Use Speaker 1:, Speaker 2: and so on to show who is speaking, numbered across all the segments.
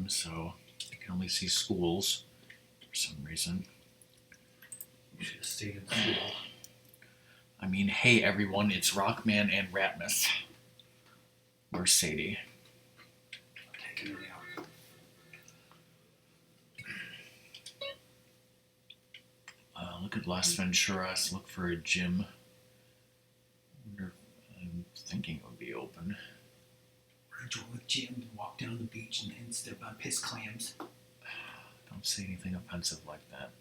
Speaker 1: so I can only see schools for some reason.
Speaker 2: You should have stayed in school.
Speaker 1: I mean, hey everyone, it's RockMan and Ratmus. Where's Sadie?
Speaker 2: Taking her out.
Speaker 1: Look at Las Venturas. Look for a gym. I'm thinking it would be open.
Speaker 2: We're going to join the gym and walk down the beach and step on piss clams.
Speaker 1: Don't say anything offensive like that.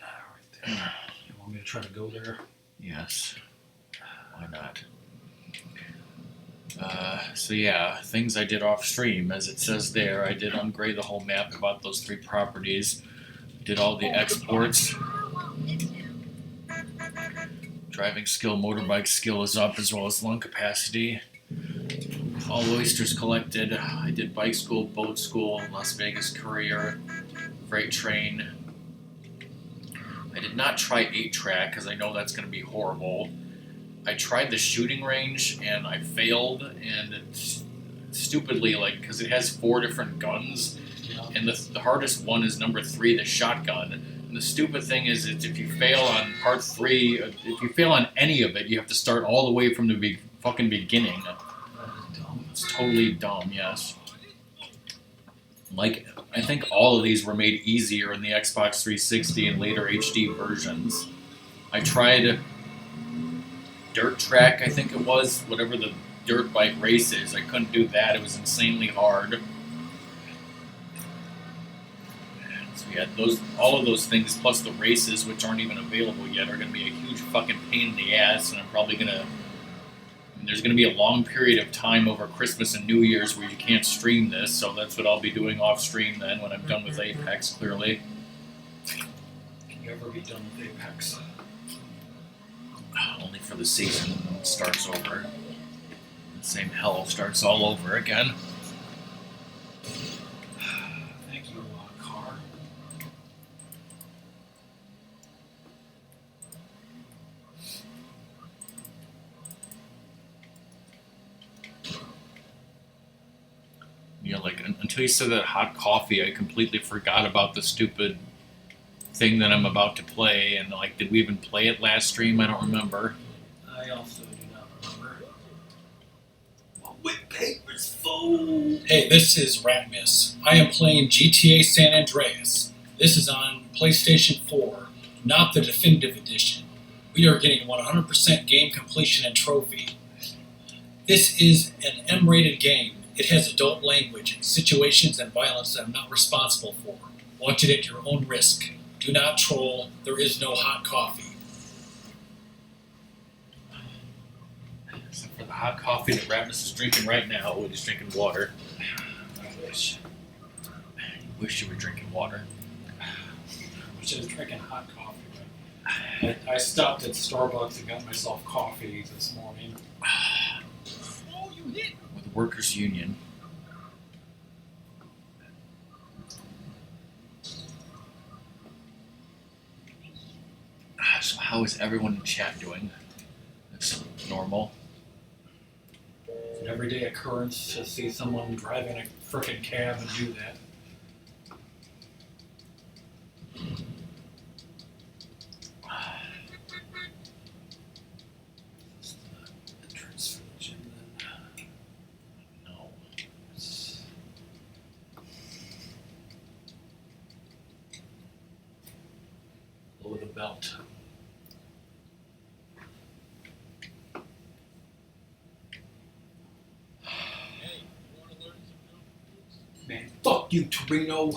Speaker 2: Right there. You want me to try to go there?
Speaker 1: Yes. Why not? So yeah, things I did off stream. As it says there, I did upgrade the whole map about those 3 properties. Did all the exports. Driving skill, motorbike skill is up, as well as lung capacity. All oysters collected. I did bike school, boat school, Las Vegas courier, freight train. I did not try 8-track because I know that's going to be horrible. I tried the shooting range and I failed, and it's stupidly, like, because it has 4 different guns, and the hardest one is number 3, the shotgun. And the stupid thing is if you fail on part 3, if you fail on any of it, you have to start all the way from the fucking beginning. It's totally dumb, yes. Like, I think all of these were made easier in the Xbox 360 and later HD versions. I tried Dirt Track, I think it was, whatever the dirt bike race is. I couldn't do that. It was insanely hard. So yeah, all of those things plus the races, which aren't even available yet, are going to be a huge fucking pain in the ass, and I'm probably going to... There's going to be a long period of time over Christmas and New Year's where you can't stream this, so that's what I'll be doing off stream then when I'm done with Apex, clearly.
Speaker 2: Can you ever be done with Apex?
Speaker 1: Only for the season, and then it starts over. The same hell starts all over again.
Speaker 2: Thank you, car.
Speaker 1: You know, like, until you said that hot coffee, I completely forgot about the stupid thing that I'm about to play, and, like, did we even play it last stream? I don't remember.
Speaker 2: I also do not remember. My whip paper's full!
Speaker 3: Hey, this is Ratmus. I am playing GTA San Andreas. This is on PlayStation 4, not the Definitive Edition. We are getting 100% game completion and trophy. This is an M-rated game. It has adult language, situations, and violence that I'm not responsible for. Watch it at your own risk. Do not troll. There is no hot coffee.
Speaker 1: Except for the hot coffee that Ratmus is drinking right now, when he's drinking water.
Speaker 2: I wish.
Speaker 1: I wish you were drinking water.
Speaker 2: I wish I was drinking hot coffee, but I stopped at Starbucks and got myself coffee this morning.
Speaker 1: With the Workers' Union. So how is everyone in chat doing? It's normal.
Speaker 2: It's an everyday occurrence to see someone driving a frickin' cab and do that. Is the entrance for the gym then?
Speaker 1: No.
Speaker 2: Lower the belt. Man, fuck you, Torino.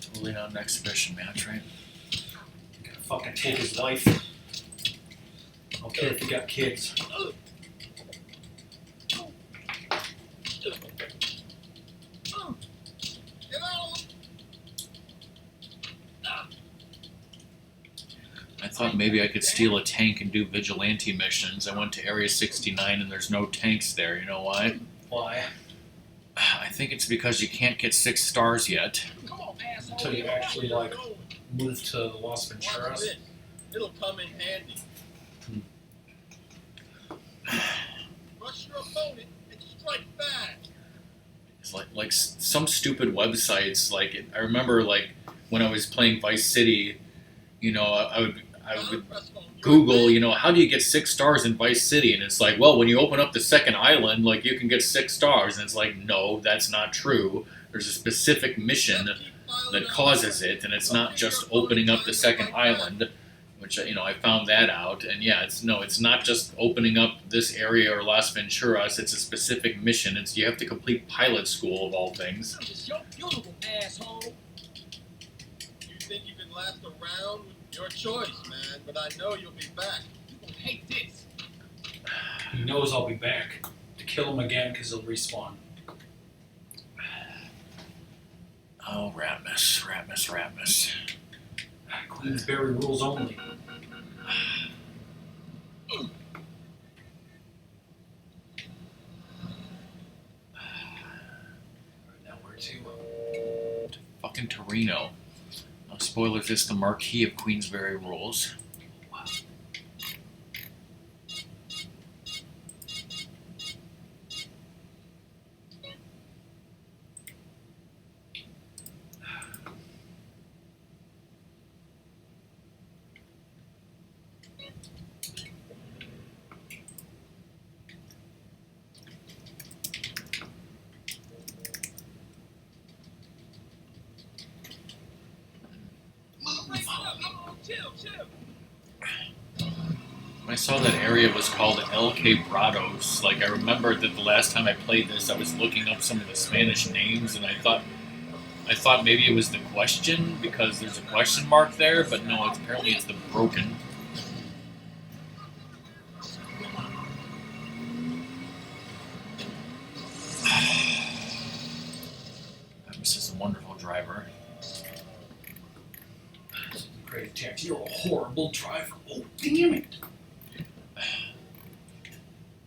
Speaker 1: Totally not an exhibition match, right?
Speaker 2: You gotta fucking take his life. I don't care if you got kids.
Speaker 1: I thought maybe I could steal a tank and do vigilante missions. I went to Area 69 and there's no tanks there. You know why?
Speaker 2: Why?
Speaker 1: I think it's because you can't get 6 stars yet.
Speaker 2: Until you actually, like, move to the Las Venturas.
Speaker 4: It'll come in handy. crush your opponent and strike back.
Speaker 1: It's like some stupid websites. Like I remember like when I was playing Vice City, you know, I would Google, you know, how do you get 6 stars in Vice City? And it's like, well, when you open up the second island, like you can get 6 stars. And it's like, no, that's not true. There's a specific mission that causes it, and it's not just opening up the second island, which, you know, I found that out. And yeah, it's not just opening up this area or Las Venturas. It's a specific mission. You have to complete pilot school of all things.
Speaker 4: You little asshole. You think you can last around? Your choice, man, but I know you'll be back. You will hate this.
Speaker 2: He knows I'll be back to kill him again because he'll respawn.
Speaker 1: Oh, Ratmus.
Speaker 2: Queensberry rules only. Now where to?
Speaker 1: Fucking Torino. No spoilers, it's the Marquis of Queensberry rules. I saw that area was called El Quebrados. Like, I remember that the last time I played this, I was looking up some of the Spanish names, and I thought maybe it was the question, because there's a question mark there, but no, apparently it's the broken. This is a wonderful driver.
Speaker 2: Great Jack, you're a horrible driver. Oh, damn it.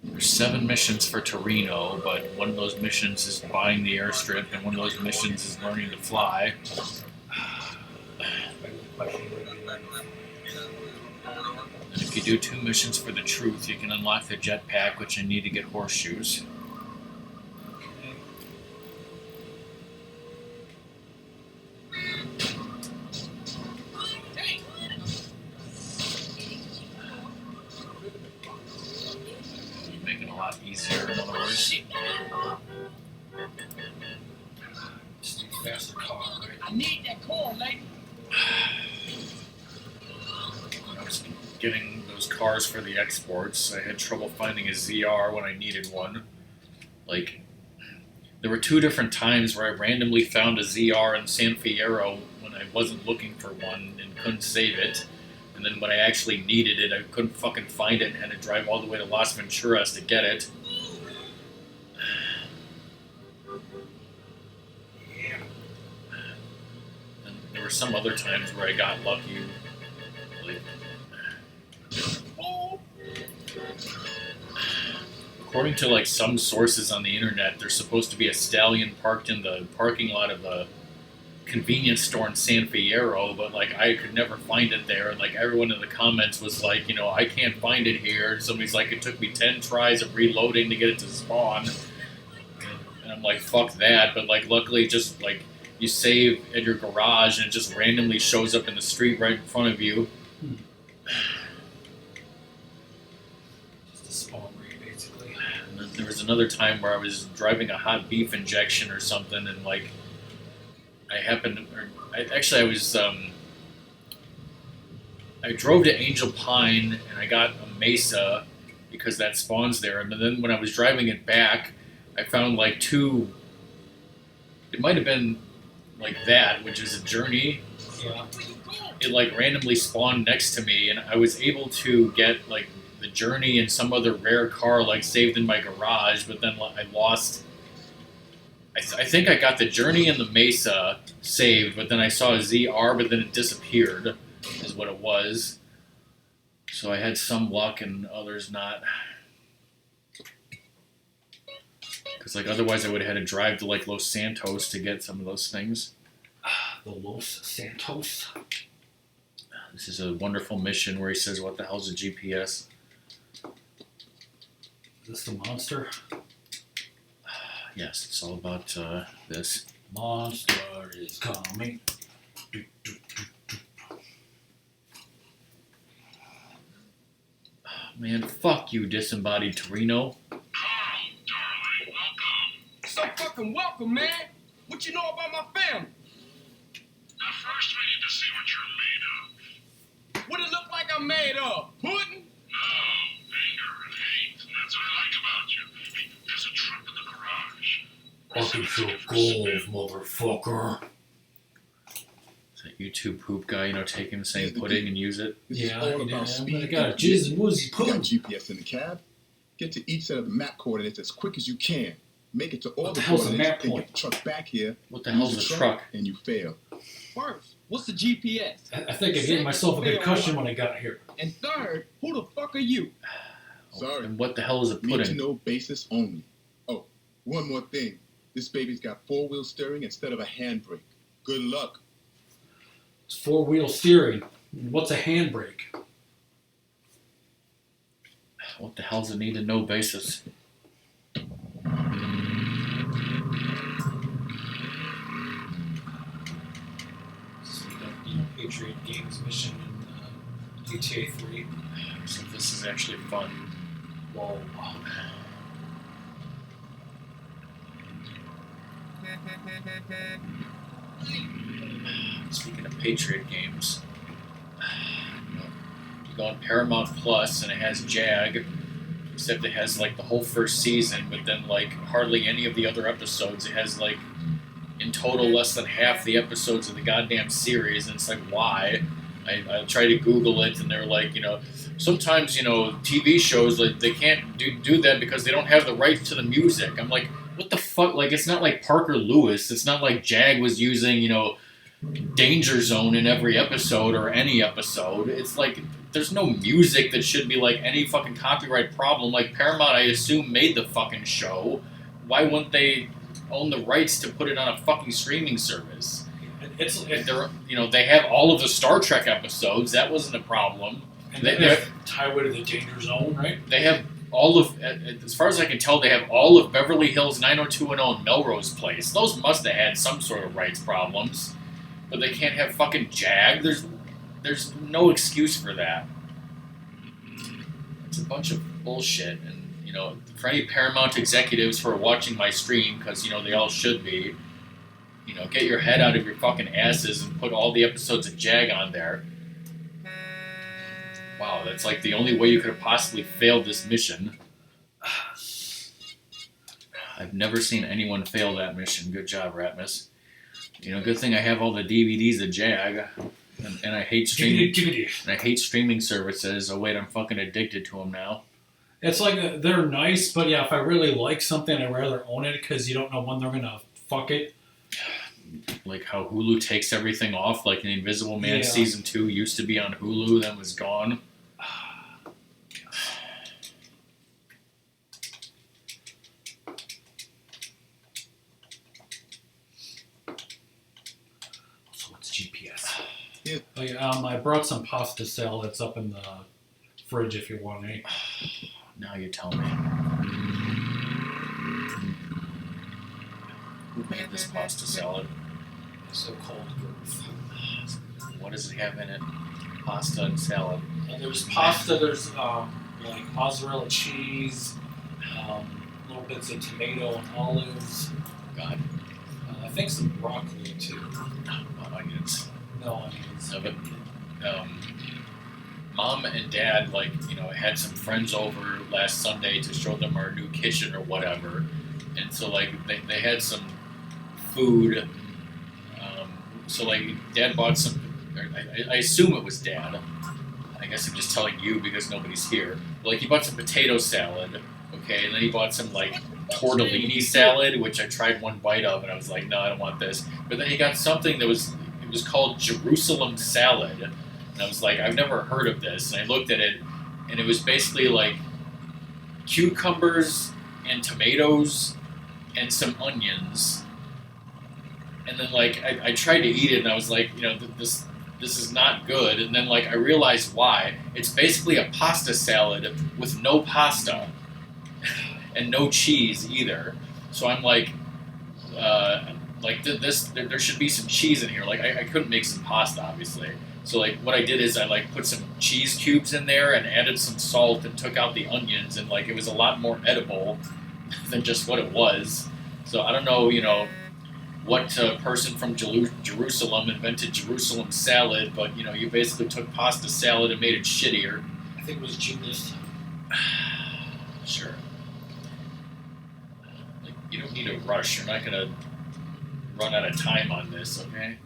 Speaker 1: There's 7 missions for Torino, but one of those missions is buying the airstrip, and one of those missions is learning to fly. And if you do 2 missions for the truth, you can unlock the jetpack, which you need to get horseshoes. Making it a lot easier, in other words.
Speaker 2: Just need a faster car, right?
Speaker 4: I need that car, lady.
Speaker 1: When I was getting those cars for the exports, I had trouble finding a ZR when I needed one. Like, there were 2 different times where I randomly found a ZR in San Fierro when I wasn't looking for one and couldn't save it. And then when I actually needed it, I couldn't fucking find it and had to drive all the way to Las Venturas to get it.
Speaker 2: Yeah.
Speaker 1: And there were some other times where I got lucky. Like, according to like some sources on the internet, there's supposed to be a stallion parked in the parking lot of a convenience store in San Fierro, but like I could never find it there. And like everyone in the comments was like, you know, I can't find it here. And somebody's like, it took me 10 tries of reloading to get it to spawn. And I'm like, fuck that. But like luckily just like you save at your garage and it just randomly shows up in the street right in front of you.
Speaker 2: Just a spawn rate, basically.
Speaker 1: And then there was another time where I was driving a hot beef injection or something, and like I drove to Angel Pine and I got a Mesa because that spawns there. And then when I was driving it back, I found like 2. It might have been like that, which is a journey.
Speaker 2: Yeah.
Speaker 1: It like randomly spawned next to me, and I was able to get like the journey and some other rare car like saved in my garage. But then I lost. I think I got the journey and the Mesa saved, but then I saw a ZR, but then it disappeared, is what it was. So I had some luck and others not. Because like otherwise I would have had to drive to like Los Santos to get some of those things.
Speaker 2: The Los Santos.
Speaker 1: This is a wonderful mission where he says, "What the hell's a GPS?"
Speaker 2: Is this the monster?
Speaker 1: Yes, it's all about this.
Speaker 2: Monster is coming.
Speaker 1: Man, fuck you, disembodied Torino.
Speaker 4: So fucking welcome, man. What you know about my family?
Speaker 5: Now first we need to see what you're made of.
Speaker 4: What it look like I'm made of? Pudding?
Speaker 5: No, anger and hate. That's what I like about you. Hey, there's a truck in the garage.
Speaker 2: Fucking so gold, motherfucker.
Speaker 1: Is that YouTube poop guy, taking the same pudding and use it?
Speaker 6: This is
Speaker 2: Yeah,
Speaker 6: all
Speaker 2: he
Speaker 6: about
Speaker 2: did.
Speaker 6: speed.
Speaker 2: I got a jizz and woozy
Speaker 6: You got
Speaker 2: pudding.
Speaker 6: GPS in the cab. Get to each set of the map coordinates as quick as you can. Make it to all
Speaker 2: What
Speaker 6: the
Speaker 2: the hell's a
Speaker 6: coordinates,
Speaker 2: map
Speaker 6: then
Speaker 2: point?
Speaker 6: get the truck back here.
Speaker 1: What the
Speaker 6: use
Speaker 1: hell's a truck?
Speaker 6: and you fail.
Speaker 4: First, what's the GPS?
Speaker 2: I think I gave myself a concussion when I got here.
Speaker 4: And third, who the fuck are you?
Speaker 6: Sorry.
Speaker 1: And what the hell is a
Speaker 6: Need to
Speaker 1: pudding?
Speaker 6: know basis only. Oh, one more thing. This baby's got 4-wheel steering instead of a handbrake. Good luck.
Speaker 2: It's 4-wheel steering. What's a handbrake?
Speaker 1: What the hell's a need to know basis?
Speaker 2: Patriot Games mission in GTA 3.
Speaker 1: So this is actually fun.
Speaker 2: Whoa.
Speaker 1: Speaking of Patriot games, you go on Paramount Plus and it has Jag, except it has like the whole first season, but then like hardly any of the other episodes. It has like in total less than half the episodes of the goddamn series, and it's like, why? I tried to Google it, and they're like, sometimes, TV shows, like, they can't do that because they don't have the rights to the music. I'm like, what the fuck? Like, it's not like Parker Lewis. It's not like Jag was using, Danger Zone in every episode or any episode. It's like, there's no music that should be, like, any fucking copyright problem. Like, Paramount, I assume, made the fucking show. Why wouldn't they own the rights to put it on a fucking streaming service? They have all of the Star Trek episodes. That wasn't a problem.
Speaker 2: And they have Highway to the Danger Zone, right?
Speaker 1: They have all of, as far as I can tell, they have all of Beverly Hills 90210 and Melrose Place. Those must have had some sort of rights problems. But they can't have fucking Jag. There's no excuse for that. It's a bunch of bullshit. And, for any Paramount executives who are watching my stream, because, they all should be, get your head out of your fucking asses and put all the episodes of Jag on there. Wow, that's like the only way you could have possibly failed this mission. I've never seen anyone fail that mission. Good job, Ratmus. Good thing I have all the DVDs of Jag, and I hate streaming. And I hate streaming services. Oh wait, I'm fucking addicted to them now.
Speaker 2: It's like they're nice, but yeah, if I really like something, I'd rather own it because you don't know when they're gonna fuck it.
Speaker 1: Like how Hulu takes everything off. Like The Invisible Man
Speaker 2: Yeah.
Speaker 1: Season 2 used to be on Hulu, then was gone.
Speaker 2: So what's GPS?
Speaker 6: Yeah.
Speaker 2: Oh, yeah, I brought some pasta salad that's up in the fridge if you want any.
Speaker 1: Now you tell me. Who made this pasta salad?
Speaker 2: So-called girth.
Speaker 1: What does it have in it? Pasta and salad.
Speaker 2: And there's pasta, there's like mozzarella cheese, little bits of tomato and olives.
Speaker 1: God,
Speaker 2: I think some broccoli too.
Speaker 1: not onions.
Speaker 2: No onions.
Speaker 1: No, but Mom and Dad, had some friends over last Sunday to show them our new kitchen or whatever. And so, they had some food. Dad bought some, I assume it was Dad. I guess I'm just telling you because nobody's here. But, he bought some potato salad, okay? And then he bought some, tortellini salad, which I tried one bite of, and I was like, no, I don't want this. But then he got something that was called Jerusalem salad. And I was like, I've never heard of this. And I looked at it, and it was basically cucumbers and tomatoes and some onions. And then I tried to eat it, and I was like, this is not good. And then I realized why. It's basically a pasta salad with no pasta. and no cheese either. So I'm like there should be some cheese in here. Like I couldn't make some pasta, obviously. So like what I did is I like put some cheese cubes in there and added some salt and took out the onions, and like it was a lot more edible than just what it was. So I don't know, what person from Jerusalem invented Jerusalem salad, but you basically took pasta salad and made it shittier.
Speaker 2: I think it was Judas.
Speaker 1: Sure. Like you don't need a rush. You're not gonna run out of time on this, okay?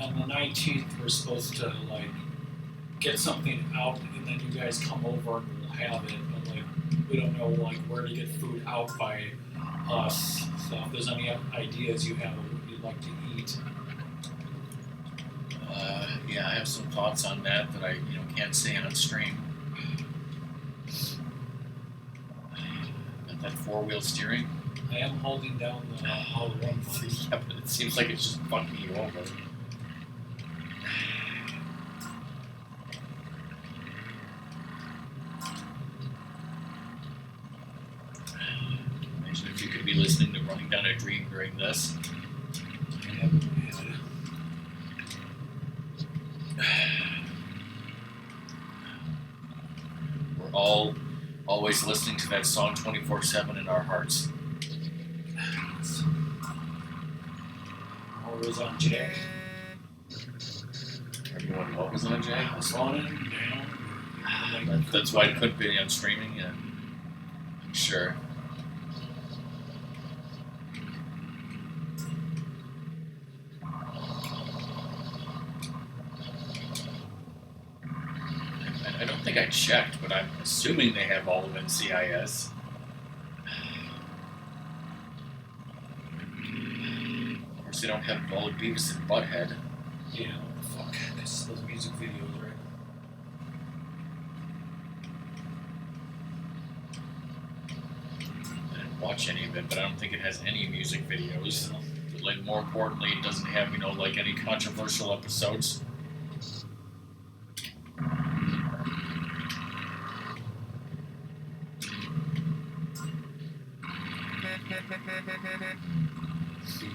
Speaker 2: On the 19th, we're supposed to like get something out, and then you guys come over and we'll have it. But like, we don't know like where to get food out by us. So if there's any ideas you have of what you'd like to eat,
Speaker 1: Yeah, I have some thoughts on that I can't say on stream. Got that four-wheel steering.
Speaker 2: I am holding down the L1 button.
Speaker 1: Yeah, but it seems like it's just fucking you over. Imagine if you could be listening to Running Down a Dream during this.
Speaker 2: I haven't had it.
Speaker 1: We're all always listening to that song 24/7 in our hearts.
Speaker 2: Or was on Jack.
Speaker 1: Everyone, what was on Jay?
Speaker 2: I was on it down.
Speaker 1: That's why it couldn't be on streaming, yeah. Sure. I don't think I checked, but I'm assuming they have all of NCIS. Of course, they don't have all of Beavis and Butthead.
Speaker 2: Yeah, what the fuck? That's those music videos, right?
Speaker 1: I didn't watch any of it, but I don't think it has any music videos. But, like, more importantly, it doesn't have, like any controversial episodes.
Speaker 4: You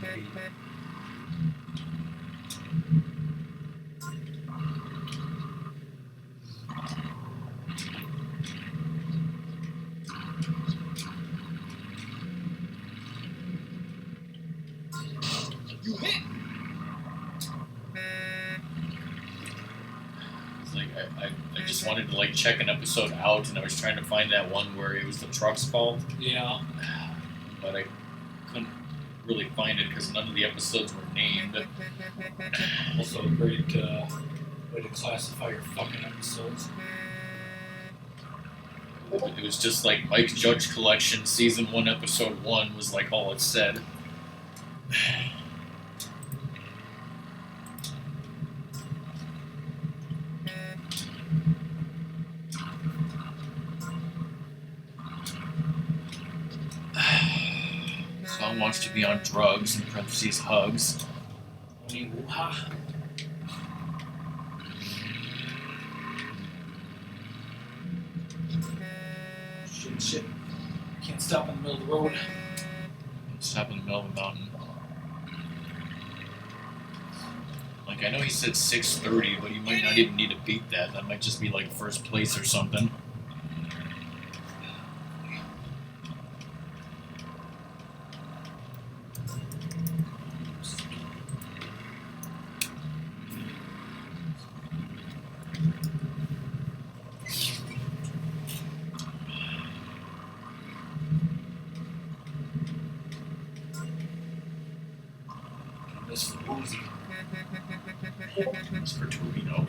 Speaker 4: hit!
Speaker 1: It's like I just wanted to like check an episode out, and I was trying to find that one where it was the truck's fault,
Speaker 2: Yeah.
Speaker 1: but I couldn't really find it because none of the episodes were named.
Speaker 2: Also a great way to classify your fucking episodes.
Speaker 1: It was just like Mike Judge Collection Season 1 Episode 1 was like all it said. Song wants to be on drugs, in parentheses, hugs.
Speaker 2: Only woo-ha. Shit. Can't stop in the middle of the road.
Speaker 1: Stop in the middle of the mountain. Like, I know he said 6:30, but you might not even need to beat that. That might just be like first place or something.
Speaker 2: This is Woozy.
Speaker 1: It's for Torino.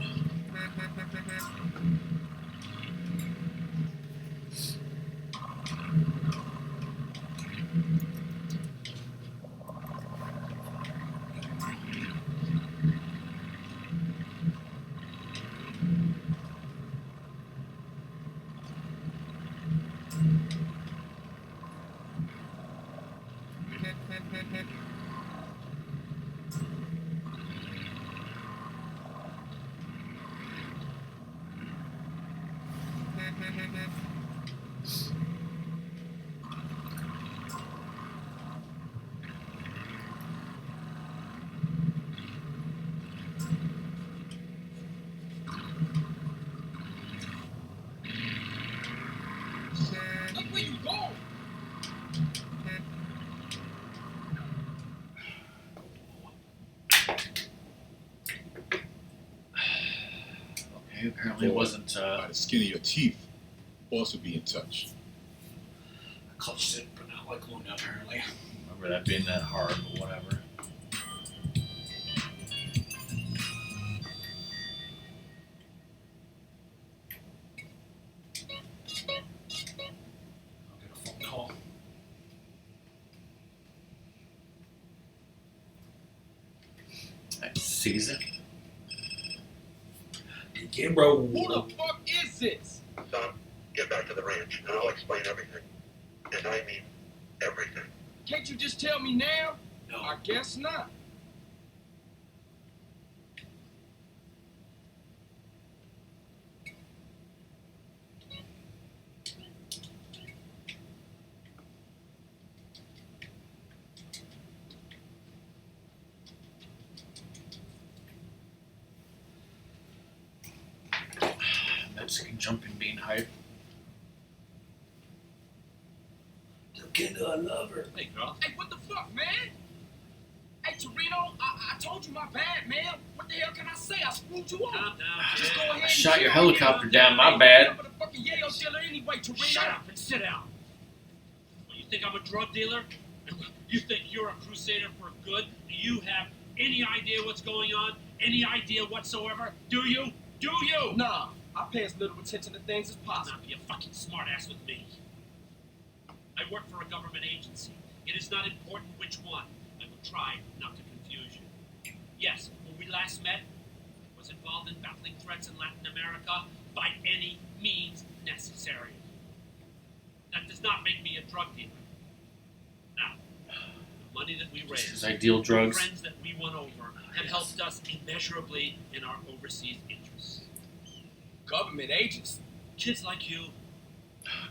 Speaker 4: Look where you going.
Speaker 1: Okay, apparently it wasn't.
Speaker 6: By the skin of your teeth. Boss will be in touch.
Speaker 2: I clutched it, but not like Luna apparently.
Speaker 1: Remember that being that hard, but whatever.
Speaker 2: I'll get a phone call.
Speaker 1: That sees it.
Speaker 2: Yeah, bro.
Speaker 4: Who the fuck is this?
Speaker 5: Son, get back to the ranch, and I'll explain everything. And I mean everything.
Speaker 4: Can't you just tell me now?
Speaker 2: No.
Speaker 4: I guess not.
Speaker 1: Mexican jumping bean hype.
Speaker 2: Look into a lover.
Speaker 3: Hey, girl.
Speaker 4: Hey, what the fuck, man? Hey, Torino, I told you my bad, man. What the hell can I say? I screwed you up.
Speaker 7: Calm down,
Speaker 4: Just go
Speaker 7: kid.
Speaker 4: ahead
Speaker 1: I
Speaker 4: and
Speaker 1: shot
Speaker 4: chill
Speaker 1: your
Speaker 4: out.
Speaker 1: helicopter down, my
Speaker 4: Hey,
Speaker 1: bad.
Speaker 4: I'm a fucking Yale dealer anyway, Torino.
Speaker 7: Shut up and sit down. You think I'm a drug dealer? You think you're a crusader for good? Do you have any idea what's going on? Any idea whatsoever? Do you? Do you?
Speaker 4: Nah, I pay as little attention to things as possible.
Speaker 7: Not be a fucking smartass with me. I work for a government agency. It is not important which one. I will try not to confuse you. Yes, when we last met, I was involved in battling threats in Latin America by any means necessary. That does not make me a drug dealer. Now, the money that we
Speaker 1: Because
Speaker 7: raised,
Speaker 1: I deal
Speaker 7: the
Speaker 1: drugs.
Speaker 7: friends that we won over, have helped us immeasurably in our overseas interests.
Speaker 4: Government agency.
Speaker 7: Kids like you, you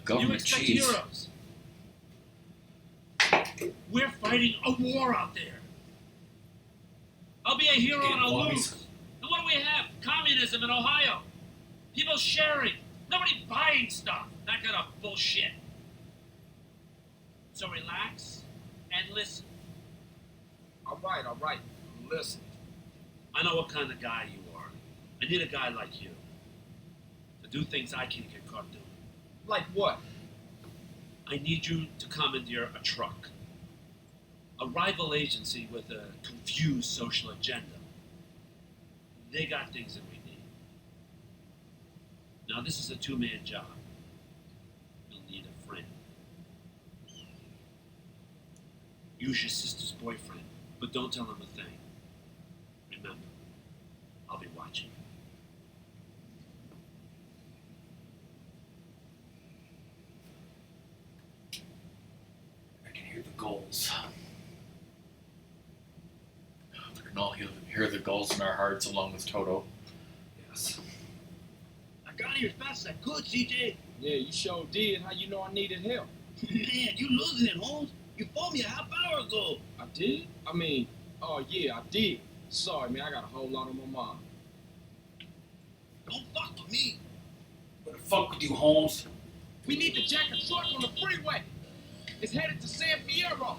Speaker 1: Government
Speaker 7: expect
Speaker 1: cheese.
Speaker 7: heroes. We're fighting a war out there. I'll be a hero and I'll lose. And what do we have? Communism in Ohio. People sharing. Nobody buying stuff. That kind of bullshit. So relax and listen.
Speaker 4: All right. Listen.
Speaker 7: I know what kind of guy you are. I need a guy like you to do things I can't get caught doing.
Speaker 4: Like what?
Speaker 7: I need you to commandeer a truck. A rival agency with a confused social agenda. They got things that we need. Now, this is a two-man job. You'll need a friend. Use your sister's boyfriend, but don't tell him a thing. Remember, I'll be watching.
Speaker 2: I can hear the goals.
Speaker 1: We can all hear the gulls in our hearts along with Toto.
Speaker 2: Yes.
Speaker 8: I got here as fast as I could, CJ.
Speaker 4: Yeah, you sure did. How you know I needed help?
Speaker 8: Man, you losing it, Holmes. You phoned me a half hour ago.
Speaker 4: I did? I mean, oh yeah, I did. Sorry, man, I got a whole lot on my mind.
Speaker 8: Don't fuck with me.
Speaker 2: What the fuck with you, Holmes?
Speaker 4: We need to jack a truck on the freeway. It's headed to San Fierro.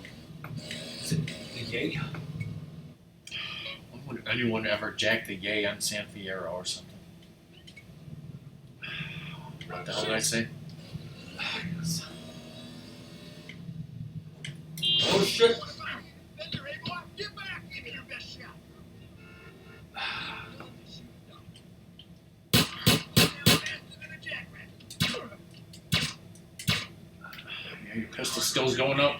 Speaker 2: Is it the yay?
Speaker 1: Would anyone ever jack the yay on San Fierro or something? What the hell did I say?
Speaker 2: Yes. Oh shit!
Speaker 4: Bender, hey boy, get back. Give me your best shot.
Speaker 1: Yeah, your pistol skills going up.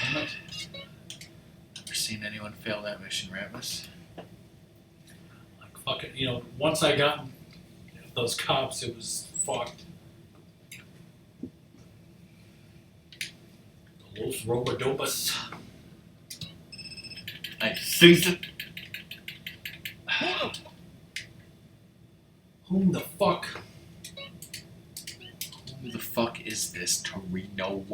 Speaker 1: Damn it. Never seen anyone fail that mission, Ratmus.
Speaker 2: Like fucking, once I got those cops, it was fucked. Los Robodopas.
Speaker 1: I seized it. Who the fuck is this Torino?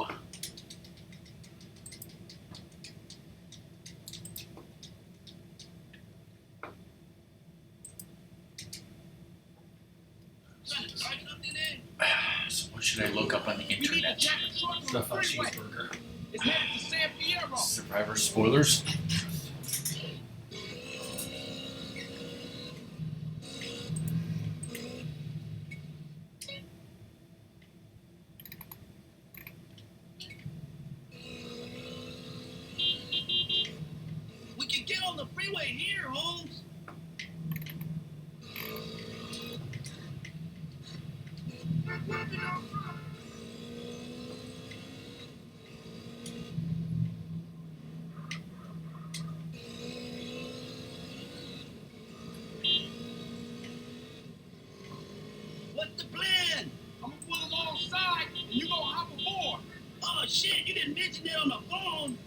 Speaker 1: So what should I look up on the internet?
Speaker 2: Stuff on cheeseburger.
Speaker 8: It's headed to San Fierro.
Speaker 1: Survivor spoilers?
Speaker 8: We can get on the freeway here, Holmes. What's the plan?
Speaker 7: I'm gonna pull alongside, and you gonna hop aboard.
Speaker 8: Oh shit, you didn't mention that on the phone.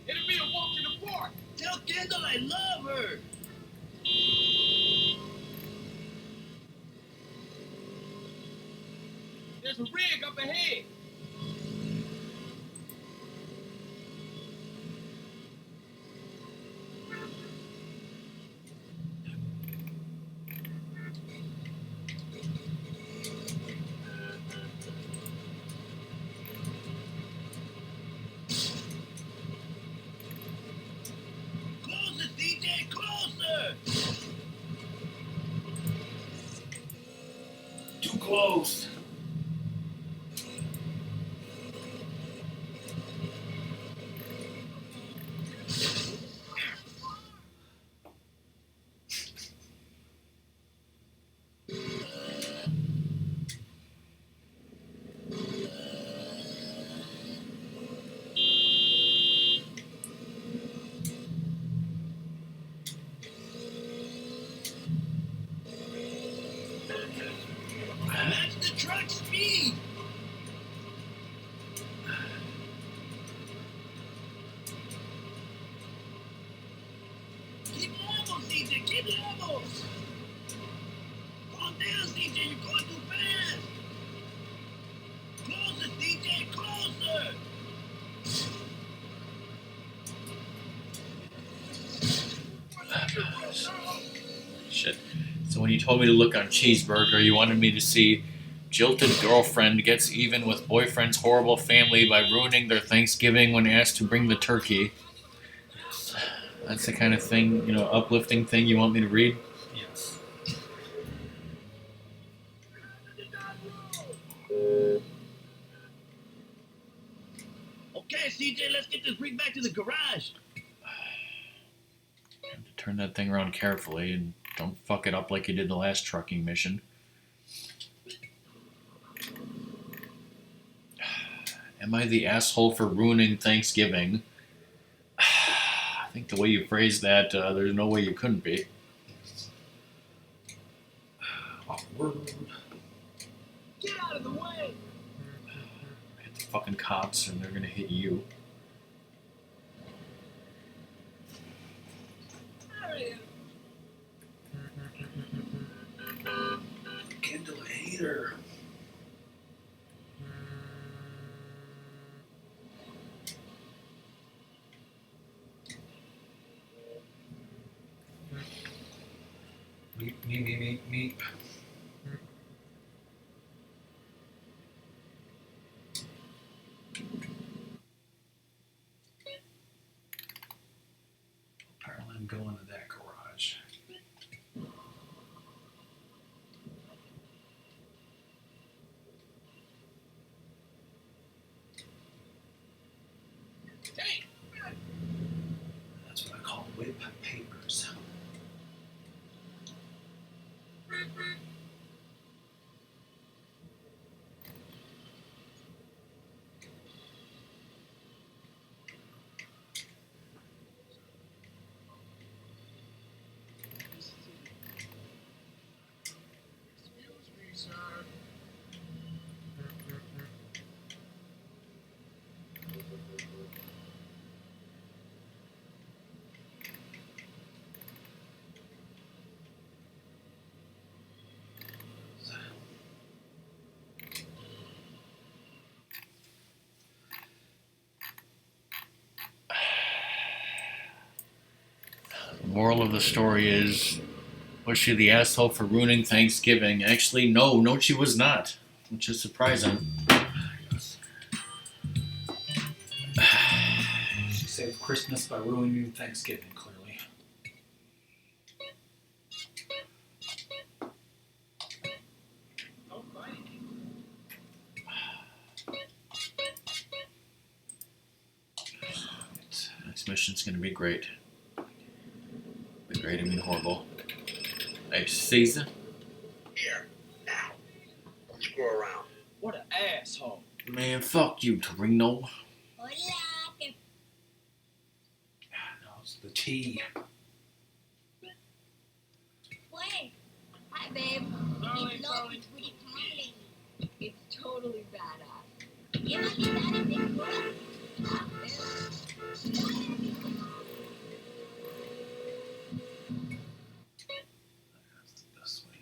Speaker 7: It'll be a walk in the park.
Speaker 8: Tell Kendall I love her.
Speaker 7: There's a rig up ahead.
Speaker 8: Closer, DJ, closer.
Speaker 1: Too close.
Speaker 8: Match the truck speed. Keep level, CJ, keep level. Calm down, CJ, you're going too fast. Closer, CJ, closer.
Speaker 1: Shit. So when you told me to look on cheeseburger, you wanted me to see jilted girlfriend gets even with boyfriend's horrible family by ruining their Thanksgiving when asked to bring the turkey. That's the kind of thing, you know, uplifting thing you want me to read?
Speaker 2: Yes.
Speaker 8: Okay, CJ, let's get this rig back to the garage.
Speaker 1: You have to turn that thing around carefully and don't fuck it up like you did the last trucking mission. Am I the asshole for ruining Thanksgiving? I think the way you phrased that, there's no way you couldn't be.
Speaker 2: Awkward.
Speaker 8: Get out of the way.
Speaker 1: Hit the fucking cops and they're gonna hit you.
Speaker 2: Kendall, I hate her. Me. Apparently I'm going to that garage. That's what I call whip papers.
Speaker 1: Moral of the story is, was she the asshole for ruining Thanksgiving? Actually, no, she was not, which is surprising.
Speaker 2: She saved Christmas by ruining Thanksgiving, clearly.
Speaker 1: This mission's gonna be great. Be great, I mean horrible. Hey, Caesar.
Speaker 5: Here, now. Don't screw around.
Speaker 8: What an asshole.
Speaker 1: Man, fuck you, Torino.
Speaker 2: No, it's the tea.
Speaker 9: Wait. Hi, babe.
Speaker 7: Darling,
Speaker 9: It's
Speaker 7: darling.
Speaker 9: pretty comedy. It's totally badass. You know, you gotta be cool.
Speaker 1: This way.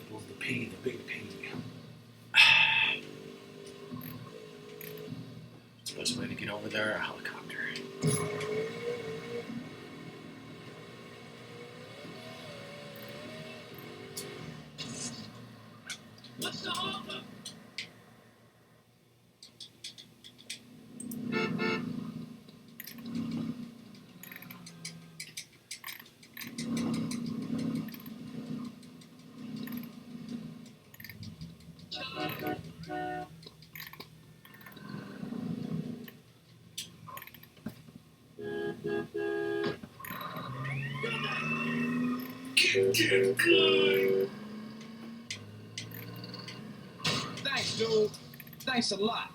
Speaker 2: Pulls the P, the big P.
Speaker 1: What's the best way to get over there? A helicopter.
Speaker 8: What's the holdup? Thanks, dude. Thanks a lot.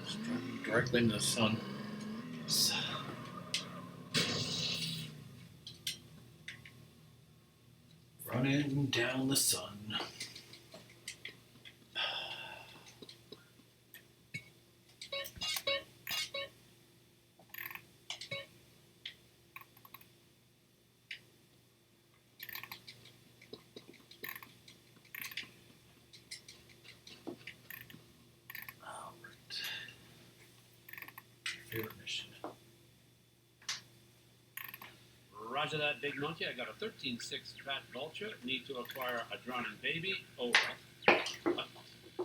Speaker 1: Just driving directly into the sun. Running down the sun. Favorite mission.
Speaker 7: Roger that, big monkey. I got a 13-6 fat vulture. Need to acquire a drowning baby. Over.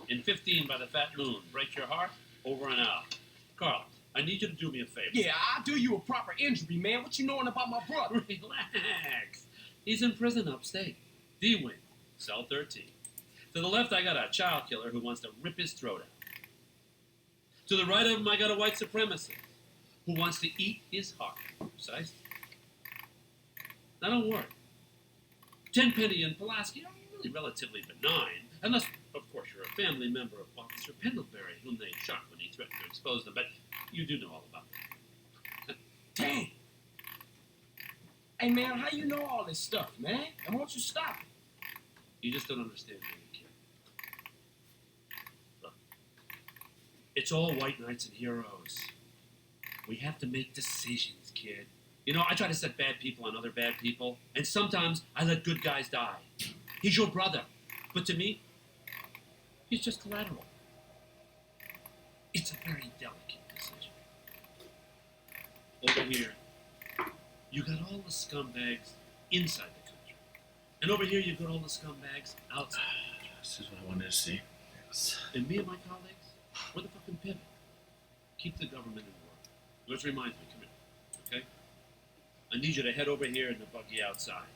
Speaker 7: In 15 by the fat moon. Break your heart. Over and out. Carl, I need you to do me a favor.
Speaker 8: Yeah, I'll do you a proper injury, man. What you knowing about my brother?
Speaker 7: Relax. He's in prison upstate. D-Wing. Cell 13. To the left, I got a child killer who wants to rip his throat out. To the right of him, I got a white supremacist who wants to eat his heart. Precisely. Now don't worry. Tenpenny and Pulaski are really relatively benign, unless, of course, you're a family member of Officer Pendlebury, whom they shot when he threatened to expose them, but you do know all about that.
Speaker 8: Dang. Hey, man, how you know all this stuff, man? And won't you stop it?
Speaker 7: You just don't understand me, kid. Look, it's all white knights and heroes. We have to make decisions, kid. You know, I try to set bad people on other bad people, and sometimes I let good guys die. He's your brother, but to me, he's just collateral. It's a very delicate decision. Over here, you got all the scumbags inside the country. And over here, you've got all the scumbags outside the country.
Speaker 1: This is what I wanted to see.
Speaker 7: And me and my colleagues, we're the fucking pivot. Keep the government in work. Which reminds me, come here, okay? I need you to head over here in the buggy outside,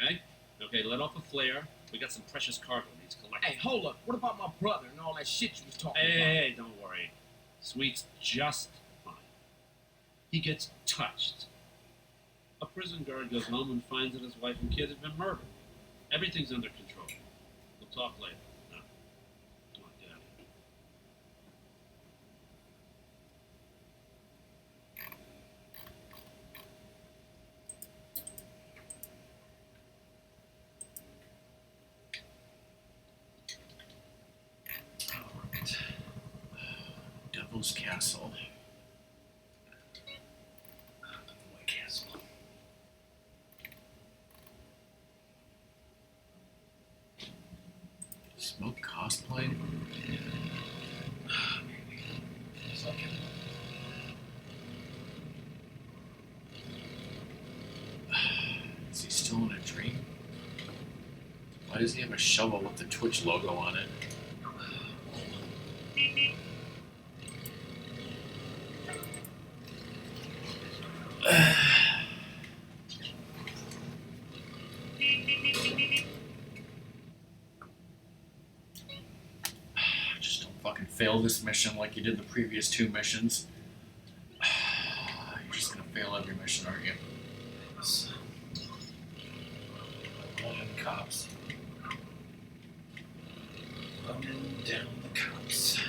Speaker 7: okay? Okay, let off a flare. We got some precious cargo needs collected.
Speaker 8: Hey, hold up. What about my brother and all that shit you was talking about?
Speaker 7: Hey, don't worry. Sweet's just fine. He gets touched. A prison guard goes home and finds that his wife and kid have been murdered. Everything's under control. We'll talk later. Now, come on, get out of here.
Speaker 1: Alright. Devil's Castle. White Castle. Smoke cosplay? Maybe. Second. Is he still in a dream? Why does he have a shovel with the Twitch logo on it? Just don't fucking fail this mission like you did the previous 2 missions. You're just gonna fail every mission, aren't you?
Speaker 2: Yes. Running cops. Running down the cops.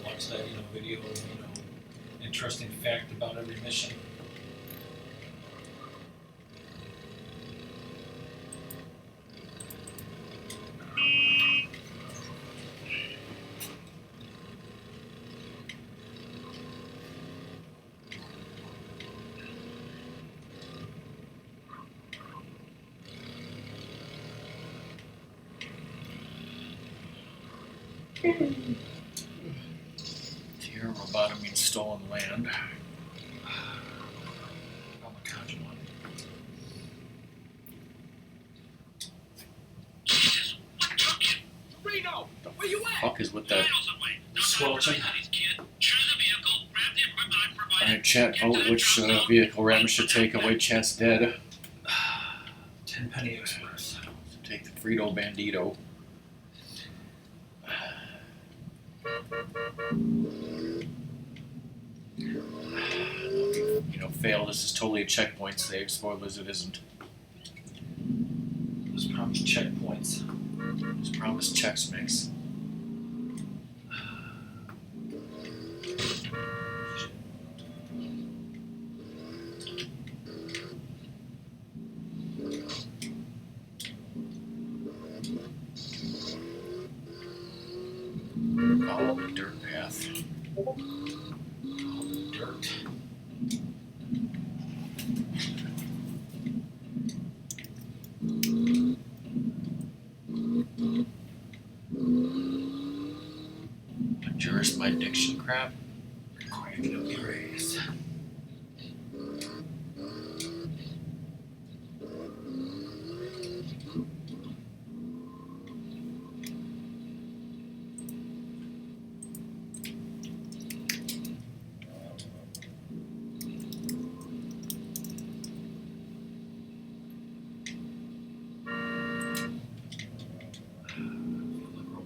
Speaker 2: Watch that, video, interesting fact about every mission.
Speaker 1: Here, Roboto means stolen land. Oh my god, you want
Speaker 7: Jesus, what took you?
Speaker 8: Reno, where you at?
Speaker 1: fuck is with that?
Speaker 2: Squelching.
Speaker 1: Alright, chat, vote which vehicle Ratmus should take. Away chat's dead.
Speaker 2: 10 Penny Express.
Speaker 1: Take the Frito Bandito. Fail. This is totally a checkpoint save. Spoilers, it isn't.
Speaker 2: Those promised checkpoints.
Speaker 1: Those promised checks mix. Follow the dirt path.
Speaker 2: All the dirt.
Speaker 1: Juris by Diction crap.
Speaker 2: Required no erase.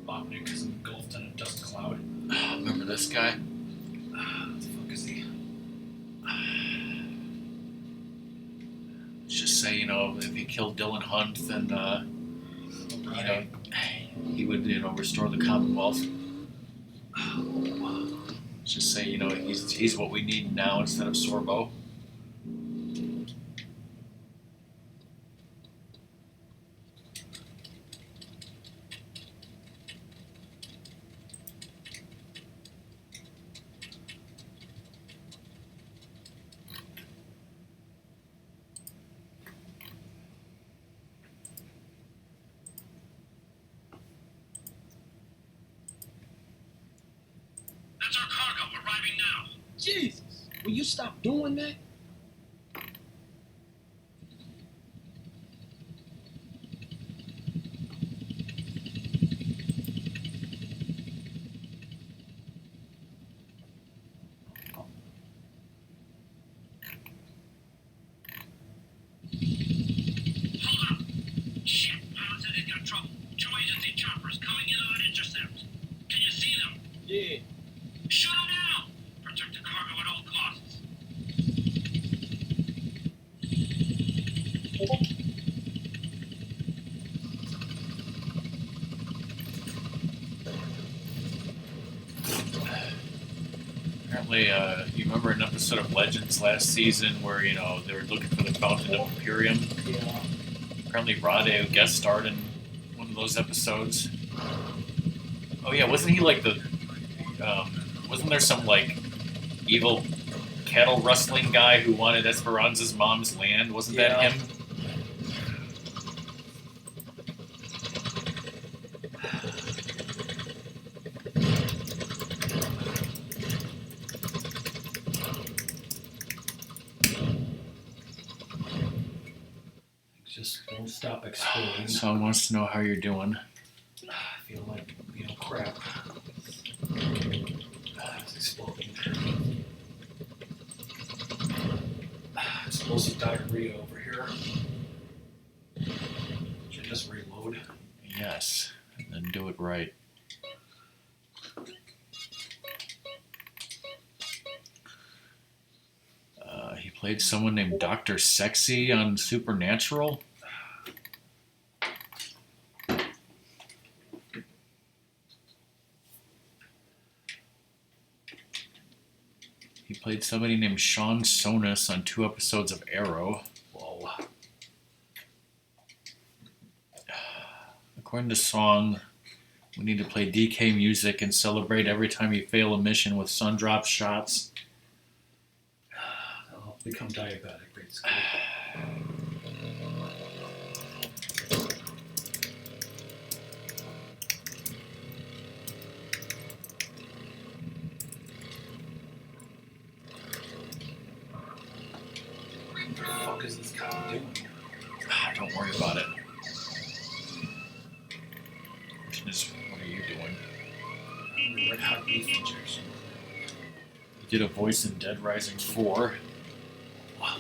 Speaker 2: Robotnik is engulfed in a dust cloud.
Speaker 1: Remember this guy?
Speaker 2: What the fuck is he?
Speaker 1: Let's just say, if he killed Dylan Hunt, then, he would, restore the Commonwealth. Let's just say, he's what we need now instead of Sorbo.
Speaker 8: Jesus, will you stop doing that?
Speaker 7: Hold up! Shit, Piloted got trouble. Two agency choppers coming in on an intercept. Can you see them?
Speaker 8: Yeah.
Speaker 7: Shoot them down! Protect the cargo at all costs.
Speaker 1: Apparently, you remember an episode of Legends last season where, you know, they were looking for the Fountain of Imperium?
Speaker 2: Yeah.
Speaker 1: Apparently, Rade guest starred in one of those episodes. Oh yeah, wasn't he like the? Wasn't there some like evil cattle rustling guy who wanted Esperanza's mom's land? Wasn't that
Speaker 2: Yeah.
Speaker 1: him?
Speaker 2: Just won't stop exploding.
Speaker 1: Someone wants to know how you're doing.
Speaker 2: I feel like, crap. It's exploding. Explosive diarrhea over here. Should I just reload?
Speaker 1: Yes, and then do it right. He played someone named Dr. Sexy on Supernatural. He played somebody named Sean Sonis on 2 episodes of Arrow.
Speaker 2: Whoa.
Speaker 1: According to Song, we need to play DK music and celebrate every time you fail a mission with Sundrop shots.
Speaker 2: I'll become diabetic, basically. What the fuck is this guy doing?
Speaker 1: Don't worry about it. Question is, what are you doing?
Speaker 2: Red hot beef injection.
Speaker 1: You did a voice in Dead Rising 4.
Speaker 2: Wow.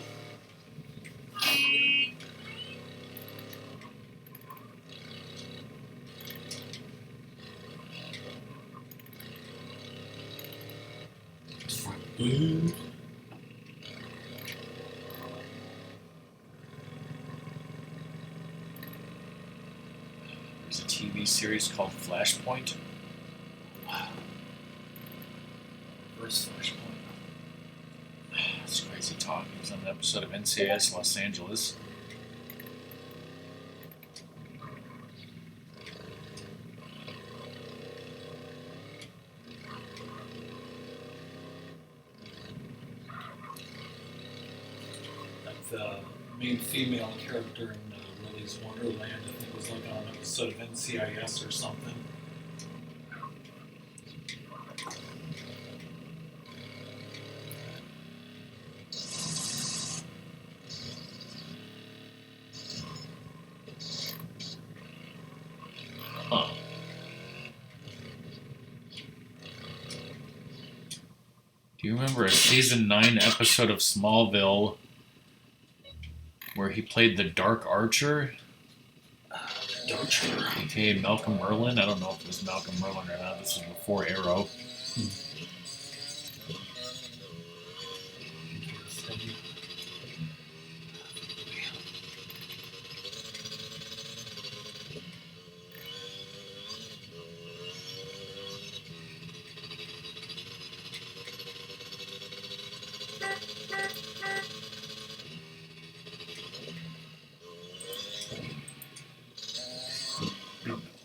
Speaker 1: There's a TV series called Flashpoint.
Speaker 2: First flashpoint.
Speaker 1: It's crazy talk. He was on an episode of NCIS Los Angeles.
Speaker 2: Like the main female character in Willy's Wonderland, I think was like on an episode of NCIS or something.
Speaker 1: Huh. Do you remember a season 9 episode of Smallville where he played the Dark Archer?
Speaker 2: Darcher.
Speaker 1: aka Malcolm Merlin? I don't know if it was Malcolm Merlin or not. This was before Arrow.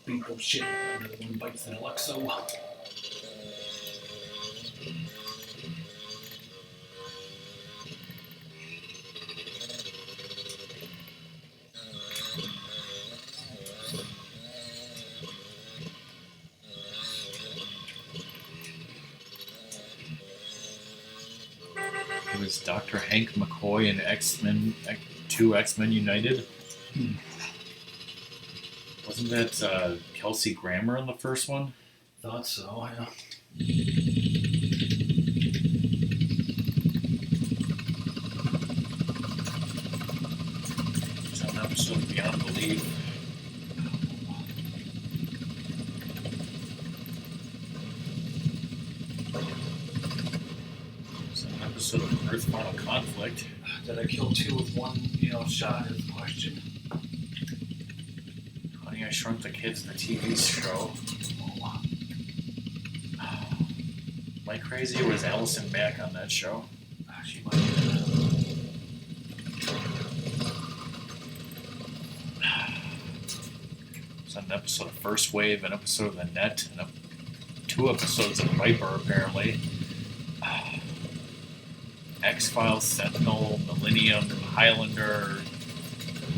Speaker 2: Beat oh shit. Another one bites an Alexo.
Speaker 1: was Dr. Hank McCoy in X-Men 2 X-Men United. Wasn't that Kelsey Grammer in the first one?
Speaker 2: Thought so, yeah.
Speaker 1: It's an episode of Beyond Belief. It's an episode of Earth Final Conflict.
Speaker 2: Did I kill two with one, shot is the question.
Speaker 1: Honey, I Shrunk the Kids, the TV show. Am I crazy, or was Allison Mack on that show?
Speaker 2: She might be.
Speaker 1: It's an episode of First Wave, an episode of The Net, and 2 episodes of Viper, apparently. X-Files, Sentinel, Millennium, Highlander,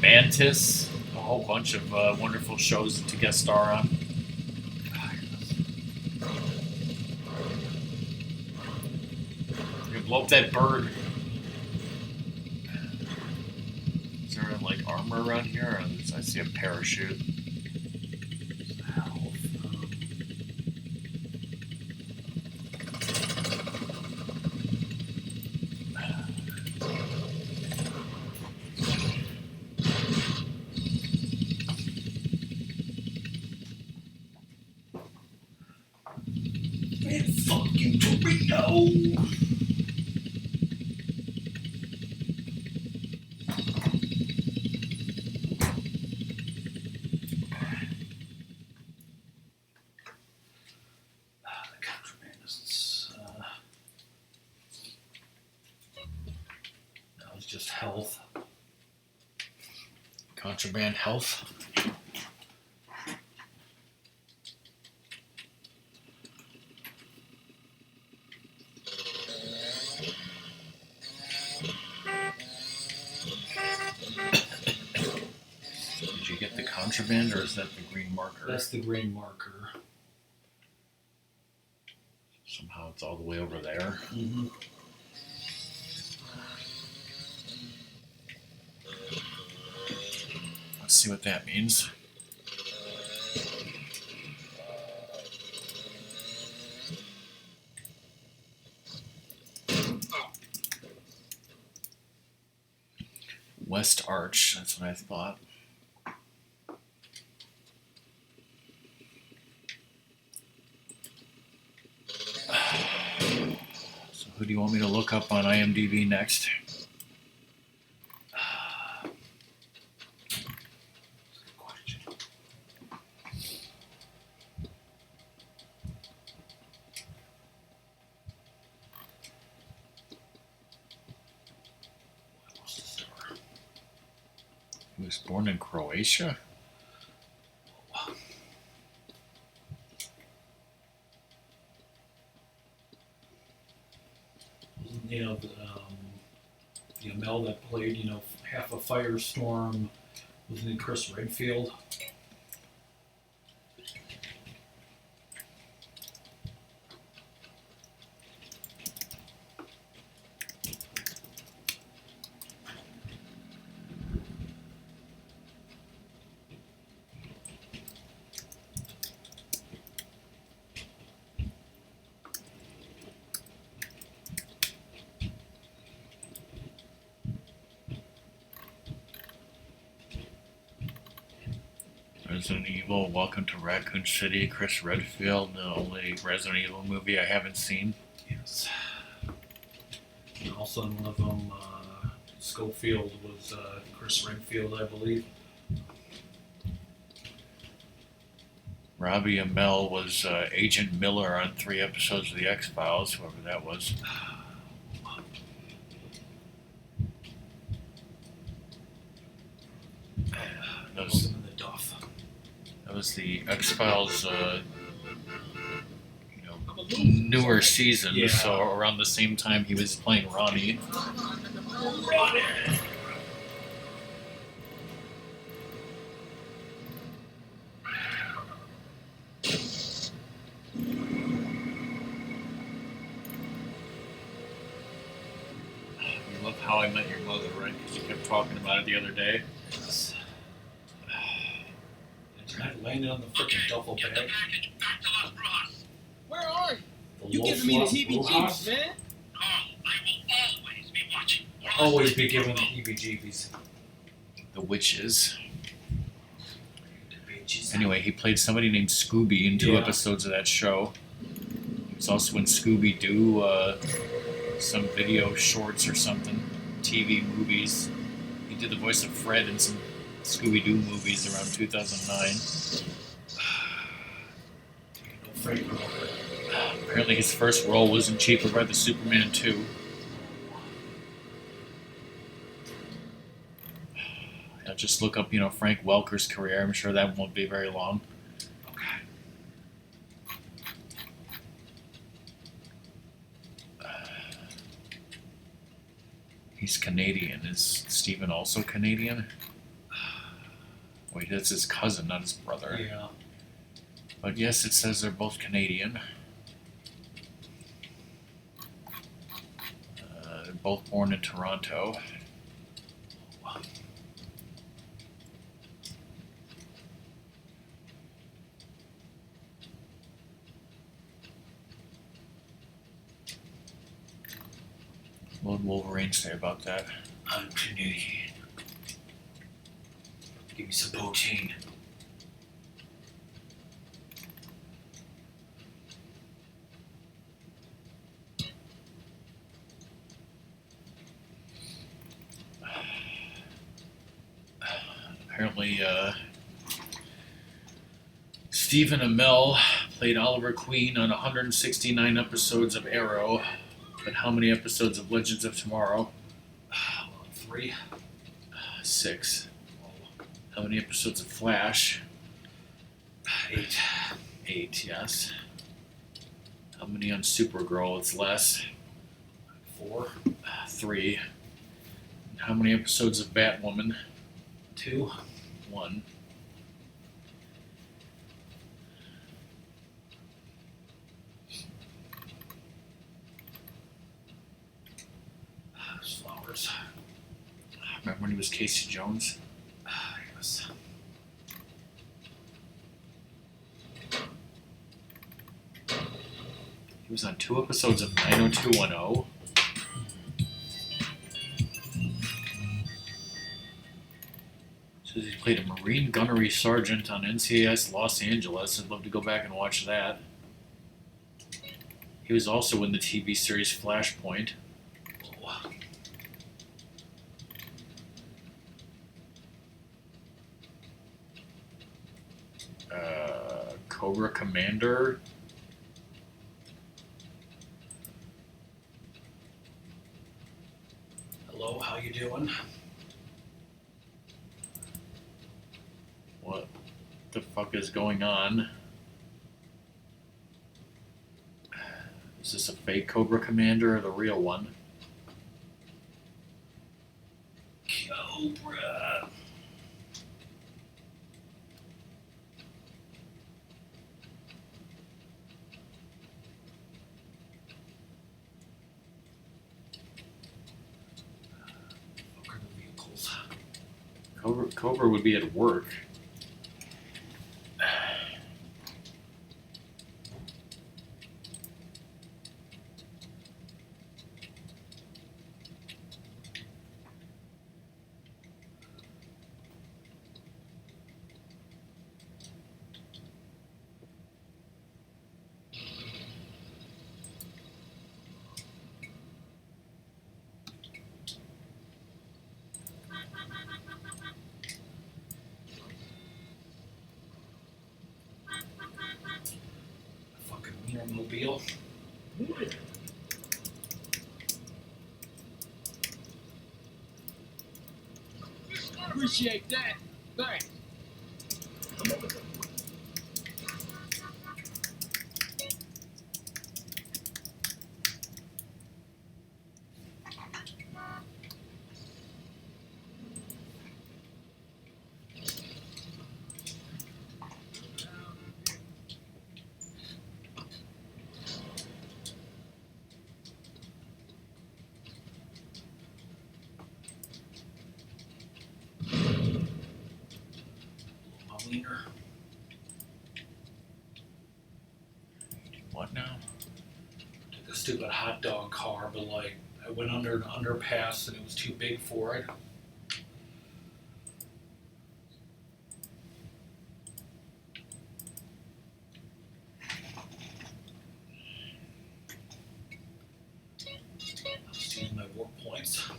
Speaker 1: Mantis, a whole bunch of wonderful shows to guest star on. You blow up that bird. Is there like armor around here? Or I see a parachute.
Speaker 2: Just health.
Speaker 1: Contraband health. Did you get the contraband, or is that the green marker?
Speaker 2: That's the green marker.
Speaker 1: Somehow it's all the way over there.
Speaker 2: Mm-hmm.
Speaker 1: Let's see what that means. West Arch, that's what I thought. So who do you want me to look up on IMDb next? He was born in Croatia?
Speaker 2: The Mel that played, half a Firestorm, wasn't it Chris Redfield?
Speaker 1: Resident Evil, Welcome to Raccoon City, Chris Redfield, the only Resident Evil movie I haven't seen.
Speaker 2: Yes. And also in one of them, Schofield was Chris Redfield, I believe.
Speaker 1: Robbie Amell was Agent Miller on 3 episodes of The X-Files, whoever that was. That was the X-Files, newer season,
Speaker 2: Yeah.
Speaker 1: so around the same time he was playing Ronnie. talking about it the other day.
Speaker 2: I landed on the freaking duffel
Speaker 7: Get the
Speaker 2: bag.
Speaker 7: package back to Las Brujas.
Speaker 8: Where are you?
Speaker 2: The
Speaker 8: You
Speaker 2: Los
Speaker 8: giving me the
Speaker 2: Las
Speaker 8: heebie-jeebies,
Speaker 2: Brujas.
Speaker 8: man.
Speaker 7: Carl, I will always be watching. Or else
Speaker 2: Always
Speaker 7: I
Speaker 2: be given the
Speaker 7: will.
Speaker 2: heebie-jeebies.
Speaker 1: The Witches.
Speaker 2: The bitches.
Speaker 1: Anyway, he played somebody named Scooby in 2
Speaker 2: Yeah.
Speaker 1: episodes of that show. He was also in Scooby-Doo, some video shorts or something, TV movies. He did the voice of Fred in some Scooby-Doo movies around 2009.
Speaker 2: No Frank Walker.
Speaker 1: Apparently his first role was in Cheaper by the Superman 2. Yeah, just look up, Frank Welker's career. I'm sure that won't be very long.
Speaker 2: Okay.
Speaker 1: He's Canadian. Is Steven also Canadian? Wait, that's his cousin, not his brother.
Speaker 2: Yeah.
Speaker 1: But yes, it says they're both Canadian. They're both born in Toronto. What would Wolverine say about that?
Speaker 2: I'm Canadian. Give me some poutine.
Speaker 1: Apparently, Stephen Amell played Oliver Queen on 169 episodes of Arrow. But how many episodes of Legends of Tomorrow?
Speaker 2: 3.
Speaker 1: 6. How many episodes of Flash?
Speaker 2: 8.
Speaker 1: 8, yes. How many on Supergirl? It's less.
Speaker 2: 4.
Speaker 1: 3. How many episodes of Batwoman?
Speaker 2: 2.
Speaker 1: 1.
Speaker 2: Flowers.
Speaker 1: Remember when he was Casey Jones?
Speaker 2: Yes.
Speaker 1: He was on 2 episodes of 90210. Says he played a Marine gunnery sergeant on NCIS Los Angeles. I'd love to go back and watch that. He was also in the TV series Flashpoint. Cobra Commander.
Speaker 2: Hello, how you doing?
Speaker 1: What the fuck is going on? Is this a fake Cobra Commander or the real one?
Speaker 2: Cobra. What are the vehicles?
Speaker 1: Cobra would be at work.
Speaker 2: Fucking Wienermobile.
Speaker 8: Appreciate that. Thanks.
Speaker 1: What now?
Speaker 2: Took a stupid hot dog car, but like I went under an underpass and it was too big for it. Let's use my work points.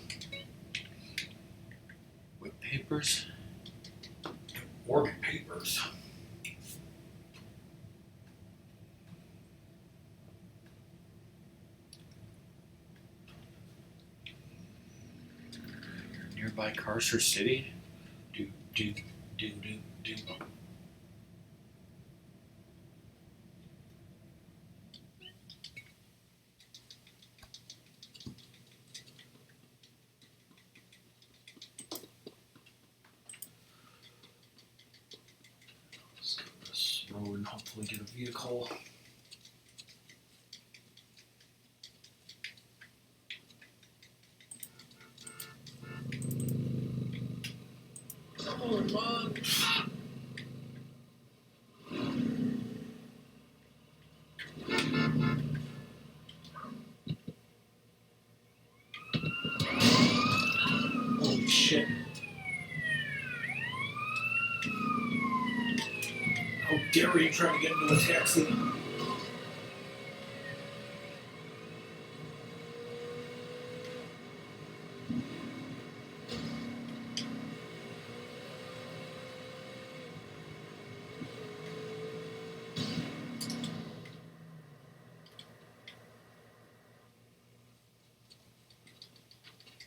Speaker 1: Whip papers?
Speaker 2: Organ papers.
Speaker 1: Nearby Carcer City?
Speaker 2: Do, do, do, do, do. Let's go this road and hopefully get a vehicle.
Speaker 4: Come on, Mom.
Speaker 2: Holy shit. How dare you try to get into a taxi?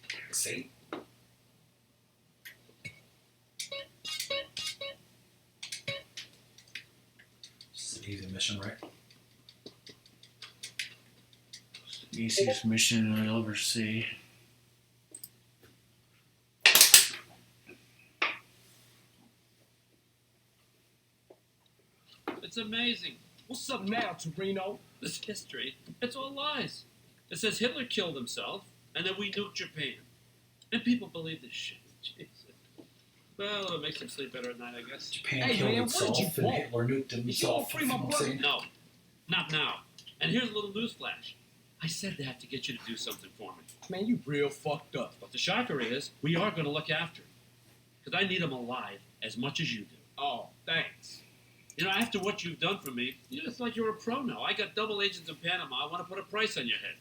Speaker 2: Taxi? This is an easy mission, right?
Speaker 1: Easiest mission I'll ever see.
Speaker 7: It's amazing.
Speaker 8: What's up now, Torino?
Speaker 7: This history, it's all lies. It says Hitler killed himself, and then we nuked Japan. And people believe this shit. Jesus. Well, it makes them sleep better at night, I guess.
Speaker 2: Japan
Speaker 8: Hey,
Speaker 2: killed
Speaker 8: man, what did
Speaker 2: itself
Speaker 8: you
Speaker 2: and
Speaker 8: want?
Speaker 2: Hitler nuked himself.
Speaker 8: free my
Speaker 2: I'm
Speaker 8: brother?
Speaker 2: saying.
Speaker 7: No, not now. And here's a little newsflash. I said that to get you to do something for me.
Speaker 8: Man, you real fucked up.
Speaker 7: But the shocker is, we are going to look after him. Because I need him alive as much as you do.
Speaker 8: Oh, thanks.
Speaker 7: You know, after what you've done for me, it's like you're a pro now. I got double agents in Panama. I want to put a price on your head.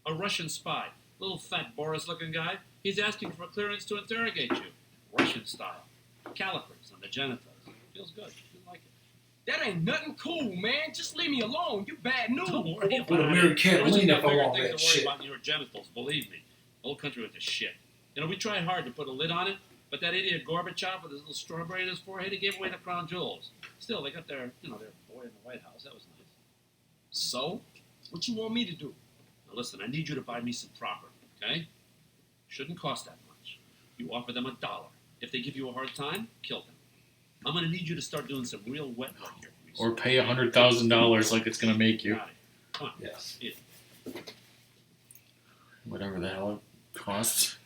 Speaker 7: A Russian spy, little fat Boris-looking guy. He's asking for clearance to interrogate you. Russian style. Calipers on the genitals. Feels good. You like it.
Speaker 8: That ain't nothing cool, man. Just leave me alone. You bad news.
Speaker 7: Don't worry about
Speaker 2: What a
Speaker 7: it.
Speaker 2: weird kid.
Speaker 7: Russians
Speaker 2: Lean
Speaker 7: got
Speaker 2: up on
Speaker 7: bigger
Speaker 2: all
Speaker 7: things
Speaker 2: that
Speaker 7: to worry
Speaker 2: shit.
Speaker 7: about than your genitals, believe me. The whole country went to shit. You know, we tried hard to put a lid on it, but that idiot Gorbachev with his little strawberry in his forehead, he gave away the crown jewels. Still, they got their boy in the White House. That was nice.
Speaker 8: So, what you want me to do?
Speaker 7: Now listen, I need you to buy me some property, okay? Shouldn't cost that much. You offer them $1. If they give you a hard time, kill them. I'm gonna need you to start doing some real wet work here.
Speaker 1: Or pay $100,000 like it's gonna make you.
Speaker 7: Got it. Come on.
Speaker 2: Yes.
Speaker 7: Yeah.
Speaker 1: Whatever the hell it costs.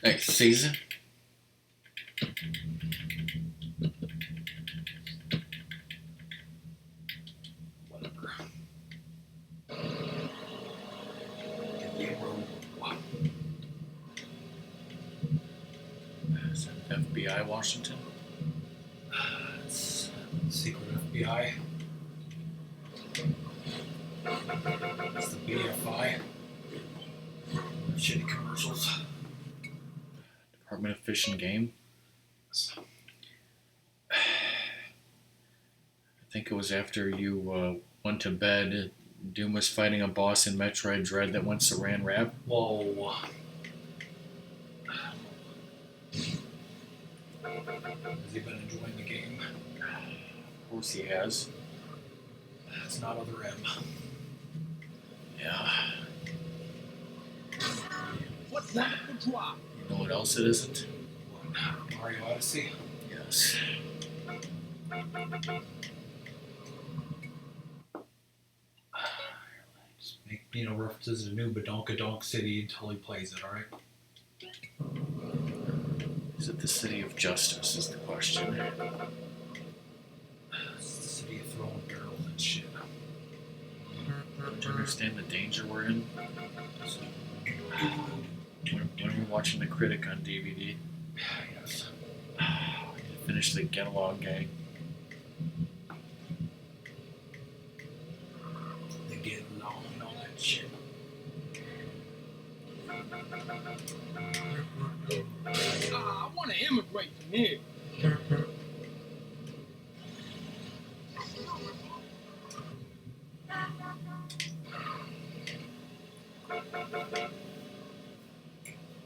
Speaker 1: Hey, season.
Speaker 2: Whatever. Yeah, bro. Wow.
Speaker 1: Is that FBI Washington?
Speaker 2: It's secret FBI. It's the BFI. Shitty commercials.
Speaker 1: Department of Fish and Game. I think it was after you went to bed. Doom was fighting a boss in Metroid Dread that went saran wrap.
Speaker 2: Whoa. Has he been enjoying the game?
Speaker 1: Of course he has.
Speaker 2: It's not other M.
Speaker 1: Yeah.
Speaker 8: What wonderful drive.
Speaker 1: You know what else it isn't?
Speaker 2: Mario Odyssey.
Speaker 1: Yes.
Speaker 3: references to New Badonkadonk City until he plays it, alright?
Speaker 1: Is it the City of Justice is the question.
Speaker 3: It's the city of throwing girls and shit.
Speaker 1: Do you understand the danger we're in? When are we watching The Critic on DVD?
Speaker 3: Yes.
Speaker 1: We need to finish the Get Along Gang.
Speaker 3: They get along and all that shit.
Speaker 8: I want to immigrate from here.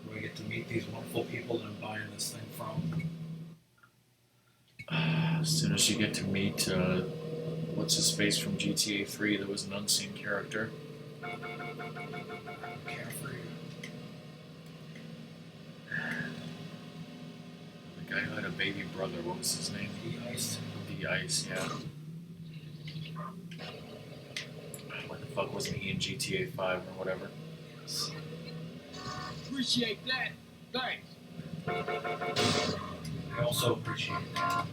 Speaker 3: Do I get to meet these wonderful people that I'm buying this thing from?
Speaker 1: As soon as you get to meet, what's his face from GTA 3 that was an unseen character.
Speaker 3: Carefree.
Speaker 1: The guy who had a baby brother, what was his name?
Speaker 3: The Ice.
Speaker 1: The Ice, yeah. Why the fuck wasn't he in GTA 5 or whatever?
Speaker 3: Yes.
Speaker 8: Appreciate that. Thanks.
Speaker 3: I also appreciate that.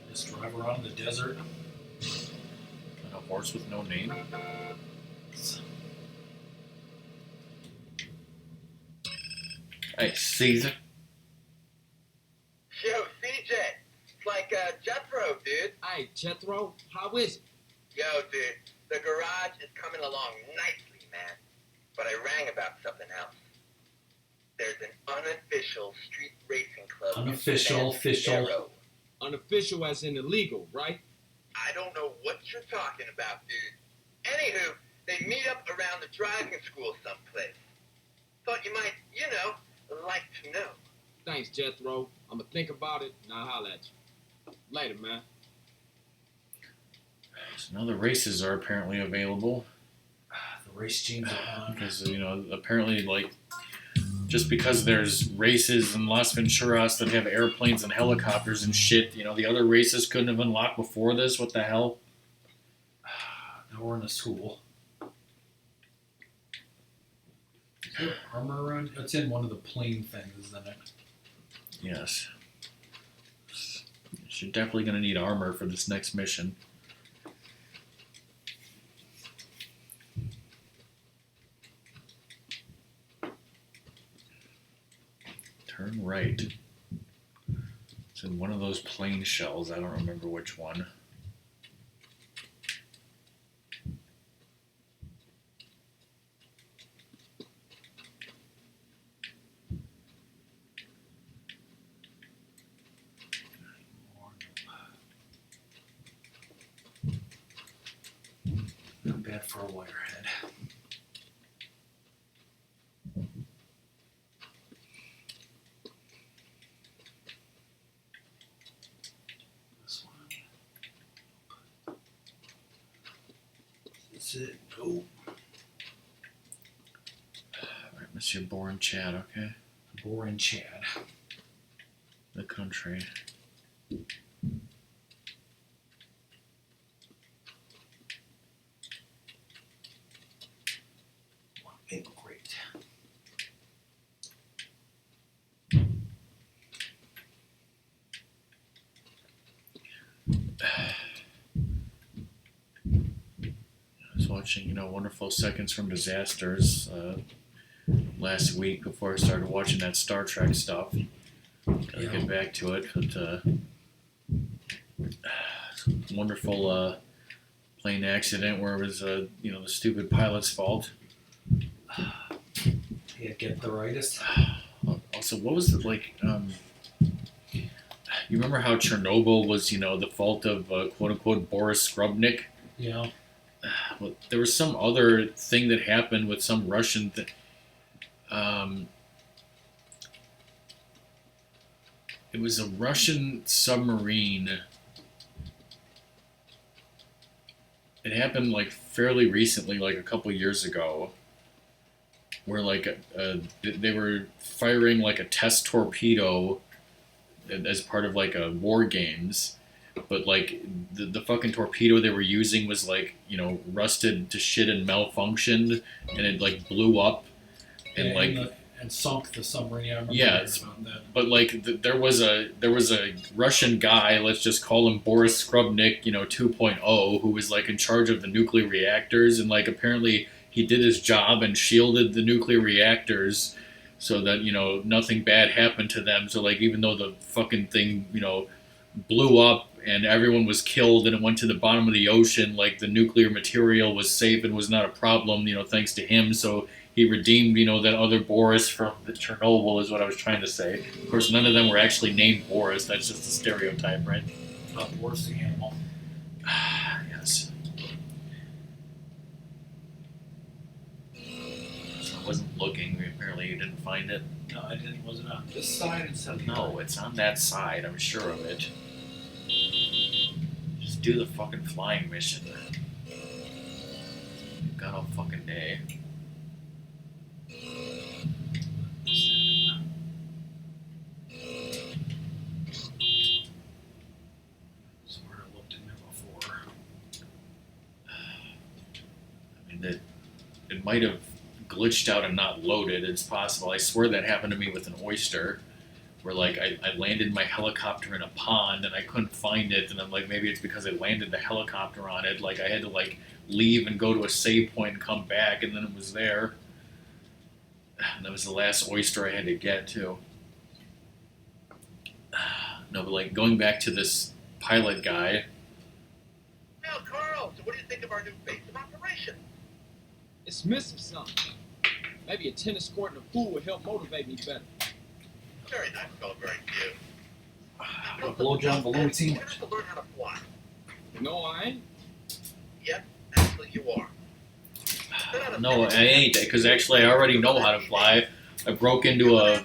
Speaker 3: Just drive around the desert.
Speaker 1: And a horse with no name? Hey, Caesar.
Speaker 5: Yo, CJ. It's like Jethro, dude.
Speaker 8: Hey, Jethro, how is it?
Speaker 5: Yo, dude. The garage is coming along nicely, man. But I rang about something else. There's an unofficial street racing club. in
Speaker 3: Unofficial,
Speaker 5: San
Speaker 3: official.
Speaker 5: Diego.
Speaker 8: Unofficial as in illegal, right?
Speaker 5: I don't know what you're talking about, dude. Anywho, they meet up around the driving school someplace. Thought you might, like to know.
Speaker 8: Thanks, Jethro. I'ma think about it and I'll holler at you. Later, man.
Speaker 1: So now the races are apparently available.
Speaker 3: The race teams are on.
Speaker 1: Because, apparently, like, just because there's races in Las Venturas that have airplanes and helicopters and shit, the other races couldn't have unlocked before this? What the hell?
Speaker 3: Now we're in a school. Is there armor around? It's in one of the plane things, isn't it?
Speaker 1: Yes. You're definitely going to need armor for this next mission. Turn right. It's in one of those plane shells. I don't remember which one.
Speaker 3: Not bad for a wirehead. This one. That's it. Go.
Speaker 1: Alright, Monsieur Bourne Chad, okay?
Speaker 3: Boring Chad.
Speaker 1: The country.
Speaker 3: Immigrate.
Speaker 1: I was watching, Wonderful Seconds from Disasters last week before I started watching that Star Trek stuff. Gotta get back to it, but wonderful plane accident where it was, the stupid pilot's fault.
Speaker 3: Yeah, get the rightest.
Speaker 1: Also, what was it like? You remember how Chernobyl was, the fault of quote unquote Boris Skrubnik?
Speaker 3: Yeah.
Speaker 1: Well, there was some other thing that happened with some Russian. It was a Russian submarine. It happened like fairly recently, like a couple years ago, where like they were firing like a test torpedo as part of like a war games, but like the fucking torpedo they were using was like rusted to shit and malfunctioned, and it like blew up, and
Speaker 2: and sunk the submarine. I remember
Speaker 1: Yeah,
Speaker 2: hearing about that.
Speaker 1: but like there was a Russian guy, let's just call him Boris Skrubnik, 2.0, who was like in charge of the nuclear reactors, and like apparently he did his job and shielded the nuclear reactors so that nothing bad happened to them. So like even though the fucking thing blew up and everyone was killed and it went to the bottom of the ocean, like the nuclear material was safe and was not a problem, thanks to him. So he redeemed, that other Boris from the Chernobyl is what I was trying to say. Of course, none of them were actually named Boris. That's just a stereotype, right?
Speaker 2: Boris the animal.
Speaker 1: Yes. So I wasn't looking. Apparently, you didn't find it.
Speaker 2: No, I didn't. Was it on this side instead of the
Speaker 1: No,
Speaker 2: other?
Speaker 1: it's on that side. I'm sure of it. Just do the fucking flying mission. You've got all fucking day.
Speaker 2: Swear I looked in there before.
Speaker 1: I mean, it might have glitched out and not loaded. It's possible. I swear that happened to me with an oyster, where like I landed my helicopter in a pond and I couldn't find it, and I'm like, maybe it's because I landed the helicopter on it. Like I had to like leave and go to a save point and come back, and then it was there. And that was the last oyster I had to get to. No, but like going back to this pilot guy.
Speaker 5: Well, Carl, so what do you think of our new base of operation?
Speaker 8: It's missing something. Maybe a tennis court and a pool would help motivate me better.
Speaker 5: Very nice, fellow, very cute.
Speaker 2: A blowjob balloon team.
Speaker 5: You have to learn how to fly.
Speaker 8: No, I ain't.
Speaker 5: Yep, actually you are.
Speaker 1: No, I ain't, because actually I already know how to fly. I broke into a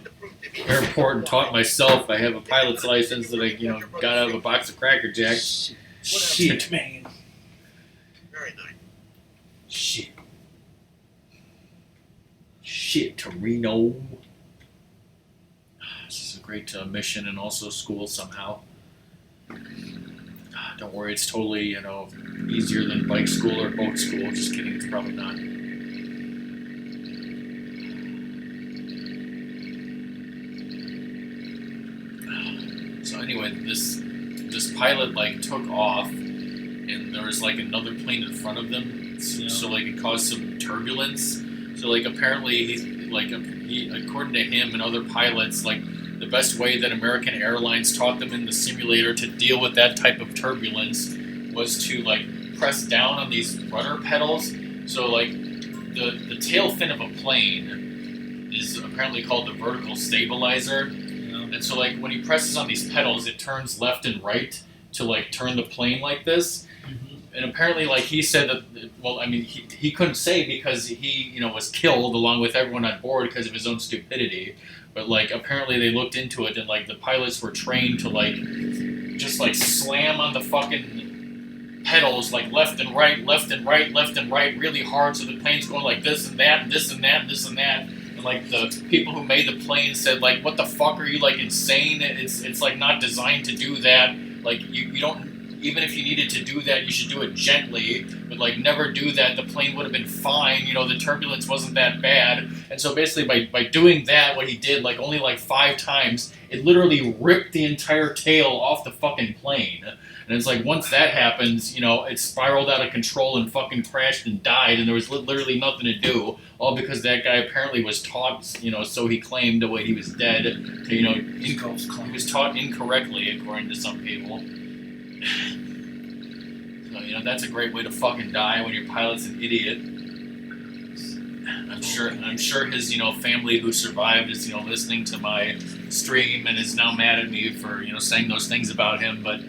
Speaker 1: airport and taught myself. I have a pilot's license that I, got out of a box of Cracker Jacks.
Speaker 2: Shit, man.
Speaker 5: Very nice.
Speaker 1: Shit. Shit, Torino. This is a great mission and also school somehow. Don't worry, it's totally, easier than bike school or boat school. Just kidding, it's probably not. So anyway, this pilot like took off, and there was like another plane in front of them, so like it caused some turbulence. So like apparently he according to him and other pilots, like the best way that American Airlines taught them in the simulator to deal with that type of turbulence was to like press down on these rudder pedals. So like the tail fin of a plane is apparently called the vertical stabilizer. And so like when he presses on these pedals, it turns left and right to like turn the plane like this. And apparently, like he said that, well, I mean, he couldn't say because he, was killed along with everyone on board because of his own stupidity. But like apparently they looked into it and like the pilots were trained to like just like slam on the fucking pedals like left and right, left and right, left and right really hard, so the plane's going like this and that, and this and that, and this and that. And like the people who made the plane said like, what the fuck, are you like insane? It's like not designed to do that. Like you don't. Even if you needed to do that, you should do it gently, but like never do that. The plane would have been fine. The turbulence wasn't that bad. And so basically by doing that, what he did, like only like 5 times, it literally ripped the entire tail off the fucking plane. And it's like once that happens, it spiraled out of control and fucking crashed and died, and there was literally nothing to do. All because that guy apparently was taught, so he claimed the way he was dead. He was taught incorrectly, according to some people. So, that's a great way to fucking die when your pilot's an idiot. I'm sure his, family who survived is, listening to my stream and is now mad at me for, saying those things about him, but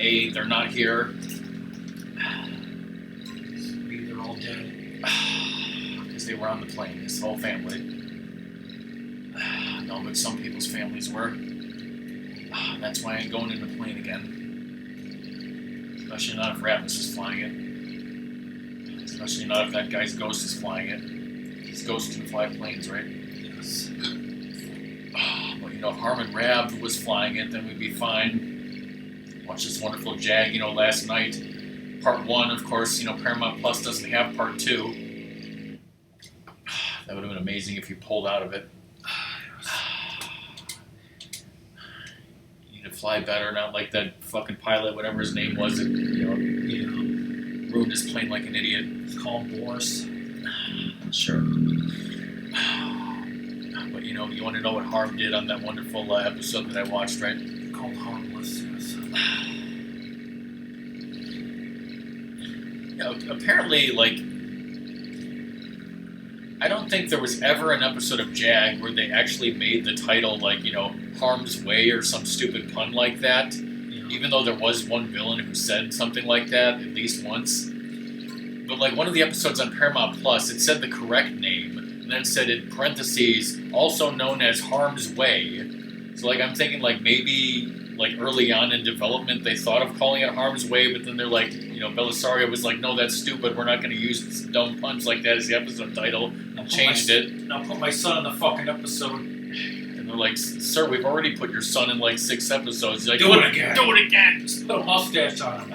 Speaker 1: A, they're not here.
Speaker 2: B, they're all dead.
Speaker 1: Because they were on the plane, his whole family. No, but some people's families were. That's why I ain't going in the plane again. Especially not if Ratmus is flying it. Especially not if that guy's ghost is flying it. His ghost can fly planes, right?
Speaker 2: Yes.
Speaker 1: Well, if Harmon Rab was flying it, then we'd be fine. Watched this wonderful Jag, last night. Part 1, of course, Paramount Plus doesn't have Part 2. That would have been amazing if you pulled out of it. You need to fly better, not like that fucking pilot, whatever his name was, that, ruined his plane like an idiot.
Speaker 2: It's called Boris.
Speaker 1: Sure. But you want to know what Harm did on that wonderful episode that I watched, right?
Speaker 2: It's called Harmless. Yes.
Speaker 1: Apparently, I don't think there was ever an episode of Jag where they actually made the title Harm's Way or some stupid pun like that.
Speaker 2: Yeah.
Speaker 1: Even though there was one villain who said something like that at least once. But one of the episodes on Paramount Plus, it said the correct name, and then it said in parentheses, also known as Harm's Way. So I'm thinking maybe early on in development they thought of calling it Harm's Way, but then they're Belisario was like, no, that's stupid, we're not going to use dumb puns like that as the episode title, and changed it.
Speaker 2: Now put my son in the fucking episode.
Speaker 1: And they're like, sir, we've already put your son in 6 episodes. He's like,
Speaker 2: Do it again.
Speaker 1: Do it again!
Speaker 2: Just put a mustache on him.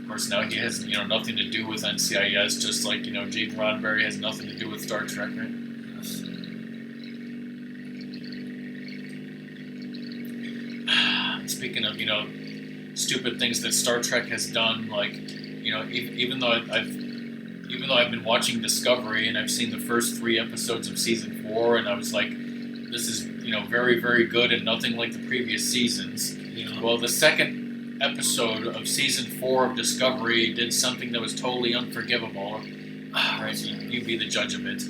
Speaker 1: Of course, now he has, nothing to do with NCIS, just like, Gene Roddenberry has nothing to do with Star Trek, right?
Speaker 2: Yes.
Speaker 1: Speaking of, stupid things that Star Trek has done, even though I've been watching Discovery and I've seen the first 3 episodes of season 4, and I was like, this is, very, very good and nothing like the previous seasons.
Speaker 2: Yeah.
Speaker 1: Well, the second episode of season 4 of Discovery did something that was totally unforgivable. Right, you be the judge of it.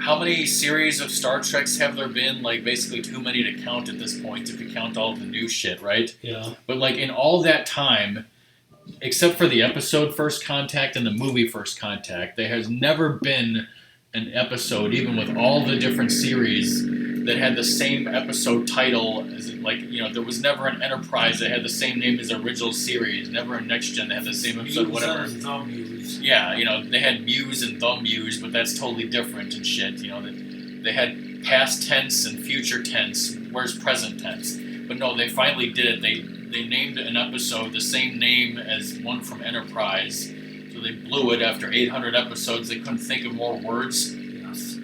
Speaker 1: How many series of Star Treks have there been? Basically too many to count at this point if you count all the new shit, right?
Speaker 2: Yeah.
Speaker 1: But in all that time, except for the episode First Contact and the movie First Contact, there has never been an episode, even with all the different series, that had the same episode title as there was never an Enterprise that had the same name as the original series, never a Next Gen that had the same episode, whatever. Yeah, they had Muse and the Muse, but that's totally different and shit. They had past tense and future tense. Where's present tense? But no, they finally did it. They named an episode the same name as one from Enterprise. So they blew it after 800 episodes. They couldn't think of more words.
Speaker 2: Yes.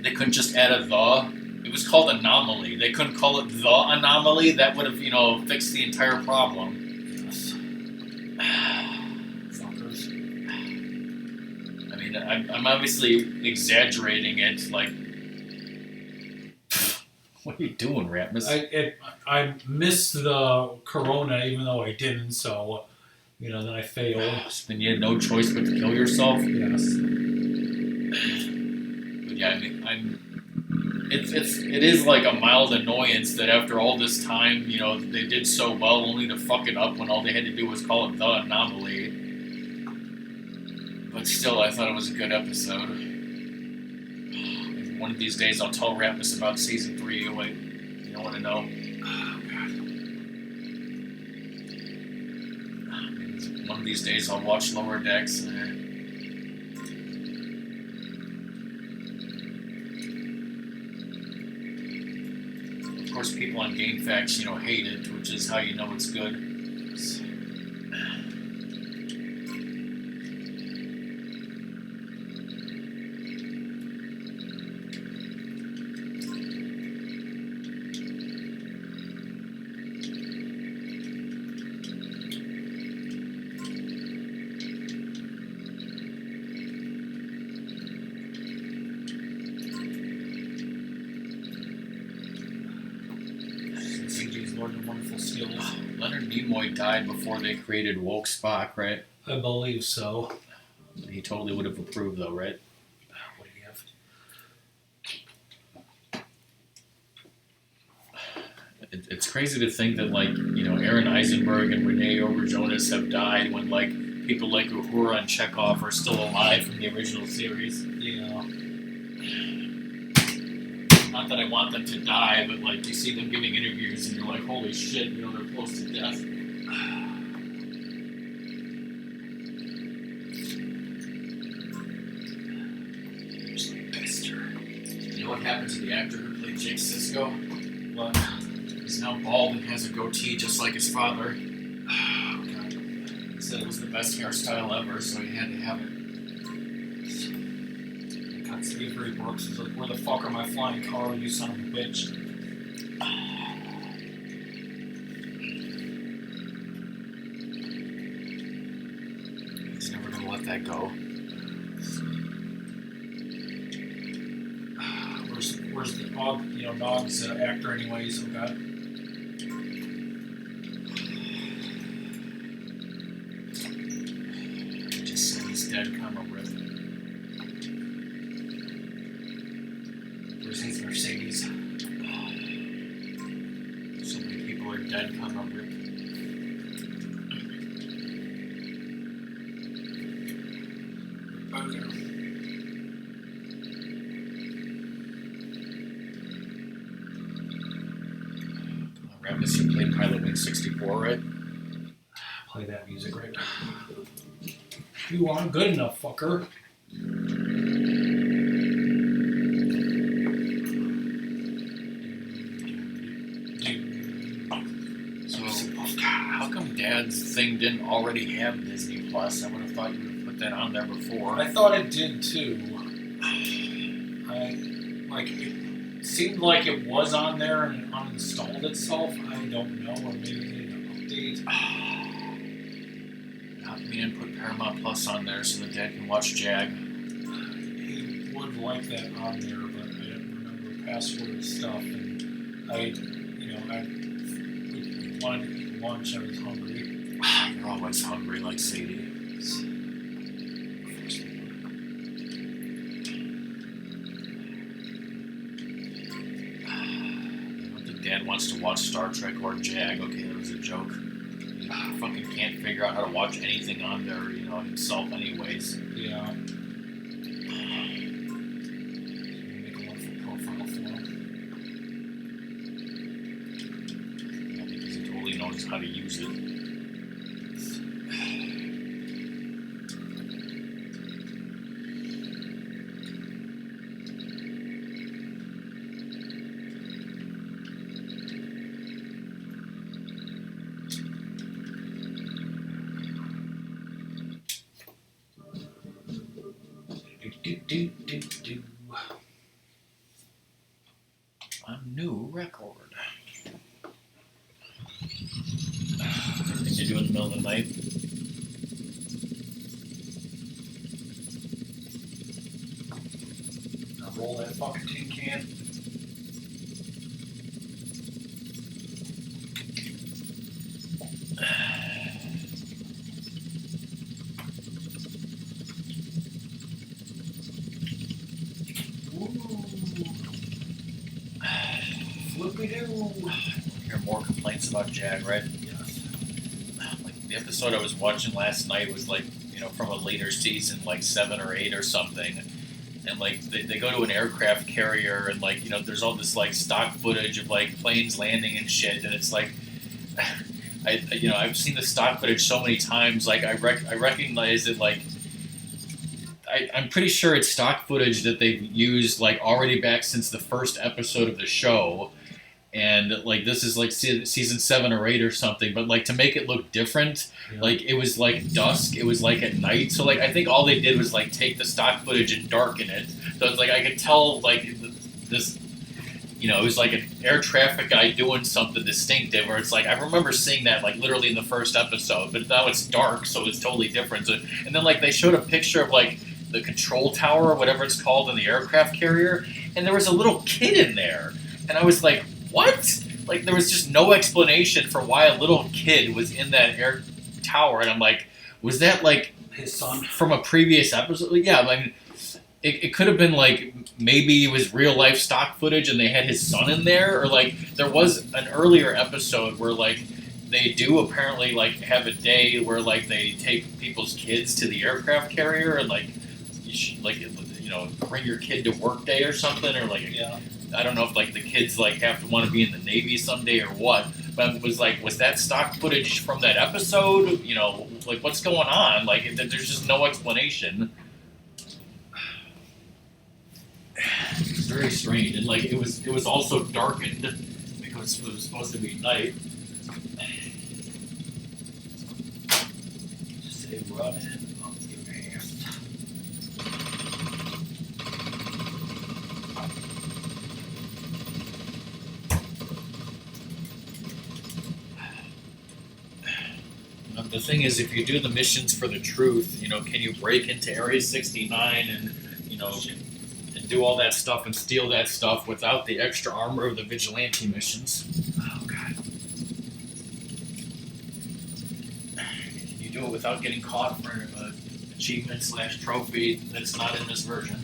Speaker 1: They couldn't just add a the. It was called Anomaly. They couldn't call it the Anomaly. That would have, fixed the entire problem.
Speaker 2: Yes. Fuckers.
Speaker 1: I mean, I'm obviously exaggerating it. What are you doing, Ratmus?
Speaker 2: I missed the Corona, even though I didn't. So, then I failed.
Speaker 1: Then you had no choice but to kill yourself.
Speaker 2: Yes.
Speaker 1: But yeah, I mean, it is a mild annoyance that after all this time, they did so well only to fuck it up when all they had to do was call it the Anomaly. But still, I thought it was a good episode. One of these days, I'll tell Ratmus about season 3. You don't want to know. Oh, God. One of these days, I'll watch Lower Decks. Of course, people on GameFAQs, hate it, which is how you know it's good.
Speaker 2: Lord and Wonderful Skills.
Speaker 1: Leonard Nimoy died before they created Woke Spock, right?
Speaker 2: I believe so.
Speaker 1: He totally would have approved, though, right?
Speaker 2: What do you have?
Speaker 1: It's crazy to think that, Aaron Eisenberg and Renee Auberjonois have died when, people like Uhura and Chekhov are still alive from the original series.
Speaker 2: Yeah.
Speaker 1: Not that I want them to die, but, you see them giving interviews and you're like, holy shit, they're close to death. You know what happened to the actor who played Jake Sisko?
Speaker 2: What?
Speaker 1: He's now bald and has a goatee just like his father. He said it was the best hairstyle ever, so he had to have it.
Speaker 2: God, Avery Brooks is like, where the fuck are my flying car, you son of a bitch?
Speaker 1: He's never gonna let that go.
Speaker 2: Where's the Nog's actor anyways? Oh god.
Speaker 1: Just said he's dead, comma rip. Where's his Mercedes? So many people are dead, comma rip. Ratmus, you played Pilot Wing 64, right?
Speaker 2: Play that music right now. You aren't good enough, fucker.
Speaker 1: So, how come Dad's thing didn't already have Disney Plus? I would have thought you would have put that on there before.
Speaker 2: I thought it did too. It seemed like it was on there and it uninstalled itself. I don't know, or maybe it needed an update.
Speaker 1: How come you didn't put Paramount Plus on there so that Dad can watch Jag?
Speaker 2: He would like that on there, but I didn't remember password stuff, and I wanted to eat lunch. I was hungry.
Speaker 1: You're always hungry like Sadie. Dad wants to watch Star Trek or Jag. Okay, that was a joke. He fucking can't figure out how to watch anything on there, himself anyways.
Speaker 2: Yeah. Make a wonderful profile for him.
Speaker 1: Yeah, because he totally knows how to use it. A new record. Anything to do in the middle of the night?
Speaker 2: Now roll that fucking tin can. Flippy-doo.
Speaker 1: Hear more complaints about Jag, right?
Speaker 2: Yes.
Speaker 1: Like the episode I was watching last night was from a later season, like 7 or 8 or something. And they go to an aircraft carrier and there's all this stock footage of planes landing and shit, and it's I've seen the stock footage so many times. I recognize it. I'm pretty sure it's stock footage that they've used already back since the first episode of the show, and this is season 7 or 8 or something. But to make it look different,
Speaker 2: Yeah.
Speaker 1: it was dusk. It was at night. So I think all they did was take the stock footage and darken it. So it's I could tell this. It was an air traffic guy doing something distinctive, where it's I remember seeing that literally in the first episode, but now it's dark, so it's totally different. So, and then they showed a picture of the control tower or whatever it's called in the aircraft carrier, and there was a little kid in there, and I was like, what? There was just no explanation for why a little kid was in that air tower, and I'm like, was that
Speaker 2: His son.
Speaker 1: from a previous episode? Yeah, it could have been maybe it was real life stock footage and they had his son in there, or there was an earlier episode where they do apparently have a day where they take people's kids to the aircraft carrier and you should bring your kid to work day or something, or
Speaker 2: Yeah.
Speaker 1: I don't know if the kids have to want to be in the Navy someday or what, but it was was that stock footage from that episode? What's going on? There's just no explanation. There very strange, and like it was also darkened because it was supposed to be night. Just say running up your ass. The thing is, if you do the missions for the truth, can you break into Area 69 and and do all that stuff and steal that stuff without the extra armor of the vigilante missions? Oh god. Can you do it without getting caught for an achievement/trophy that's not in this version?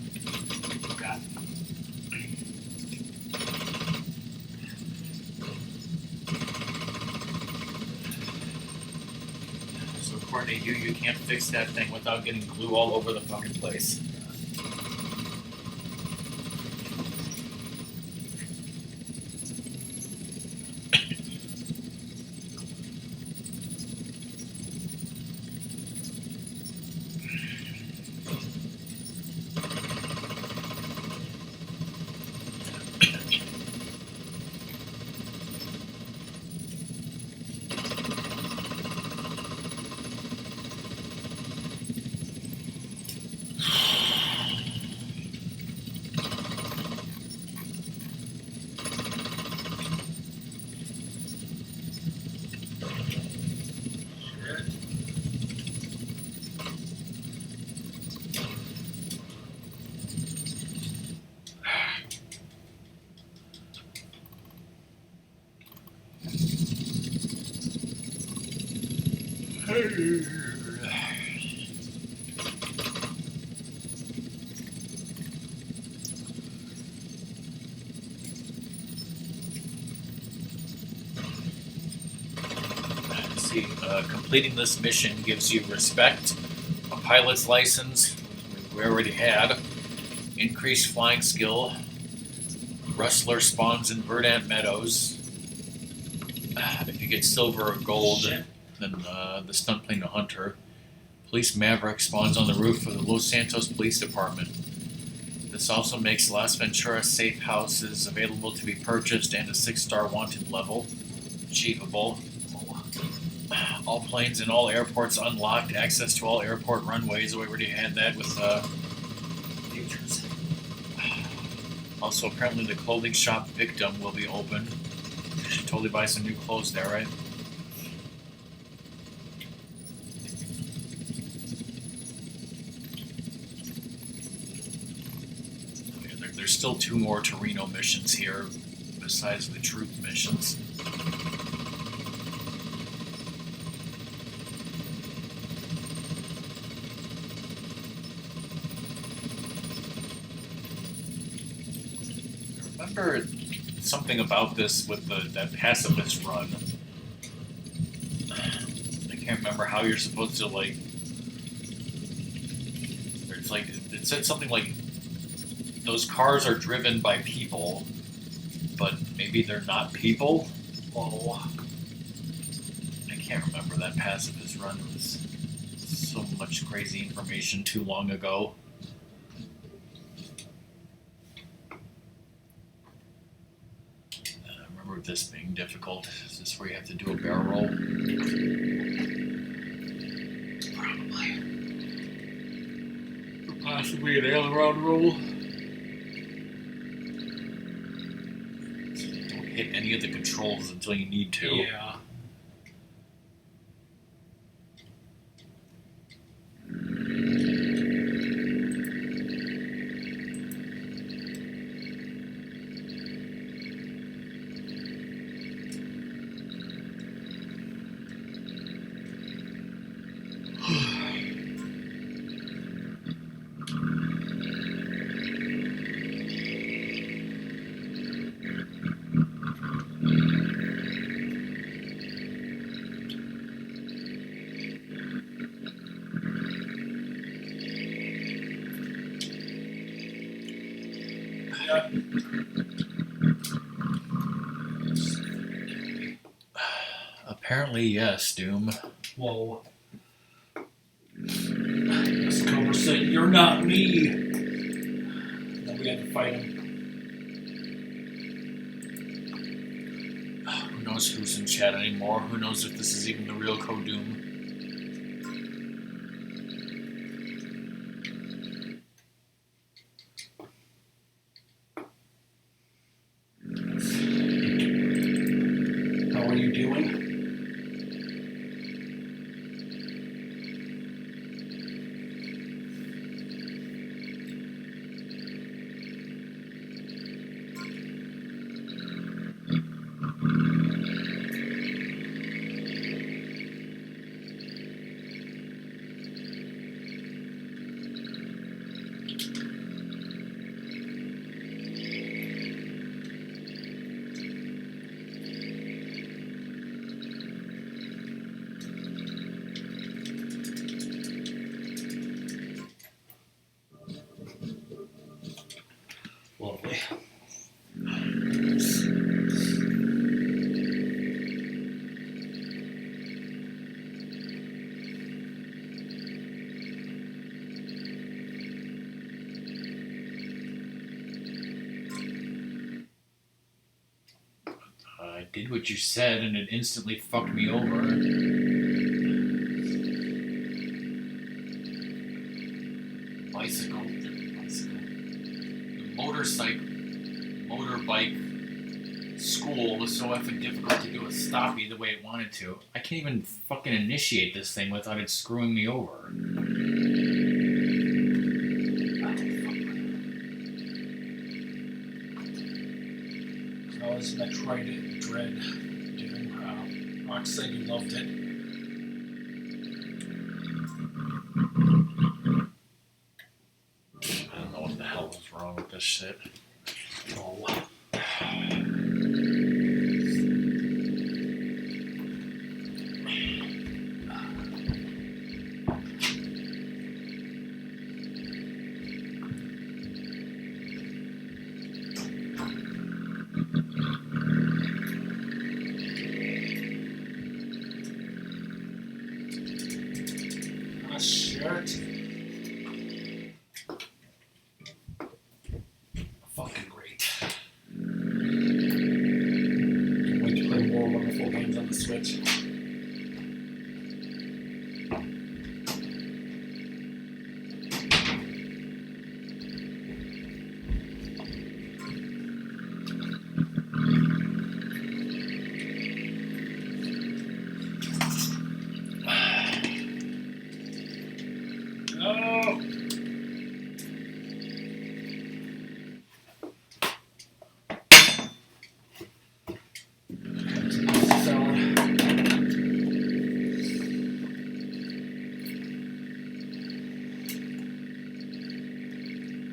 Speaker 1: Oh god. So according to you can't fix that thing without getting glue all over the fucking place. See, completing this mission gives you respect, a pilot's license, we already had, increased flying skill, rustler spawns in verdant meadows. If you get silver or gold, then the stunt plane to hunter. Police Maverick spawns on the roof of the Los Santos Police Department. This also makes Las Venturas safe houses available to be purchased and a 6-star wanted level. Achievable. All planes in all airports unlocked. Access to all airport runways. We already had that with features. Also, apparently the clothing shop Victim will be open. You should totally buy some new clothes there, right? There's still 2 more Torino missions here, besides the truth missions. I remember something about this with that pacifist run. I can't remember how you're supposed to it's like it said something like those cars are driven by people, but maybe they're not people. Oh, I can't remember that pacifist run. It was so much crazy information too long ago. I remember this being difficult. Is this where you have to do a barrel roll? Probably. Or possibly an aileron roll. Hit any of the controls until you need to.
Speaker 2: Yeah.
Speaker 1: Apparently, yes, Doom.
Speaker 2: Whoa. This Cobra said, "You're not me." Then we had to fight him.
Speaker 1: knows who's in chat anymore. Who knows if this is even the real Kodoom?
Speaker 2: How are you doing? Lovely.
Speaker 1: I did what you said and it instantly fucked me over. Bicycle. The motorbike school was so effing difficult to do a stoppie the way it wanted to. I can't even fucking initiate this thing without it screwing me over.
Speaker 2: How was Metroid Dread doing? Rock said you loved it.
Speaker 1: I don't know what the hell was wrong with this shit.
Speaker 2: Oh. Shirt. Fucking great. Can't wait to play more wonderful games on the Switch. No!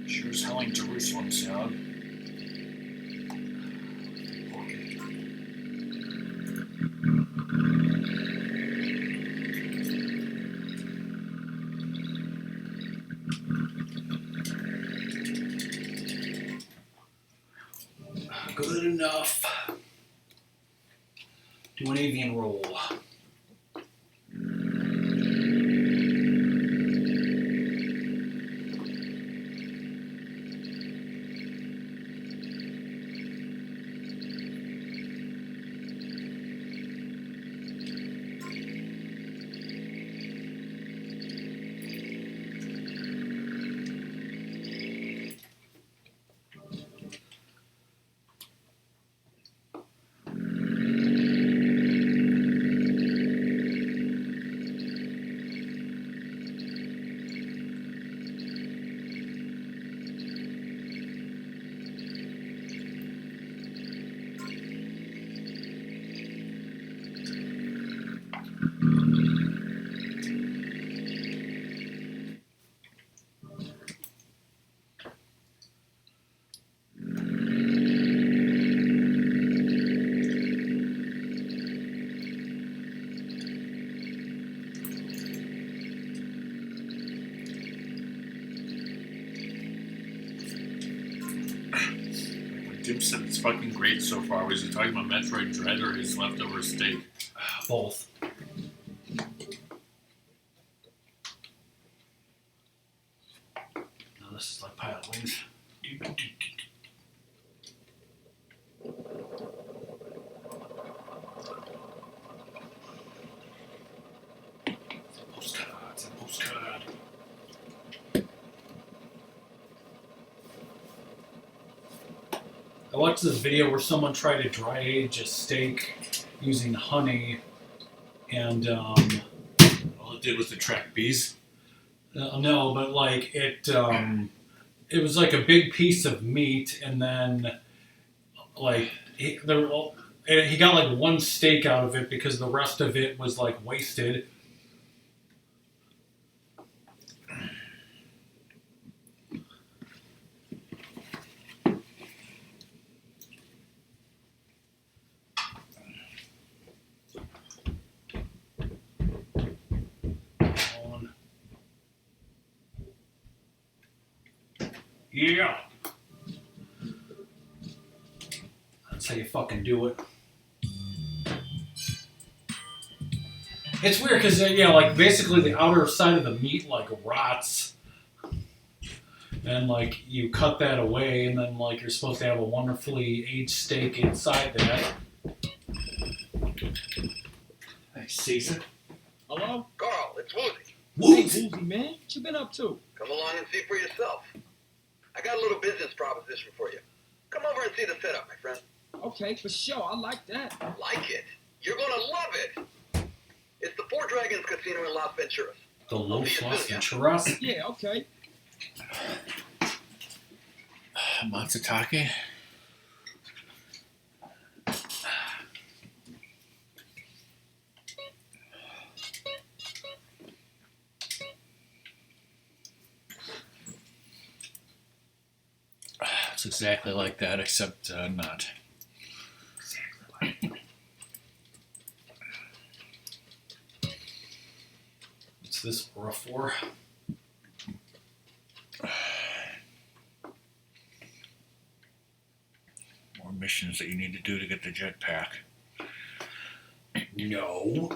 Speaker 1: Sure as hell ain't Jerusalem salad.
Speaker 2: Good enough. Do an avian roll.
Speaker 1: Jim said it's fucking great so far. Was he talking about Metroid Dread or his leftover steak?
Speaker 2: Both. Now this is like pilot wings. I watched this video where someone tried to dry age a steak using honey, and
Speaker 1: All it did was attract bees.
Speaker 2: no, but like it was like a big piece of meat, and then like he got like one steak out of it because the rest of it was like wasted. Yeah. That's how you fucking do it. It's weird because like basically the outer side of the meat like rots, and like you cut that away, and then like you're supposed to have a wonderfully aged steak inside that. Hey, Caesar.
Speaker 8: Hello?
Speaker 5: Carl, it's Woozy.
Speaker 8: Hey, Woozy, man. What you been up to?
Speaker 5: Come along and see for yourself. I got a little business proposition for you. Come over and see the setup, my friend.
Speaker 8: Okay, for sure. I like that.
Speaker 5: Like it? You're gonna love it. It's the Four Dragons Casino in Las Venturas.
Speaker 2: The Los
Speaker 5: See you
Speaker 2: Las
Speaker 5: soon, yeah?
Speaker 2: Venturas.
Speaker 8: Yeah, okay.
Speaker 1: Matsutake. It's exactly like that, except not.
Speaker 2: What's this aura for?
Speaker 1: More missions that you need to do to get the jetpack.
Speaker 2: No.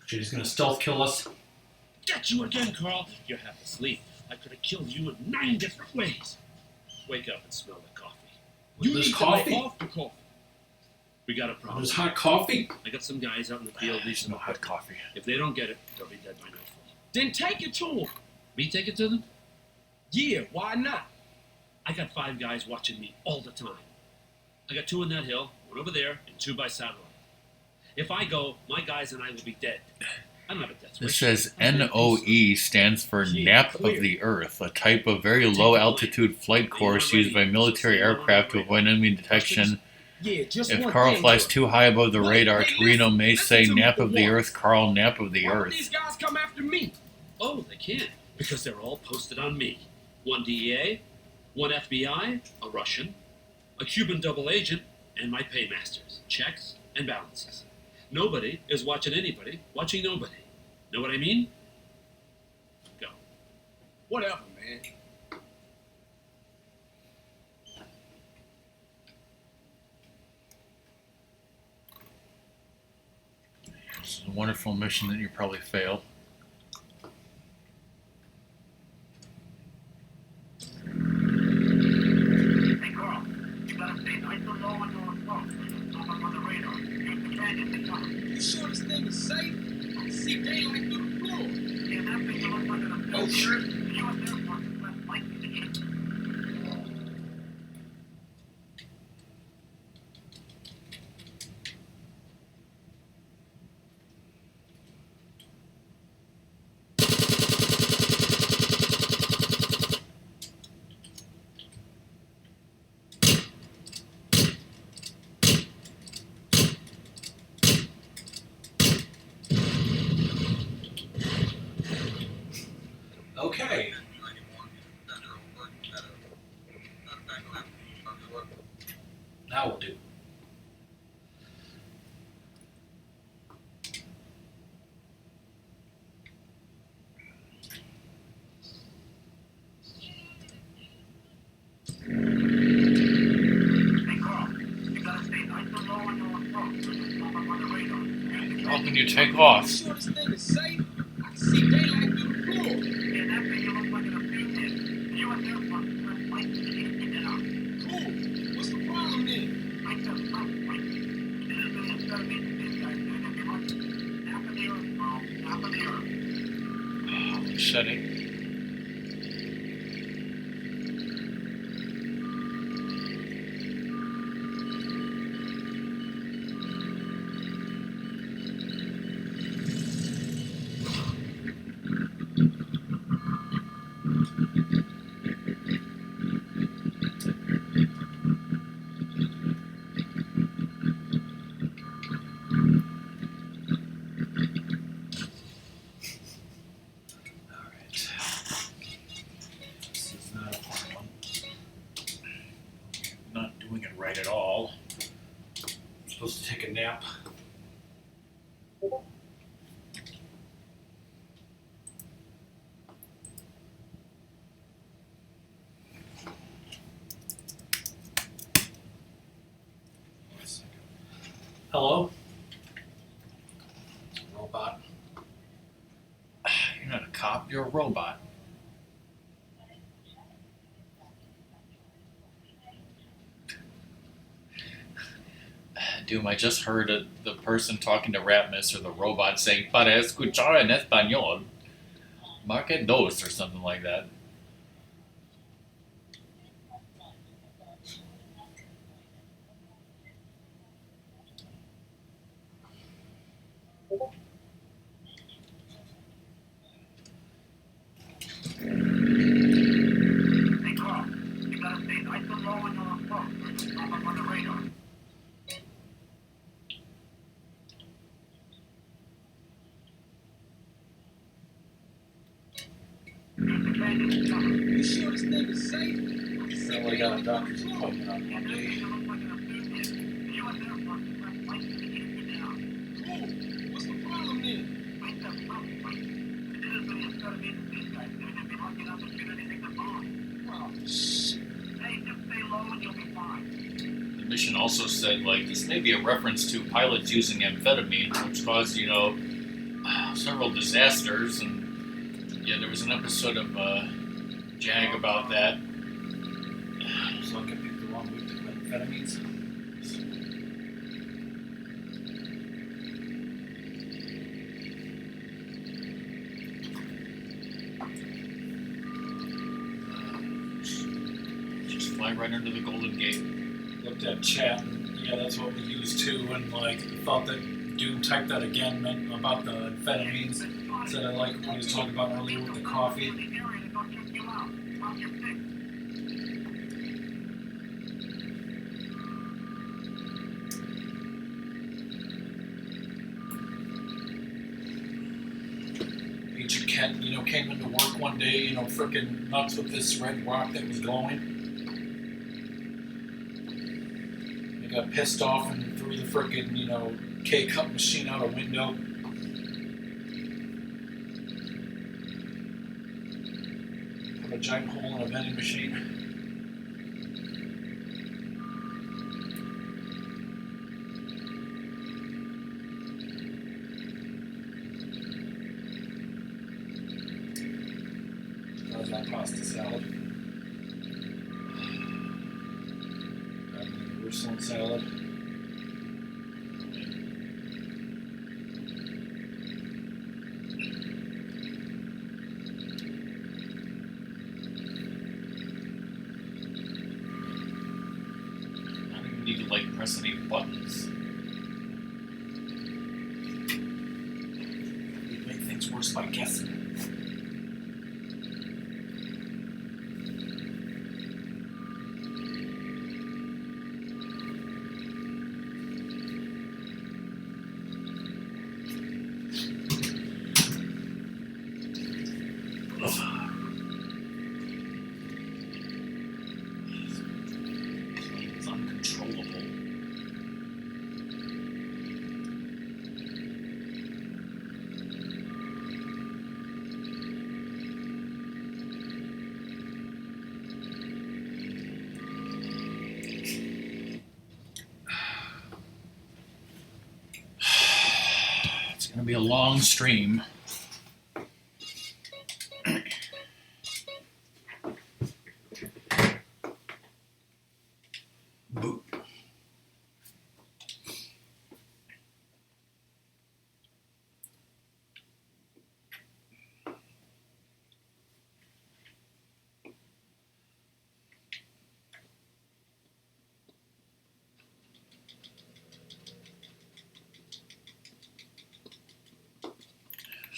Speaker 2: She's gonna stealth kill us.
Speaker 7: Get you again, Carl. You're half asleep. I could have killed you in 9 different ways. Wake up and smell the coffee.
Speaker 8: You
Speaker 2: There's
Speaker 8: need
Speaker 2: coffee?
Speaker 8: to lay off the coffee.
Speaker 7: We got a problem.
Speaker 2: There's hot coffee?
Speaker 7: I got some guys out in the field
Speaker 1: There's
Speaker 7: leasing
Speaker 1: no hot coffee.
Speaker 7: If they don't get it, they'll be dead by nightfall.
Speaker 8: Then take it to him.
Speaker 7: Me take it to them?
Speaker 8: Yeah, why not?
Speaker 7: I got 5 guys watching me all the time. I got 2 in that hill, 1 over there, and 2 by satellite. If I go, my guys and I will be dead. I don't have a death
Speaker 1: This
Speaker 7: wish.
Speaker 1: says NOE stands for Nap of the Earth, a type of very low altitude flight course used by military aircraft to avoid enemy detection.
Speaker 8: Yeah, just
Speaker 1: If
Speaker 8: one
Speaker 1: Carl
Speaker 8: thing.
Speaker 1: flies too high above the
Speaker 8: Wait,
Speaker 1: radar,
Speaker 8: hey,
Speaker 1: Torino may
Speaker 8: listen
Speaker 1: say
Speaker 8: to me
Speaker 1: Nap
Speaker 8: for
Speaker 1: of the
Speaker 8: once.
Speaker 1: Earth, Carl Nap of the
Speaker 8: Why would
Speaker 1: Earth.
Speaker 8: these guys come after me?
Speaker 7: Oh, they can't, because they're all posted on me. 1 DEA, 1 FBI, a Russian, a Cuban double agent, and my paymasters, checks and balances. Nobody is watching anybody, watching nobody. Know what I mean? Go.
Speaker 8: Whatever, man.
Speaker 1: This is a wonderful mission that you probably failed.
Speaker 5: Hey, Carl, you gotta stay nice and low on your phone. Don't up on the radar. Use the dragon to cover.
Speaker 8: You sure this thing is safe? I can see daylight through the floor.
Speaker 5: Yeah, that thing looks like an
Speaker 8: Oh,
Speaker 5: shit. The U.S. Air Force is less likely to hit.
Speaker 2: Okay. Now we'll do.
Speaker 5: Hey, Carl, you gotta stay nice and low on your phone. Don't up on the radar. Use the
Speaker 1: How
Speaker 5: dragon
Speaker 1: can you
Speaker 5: to
Speaker 1: take
Speaker 5: cover.
Speaker 1: off?
Speaker 8: You sure this thing is safe? I can see daylight through the floor.
Speaker 5: Yeah, that thing looks like an amphibian. The U.S. Air Force is less likely to hit. Get that out.
Speaker 8: Cool. What's the problem then?
Speaker 5: I just don't like it. This is an experiment with this guy. They're gonna be lucky. Nap of the Earth, Carl. Nap of the Earth.
Speaker 1: Setting. cop, you're a robot. Doom, I just heard the person talking to Ratmus or the robot saying, para escuchar en español, marque dos, or something like that.
Speaker 5: Hey, Carl, you gotta stay nice and low on your approach. Pop up on the radar.
Speaker 8: You sure this thing is safe?
Speaker 2: Somebody got a doctor's appointment on Monday.
Speaker 8: Cool. What's the problem then? Oh, shit.
Speaker 1: The mission also said, like, this may be a reference to pilots using amphetamine, which caused, several disasters, and yeah, there was an episode of Jag about that.
Speaker 2: So I could pick the wrong week to put amphetamines.
Speaker 1: Just fly right under the Golden Gate.
Speaker 2: Looked at chat, and yeah, that's what we used too, and like thought that Doom typed that again meant about the amphetamines. Said I like what he was talking about earlier with the coffee. Agent Kent, came into work one day, freaking nuts with this red rock that was glowing. He got pissed off and threw the freaking, K-cup machine out a window. Put a giant hole in a vending machine. How's that pasta salad? Ursuline salad.
Speaker 1: I don't even need to, like, press any buttons.
Speaker 2: You'd make things worse by guessing.
Speaker 1: It's uncontrollable. It's gonna be a long stream. Boop.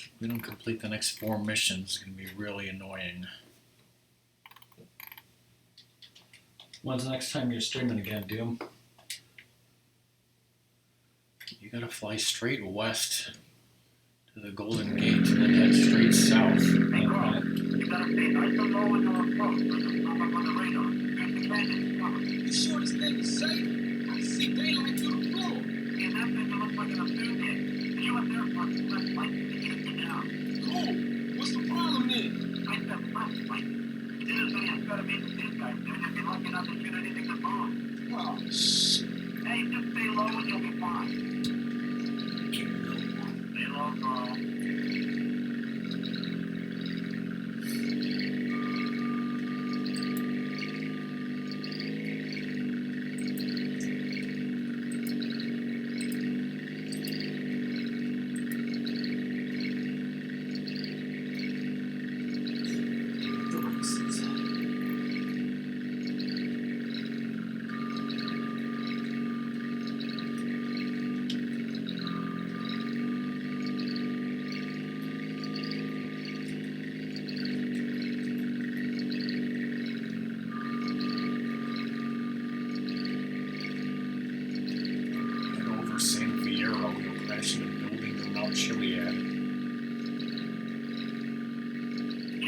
Speaker 1: If we don't complete the next 4 missions, it's gonna be really annoying.
Speaker 2: When's the next time you're streaming again, Doom?
Speaker 1: You gotta fly straight west to the Golden Gate and then head straight south.
Speaker 5: Hey, Carl, you gotta stay nice and low on your approach. Pop up on the radar. There's the bandits coming.
Speaker 8: You sure this thing is safe? I see daylight through the floor.
Speaker 5: Yeah, that thing looks like an affiliate. The U.S. Air Force is less likely to get it down.
Speaker 8: Cool. What's the problem then?
Speaker 5: I said less likely. There's any amphetamine with these guys. They're just be lucky not to shoot anything to bomb.
Speaker 8: Oh, shit.
Speaker 5: Hey, just stay low and you'll be fine. Stay low, Carl.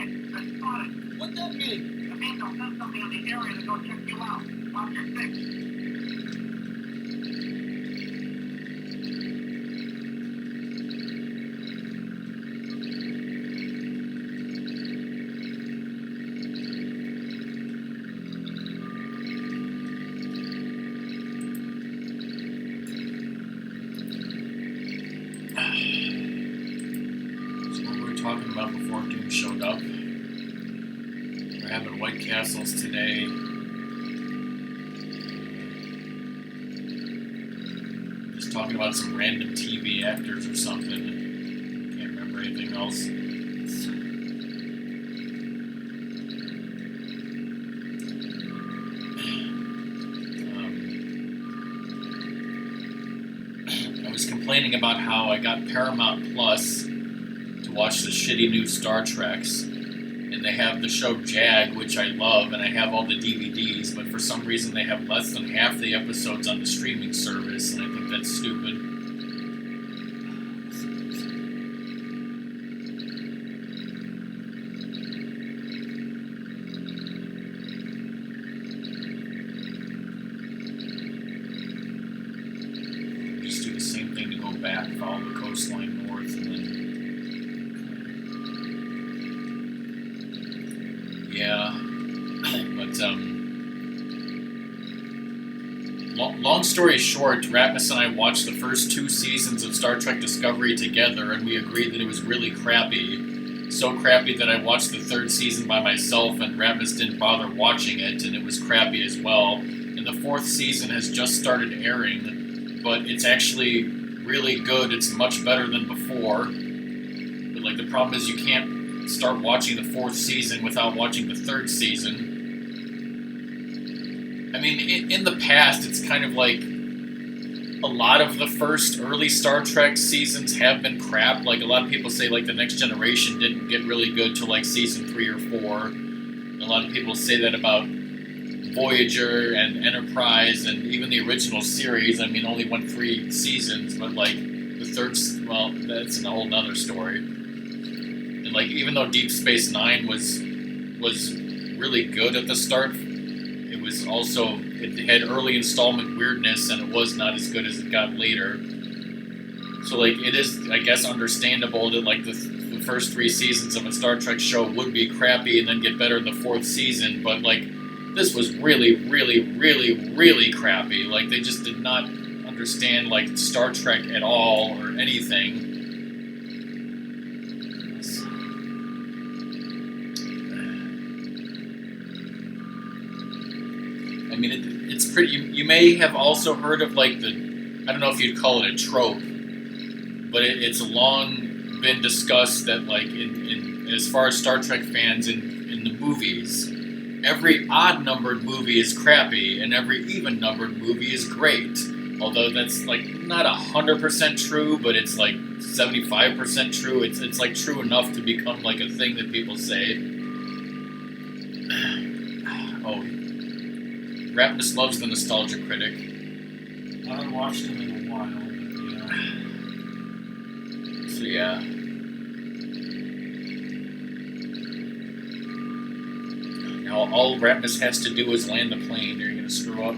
Speaker 5: Hey, I spotted.
Speaker 8: What that mean?
Speaker 5: The Mako sent something in the area to go check you out. Watch your six.
Speaker 1: Talking about before Doom showed up. We're having White Castles today. Just talking about some random TV actors or something. Can't remember anything else. I was complaining about how I got Paramount Plus to watch the shitty new Star Treks, and they have the show Jag, which I love, and I have all the DVDs, but for some reason they have less than half the episodes on the streaming service, and I think that's stupid. Just do the same thing to go back, follow the coastline north, and then yeah, but long story short, Ratmus and I watched the first 2 seasons of Star Trek Discovery together, and we agreed that it was really crappy. So crappy that I watched the 3rd season by myself, and Ratmus didn't bother watching it, and it was crappy as well. And the 4th season has just started airing, but it's actually really good. It's much better than before. But like the problem is you can't start watching the 4th season without watching the 3rd season. I mean, in the past, it's kind of like a lot of the first early Star Trek seasons have been crap. Like, a lot of people say, like, The Next Generation didn't get really good till, like, season 3 or 4. A lot of people say that about Voyager and Enterprise and even the original series. I mean, only went 3 seasons, but, like, the 3rd, well, that's a whole nother story. And, like, even though Deep Space Nine was really good at the start, it was also, it had early installment weirdness, and it was not as good as it got later. So, like, it is, I guess, understandable that, like, the first 3 seasons of a Star Trek show would be crappy and then get better in the 4th season, but, like, this was really, really, really, really crappy. Like, they just did not understand, like, Star Trek at all or anything. I mean, it's pretty. You may have also heard of, like, I don't know if you'd call it a trope, but it's long been discussed that, like, in as far as Star Trek fans in the movies, every odd-numbered movie is crappy, and every even-numbered movie is great. Although that's, like, not 100% true, but it's, like, 75% true. It's like, true enough to become, like, a thing that people say. Oh, Ratmus loves the Nostalgia Critic.
Speaker 2: I haven't watched him in a while, but yeah.
Speaker 1: So, yeah. Now, all Ratmus has to do is land the plane. You're going to screw up.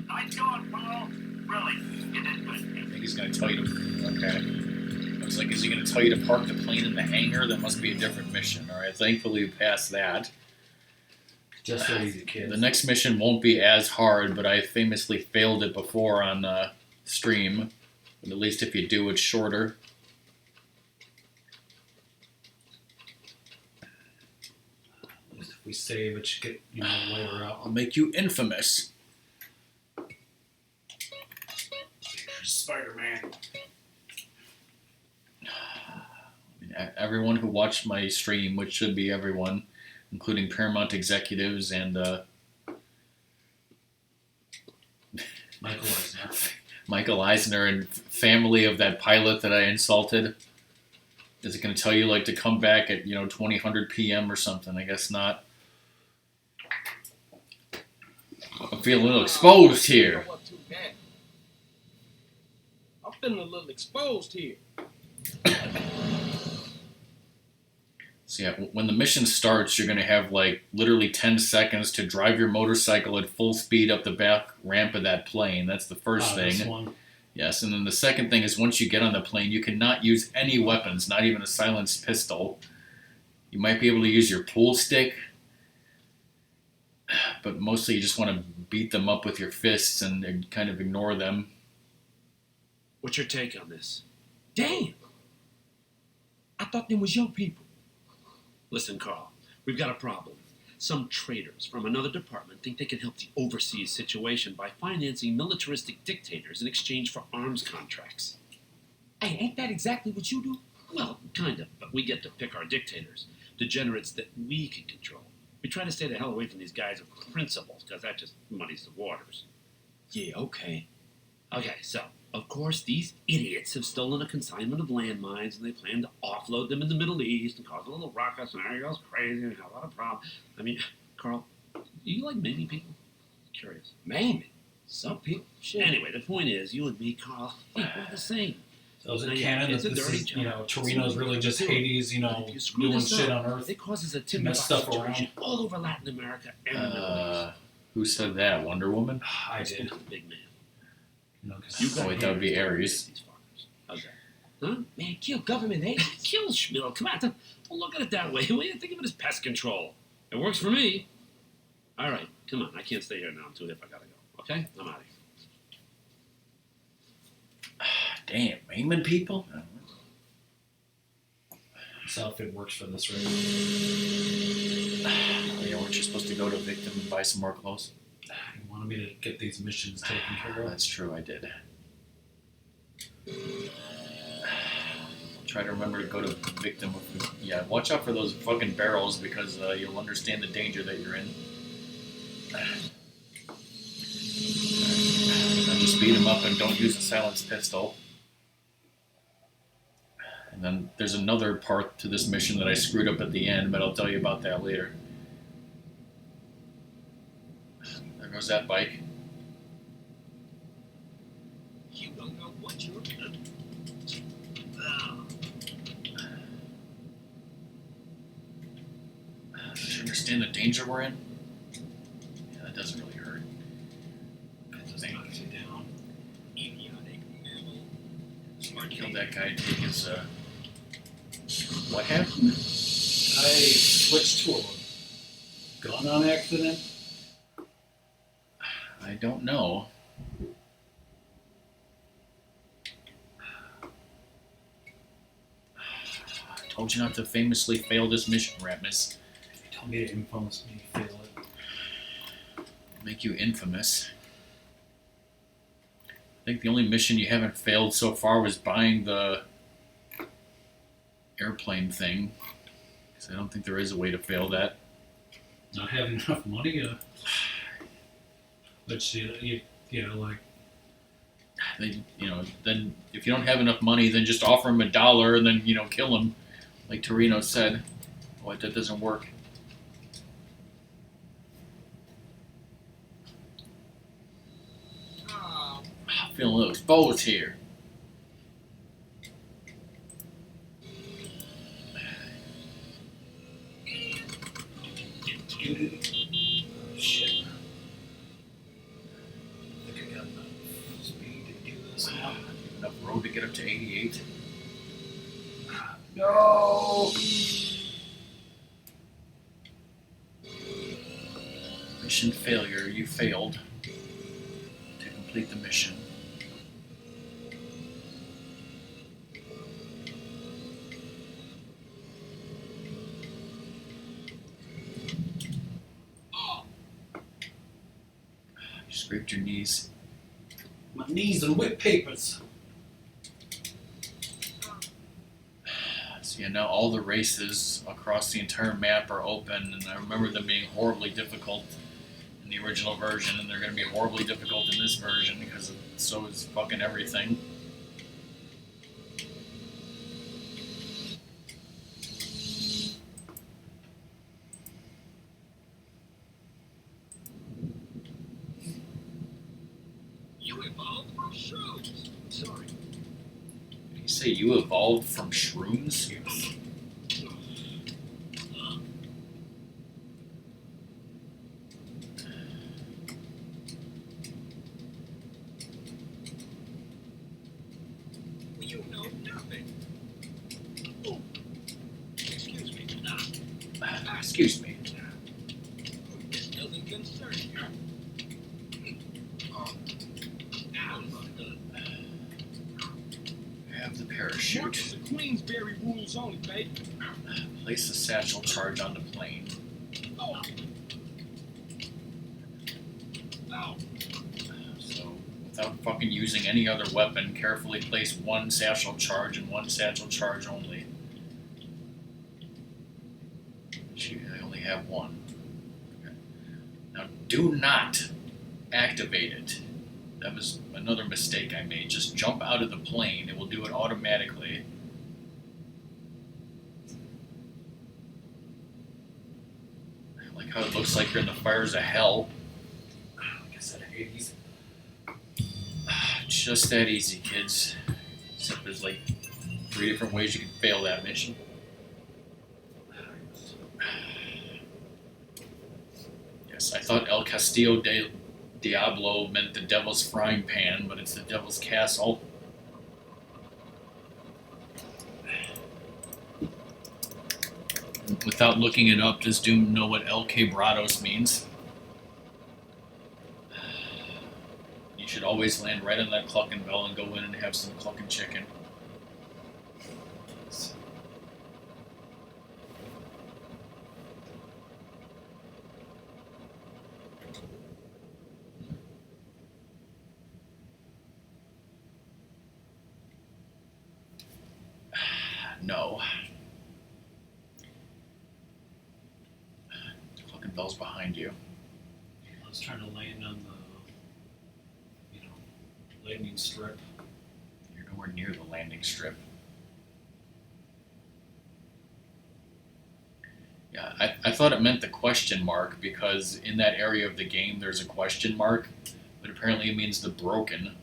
Speaker 5: Nice going, Paul. Really, you did good.
Speaker 1: I think he's going to tell you to... Okay. I was like, is he going to tell you to park the plane in the hangar? That must be a different mission. Alright, thankfully we passed that.
Speaker 2: Just so easy, kids.
Speaker 1: The next mission won't be as hard, but I famously failed it before on stream. But at least if you do, it's shorter.
Speaker 2: If we save, it should get, later out.
Speaker 1: I'll make you infamous.
Speaker 2: Spider-Man.
Speaker 1: Everyone who watched my stream, which should be everyone, including Paramount executives and Michael Eisner and family of that pilot that I insulted. Is it going to tell you, like, to come back at 2000 p.m. or something? I guess not. I'm feeling a little exposed here.
Speaker 8: feeling a little exposed here.
Speaker 1: So yeah, when the mission starts, you're gonna have like literally 10 seconds to drive your motorcycle at full speed up the back ramp of that plane. That's the first thing.
Speaker 2: This one.
Speaker 1: Yes, and then the second thing is once you get on the plane, you cannot use any weapons, not even a silenced pistol. You might be able to use your pool stick, but mostly you just want to beat them up with your fists and kind of ignore them.
Speaker 8: What's your take on this? Damn! I thought them was your people. Listen, Carl, we've got a problem. Some traitors from another department think they can help the overseas situation by financing militaristic dictators in exchange for arms contracts. Hey, ain't that exactly what you do? Well, kind of, but we get to pick our dictators, degenerates that we can control. We try to stay the hell away from these guys with principles, because that just muddies the waters. Yeah, okay. Okay, so, of course, these idiots have stolen a consignment of landmines, and they plan to offload them in the Middle East and cause a little ruckus, and everybody goes crazy and have a lot of problems. I mean, Carl, do you like maiming people? Curious. Maiming? Some people? Shit. Anyway, the point is, you and me, Carl, we're the same.
Speaker 2: So is it
Speaker 8: Now,
Speaker 2: canon
Speaker 8: it's
Speaker 2: that
Speaker 8: a
Speaker 2: this
Speaker 8: dirty
Speaker 2: is,
Speaker 8: job.
Speaker 2: Torino's really just Hades,
Speaker 8: But if you screw
Speaker 2: doing
Speaker 8: this
Speaker 2: shit
Speaker 8: up,
Speaker 2: on Earth?
Speaker 8: it causes a
Speaker 2: mess
Speaker 8: tinderbox
Speaker 2: stuff
Speaker 8: situation
Speaker 2: around.
Speaker 8: all over Latin America and the Middle East.
Speaker 1: Who said that? Wonder Woman?
Speaker 2: I did.
Speaker 8: Big man.
Speaker 1: Oh, wait, that would be Ares.
Speaker 8: How's that? Huh? Man, kill government agents. Kill Schmill. Come on, don't look at it that way. Will you? Think of it as pest control. It works for me. All right, come on. I can't stay here now. I'm too hip. I gotta go. Okay? I'm out of here.
Speaker 1: Damn, maiming people?
Speaker 2: So if it works for this race.
Speaker 1: Yeah, weren't you supposed to go to Victim and buy some more clothes?
Speaker 2: You wanted me to get these missions taken care of.
Speaker 1: That's true, I did. I'll try to remember to go to Victim. Yeah, watch out for those fucking barrels because you'll understand the danger that you're in. Now just beat them up and don't use a silenced pistol. And then there's another part to this mission that I screwed up at the end, but I'll tell you about that later. There goes that bike.
Speaker 8: You don't know what you're doing.
Speaker 1: Does you understand the danger we're in? Yeah, that doesn't really hurt.
Speaker 2: It just knocks you down.
Speaker 8: Idiotic mammal.
Speaker 1: Smart killed that guy, take his, What happened?
Speaker 2: I switched to a gun on accident.
Speaker 1: I don't know. I told you not to famously fail this mission, Ratmus.
Speaker 2: You told me to infamously fail it.
Speaker 1: Make you infamous. I think the only mission you haven't failed so far was buying the airplane thing. Because I don't think there is a way to fail that.
Speaker 2: Not having enough money, which like
Speaker 1: They, then if you don't have enough money, then just offer him $1 and then, kill him. Like Torino said. What, that doesn't work. I'm feeling a little exposed here.
Speaker 2: shit. I think I got enough speed to do this now.
Speaker 1: Enough road to get up to 88.
Speaker 2: No!
Speaker 1: Mission failure. You failed to complete the mission. You scraped your knees.
Speaker 2: My knees and wet papers.
Speaker 1: So yeah, now all the races across the entire map are open, and I remember them being horribly difficult in the original version, and they're going to be horribly difficult in this version because so is fucking everything.
Speaker 8: You evolved from shrooms. Sorry.
Speaker 1: You say you evolved from shrooms?
Speaker 4: Well, you know nothing. Oh, excuse me.
Speaker 1: Excuse me.
Speaker 4: This doesn't concern you. Oh. Ow.
Speaker 1: Have the parachute.
Speaker 4: The Queensberry rules only, baby.
Speaker 1: Place the satchel charge on the plane.
Speaker 4: Oh. Ow.
Speaker 1: So, without fucking using any other weapon, carefully place one satchel charge and one satchel charge only. Shoot, I only have one. Okay. Now, do not activate it. That was another mistake I made. Just jump out of the plane. It will do it automatically. I like how it looks like you're in the fires of hell. Like I said, Hades. It's just that easy, kids. Except there's like 3 different ways you can fail that mission. Yes, I thought El Castillo de Diablo meant the devil's frying pan, but it's the devil's castle. Without looking it up, does Doom know what El Quebrados means? You should always land right on that clucking bell and go in and have some clucking chicken. No. The clucking bell's behind you.
Speaker 2: I was trying to land on the, landing strip.
Speaker 1: You're nowhere near the landing strip. Yeah, I thought it meant the question mark because in that area of the game there's a question mark, but apparently it means the broken.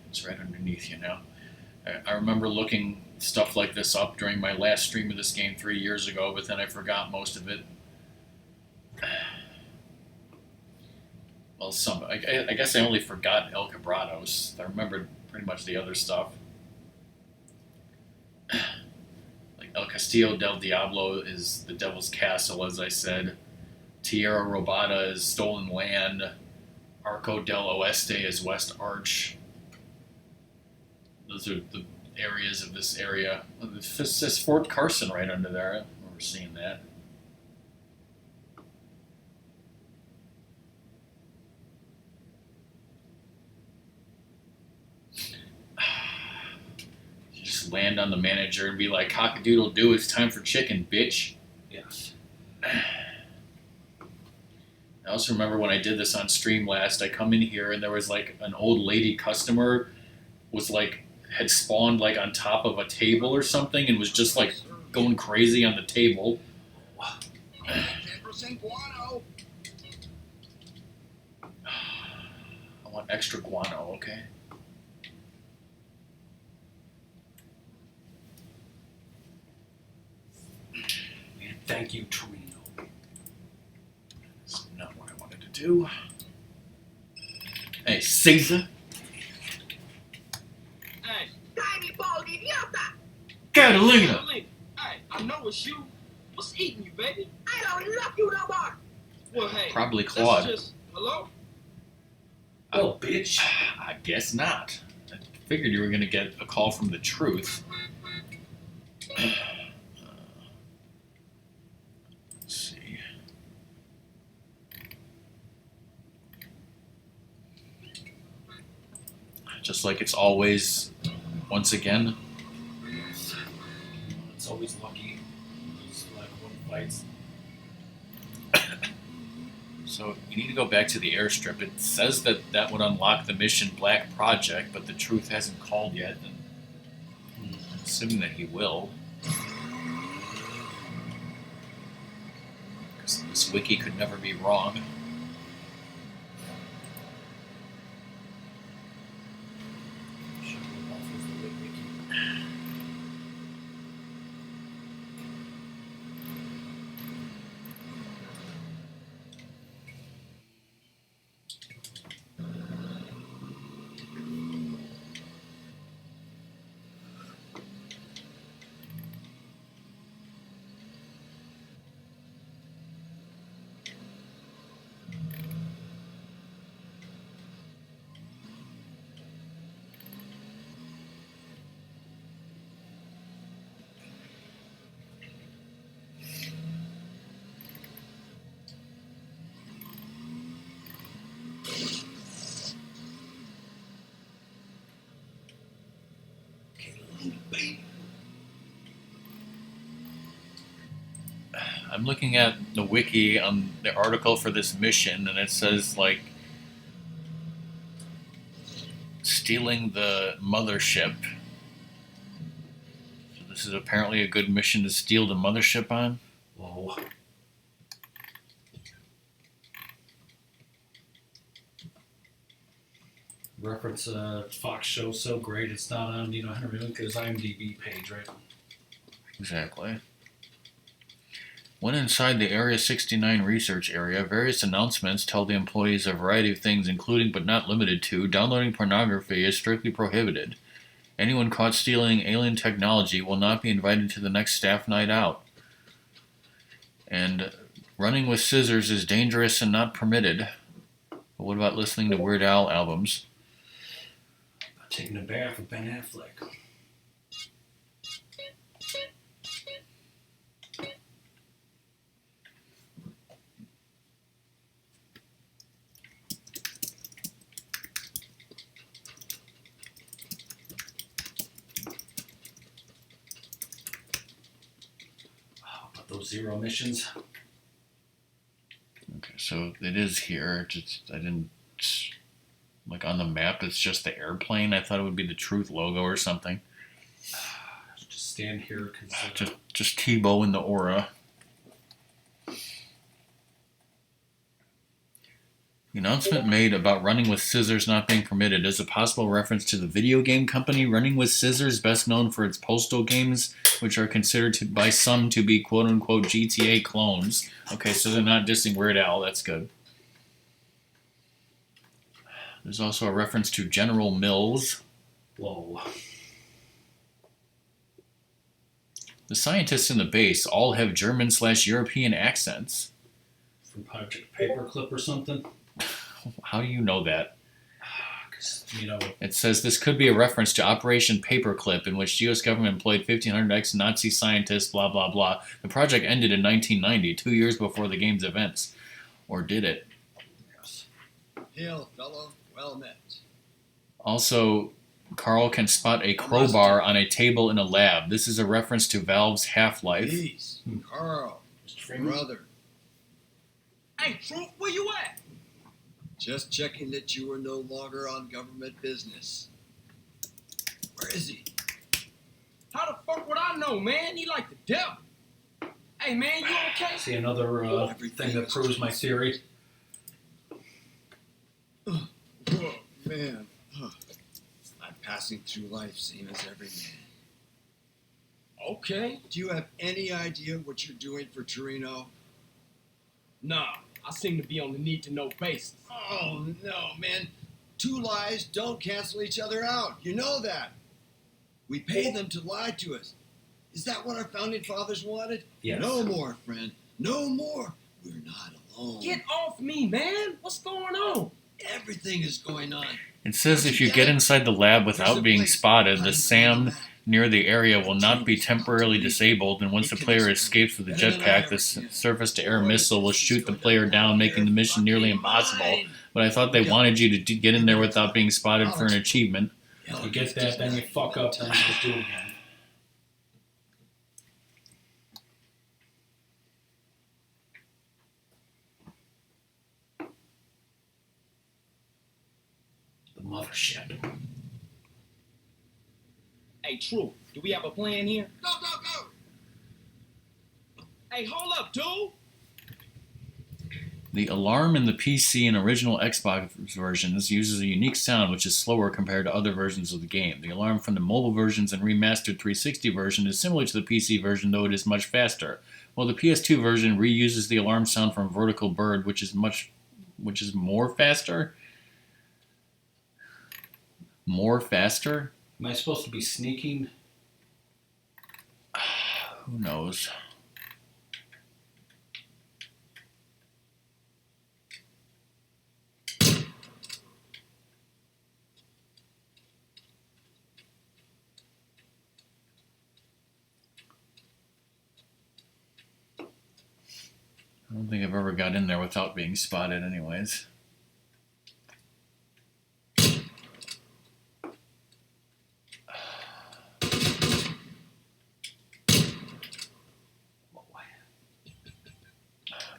Speaker 1: It's right underneath you now. I remember looking stuff like this up during my last stream of this game 3 years ago, but then I forgot most of it. Well, I guess I only forgot El Quebrados. I remembered pretty much the other stuff. Like El Castillo del Diablo is the Devil's Castle, as I said. Tierra Robada is Stolen Land. Arco del Oeste is West Arch. Those are the areas of this area. It says Fort Carson right under there. I remember seeing that. You just land on the manager and be like, cock-a-doodle-doo, it's time for chicken, bitch.
Speaker 2: Yes.
Speaker 1: I also remember when I did this on stream last, I come in here and there was like an old lady customer was like, had spawned like on top of a table or something and was just like going crazy on the table.
Speaker 4: 10% guano.
Speaker 1: I want extra guano, okay?
Speaker 2: And thank you, Torino.
Speaker 1: That's not what I wanted to do. Hey, Caesar!
Speaker 4: Hey,
Speaker 5: Tiny bald idiota!
Speaker 1: Catalina!
Speaker 4: Hey, I know it's you. What's eating you, baby?
Speaker 5: I don't love you no more!
Speaker 4: Well, hey,
Speaker 1: Probably
Speaker 4: that's
Speaker 1: Claude.
Speaker 4: just hello.
Speaker 2: Oh, bitch.
Speaker 1: I guess not. I figured you were going to get a call from the truth. Let's see. Just like it's always, once again.
Speaker 2: It's always lucky. It's like one fights.
Speaker 1: So you need to go back to the airstrip. It says that that would unlock the mission Black Project, but the truth hasn't called yet. And I'm assuming that he will. Because this wiki could never be wrong. I'm looking at the wiki on the article for this mission, and it says, like, stealing the mothership. So this is apparently a good mission to steal the mothership on?
Speaker 2: Whoa. Reference Fox show so great it's not on Henry Luca's IMDb page, right?
Speaker 1: Exactly. When inside the Area 69 research area, various announcements tell the employees a variety of things, including but not limited to downloading pornography is strictly prohibited. Anyone caught stealing alien technology will not be invited to the next staff night out. And running with scissors is dangerous and not permitted. But what about listening to Weird Al albums?
Speaker 2: Taking a bath with Ben Affleck. Those zero missions.
Speaker 1: Okay, so it is here. I didn't, like, on the map it's just the airplane. I thought it would be the Truth logo or something.
Speaker 2: Just stand here because
Speaker 1: just Tebow in the aura. The announcement made about running with scissors not being permitted is a possible reference to the video game company Running with Scissors, best known for its postal games, which are considered by some to be quote-unquote GTA clones. Okay, so they're not dissing Weird Al. That's good. There's also a reference to General Mills.
Speaker 2: Whoa.
Speaker 1: The scientists in the base all have German/European accents.
Speaker 2: From Project Paperclip or something?
Speaker 1: How do you know that?
Speaker 2: Because,
Speaker 1: It says this could be a reference to Operation Paperclip, in which the U.S. government employed 1,500 ex-Nazi scientists, blah, blah, blah. The project ended in 1990, 2 years before the game's events. Or did it?
Speaker 2: Yes.
Speaker 10: Hail, fellow. Well met.
Speaker 1: Also, Carl can spot a crowbar on a table in a lab. This is a reference to Valve's Half-Life.
Speaker 10: Peace. Carl.
Speaker 2: Mr. Freeman?
Speaker 10: Brother.
Speaker 4: Hey, Truth, where you at?
Speaker 10: Just checking that you are no longer on government business. Where is he?
Speaker 4: How the fuck would I know, man? He like the devil. Hey, man, you okay?
Speaker 2: See another thing that proves my theory.
Speaker 10: Whoa, man. I'm passing through life same as every man.
Speaker 4: Okay.
Speaker 10: Do you have any idea what you're doing for Torino?
Speaker 4: Nah, I seem to be on the need-to-know basis.
Speaker 10: Oh, no, man. Two lies don't cancel each other out. You know that. We pay them to lie to us. Is that what our founding fathers wanted?
Speaker 2: Yes.
Speaker 10: No more, friend. No more. We're not alone.
Speaker 4: Get off me, man. What's going on?
Speaker 10: Everything is going on.
Speaker 1: It says if you get inside the lab without being spotted, the SAM near the area will not be temporarily disabled, and once the player escapes with a jetpack, the surface-to-air missile will shoot the player down, making the mission nearly impossible. But I thought they wanted you to get in there without being spotted for an achievement.
Speaker 2: You get that, then you fuck up, then you just do it again.
Speaker 1: Mothership.
Speaker 11: Hey, True, do we have a plan here?
Speaker 4: Go, go, go!
Speaker 11: Hey, hold up, dude!
Speaker 1: The alarm in the PC and original Xbox versions uses a unique sound which is slower compared to other versions of the game. The alarm from the mobile versions and remastered 360 version is similar to the PC version, though it is much faster. While the PS2 version reuses the alarm sound from Vertical Bird, which is more faster. More faster?
Speaker 2: Am I supposed to be sneaking?
Speaker 1: Who knows? I don't think I've ever got in there without being spotted anyways.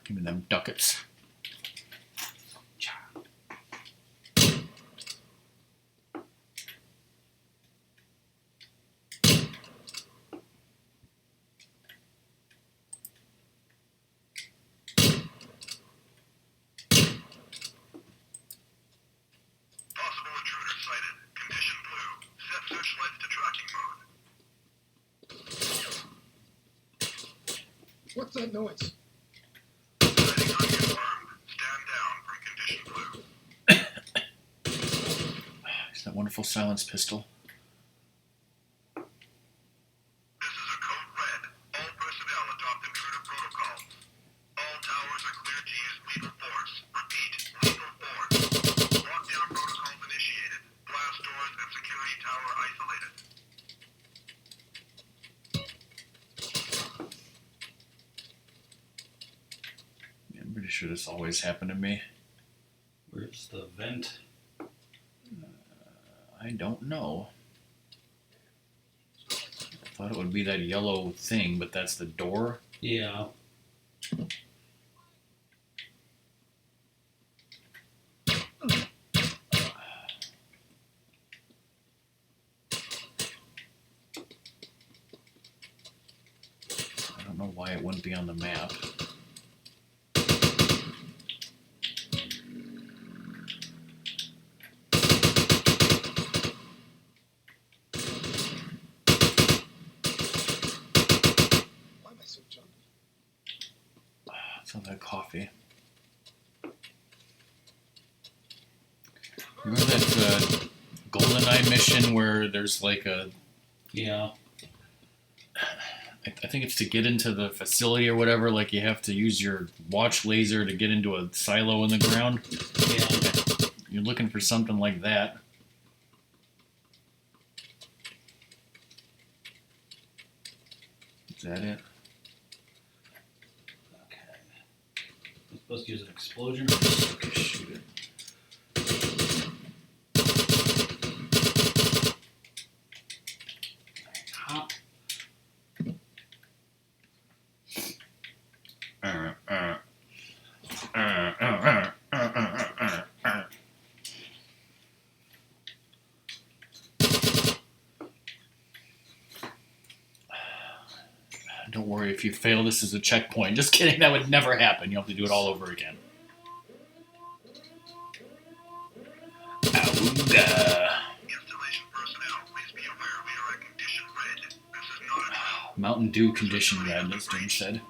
Speaker 1: Give me them ducats.
Speaker 6: What's that noise?
Speaker 1: It's that wonderful silence pistol. I'm pretty sure this always happened to me.
Speaker 2: Where's the vent?
Speaker 1: I don't know. I thought it would be that yellow thing, but that's the door.
Speaker 2: Yeah.
Speaker 1: I don't know why it wouldn't be on the map.
Speaker 6: Why am I so jumpy?
Speaker 1: Sounds like coffee. Remember that GoldenEye mission where there's like a...
Speaker 2: Yeah.
Speaker 1: I think it's to get into the facility or whatever, like you have to use your watch laser to get into a silo in the ground.
Speaker 2: Yeah.
Speaker 1: You're looking for something like that. Is that it?
Speaker 2: Okay. I'm supposed to use an explosion.
Speaker 1: Okay, shoot it.
Speaker 2: Hop.
Speaker 1: Don't worry, if you fail, this is a checkpoint. Just kidding, that would never happen. You have to do it all over again. Auga. Mountain Dew condition red, as Doom said.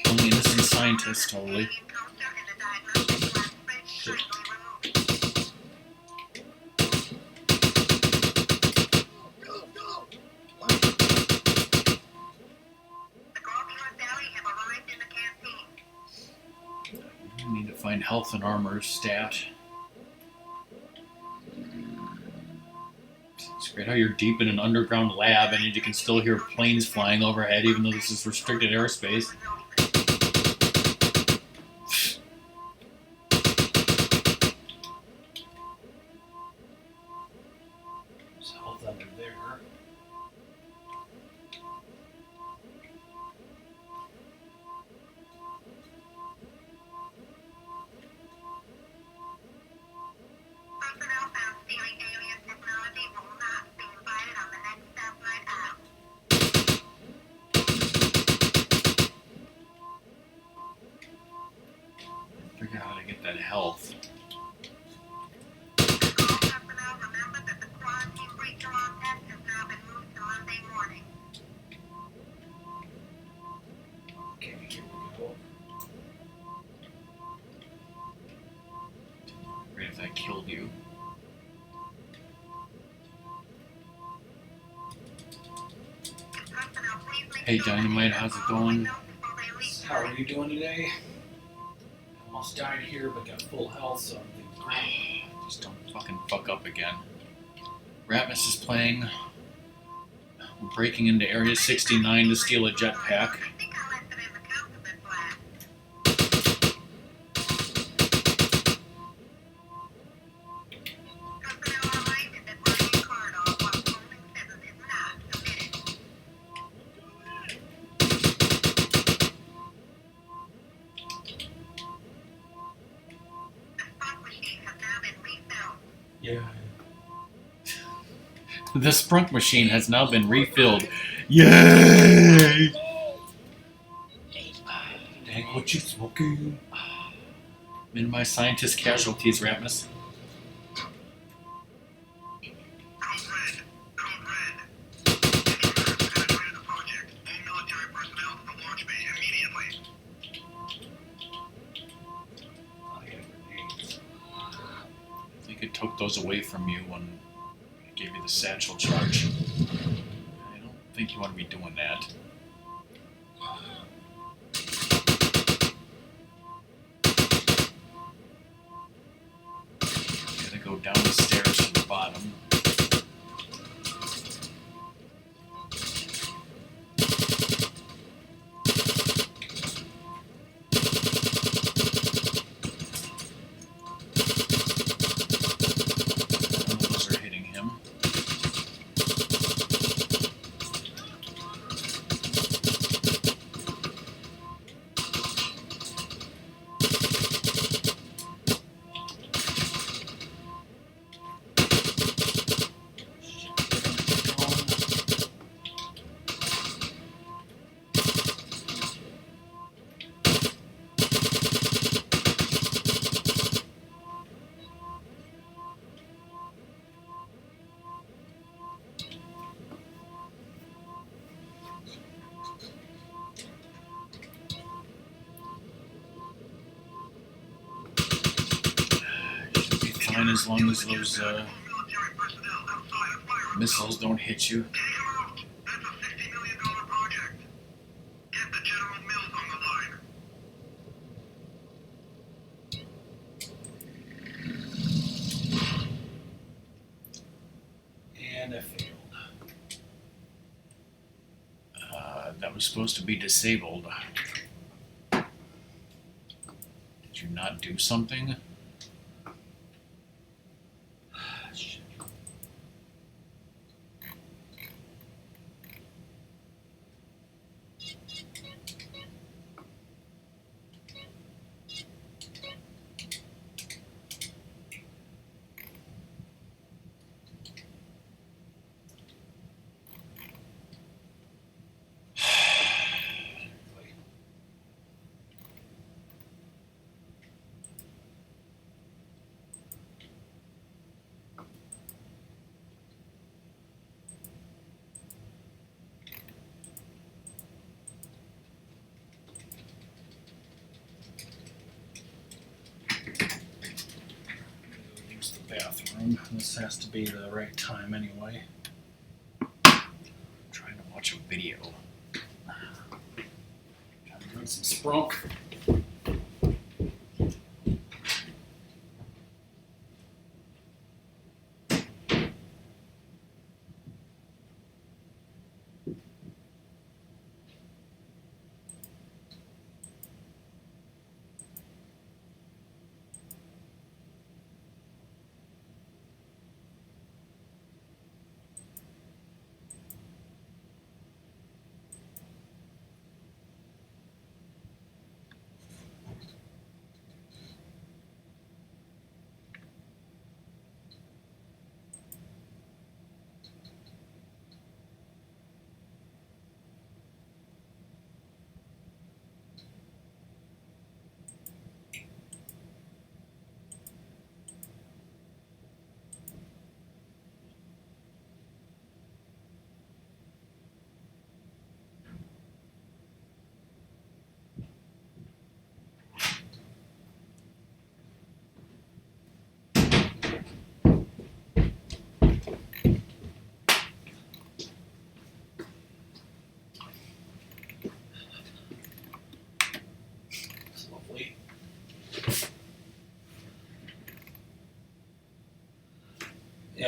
Speaker 1: Killing innocent scientists, totally. health and armor stat. It's great how you're deep in an underground lab and you can still hear planes flying overhead even though this is restricted airspace.
Speaker 2: There's health under there.
Speaker 5: Personnel found stealing alien technology will not be invited on the next staff night out.
Speaker 1: Figure out how to get that health.
Speaker 5: All personnel remember that the quarantine breach-alarm test has now been moved to Monday morning.
Speaker 2: Okay, here we go.
Speaker 1: Great if that killed you.
Speaker 5: Personnel, please make
Speaker 1: Hey
Speaker 5: sure
Speaker 1: Dynamite,
Speaker 5: that
Speaker 1: how's it
Speaker 5: all
Speaker 1: going?
Speaker 5: windows before they leave.
Speaker 2: How are you doing today? Almost died here, but got full health, so everything's great.
Speaker 1: Just don't fucking fuck up again. Ratmus is playing. We're breaking into Area 69 to steal a jetpack.
Speaker 5: I think I left it in the counterfeit flat. Personnel are reminded that running a corridor while holding scissors is not permitted. The sprunk machine has now been refilled.
Speaker 2: Yeah.
Speaker 1: The sprunk machine has now been refilled. Yay!
Speaker 2: Dang, what you smoking?
Speaker 1: Minimize scientist casualties, Ratmus.
Speaker 5: Code red. Code red. Intruders penetrated the project. All military personnel to the launch bay immediately.
Speaker 2: I have grenades.
Speaker 1: I think it took those away from you when I gave you the satchel charge. I don't think you want to be doing that. Gotta go down the stairs to the bottom. Those are hitting him. Should be fine as long as those
Speaker 5: Military personnel outside of fire.
Speaker 1: missiles don't hit you.
Speaker 5: Stay alert. That's a $60 million project. Get the General Mills on the line.
Speaker 2: And I failed.
Speaker 1: That was supposed to be disabled. Did you not do something? Shit.
Speaker 2: Use the bathroom. This has to be the right time anyway.
Speaker 1: Trying to watch a video.
Speaker 2: Gotta drink some sprunk.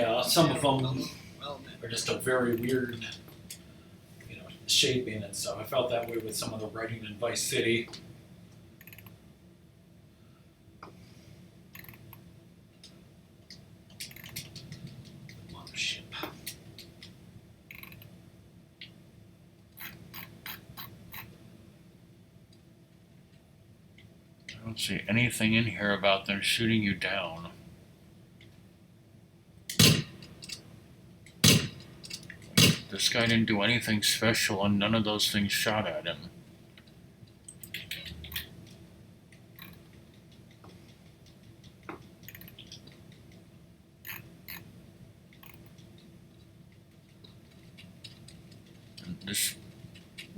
Speaker 2: Yeah, some of them
Speaker 10: Well met.
Speaker 2: are just a very weird, shaping and stuff. I felt that way with some of the writing in Vice City. Mothership.
Speaker 1: I don't see anything in here about them shooting you down. This guy didn't do anything special and none of those things shot at him. And this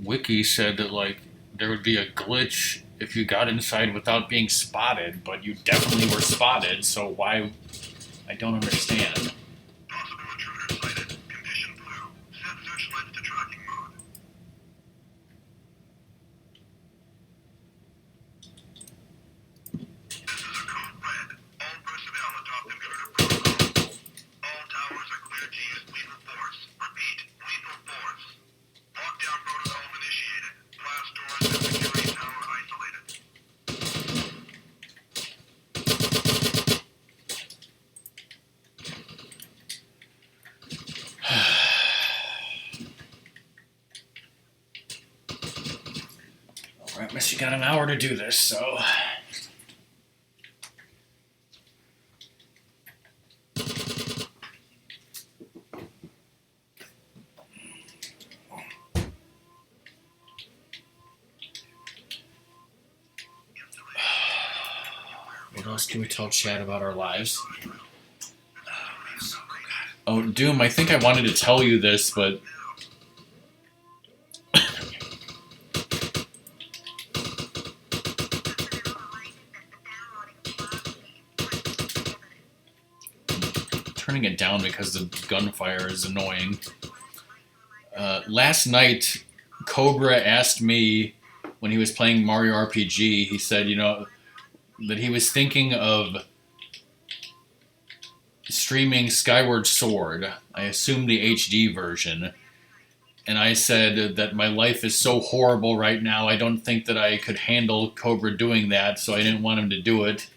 Speaker 1: wiki said that, like, there would be a glitch if you got inside without being spotted, but you definitely were spotted, so why? I don't understand.
Speaker 5: Possible intruder sighted. Condition blue. Set searchlights to tracking mode. This is a code red. All personnel adopt intruder protocol. All towers are cleared to use lethal force. Repeat, lethal force. Lockdown protocol initiated. Blast doors and security tower isolated.
Speaker 1: Ratmus, you got an hour to do this, so. What else can we tell Chad about our lives? Oh, Doom, I think I wanted to tell you this, but turning it down because the gunfire is annoying. Last night, Cobra asked me when he was playing Mario RPG, he said, that he was thinking of streaming Skyward Sword. I assume the HD version. And I said that my life is so horrible right now, I don't think that I could handle Cobra doing that, so I didn't want him to do it.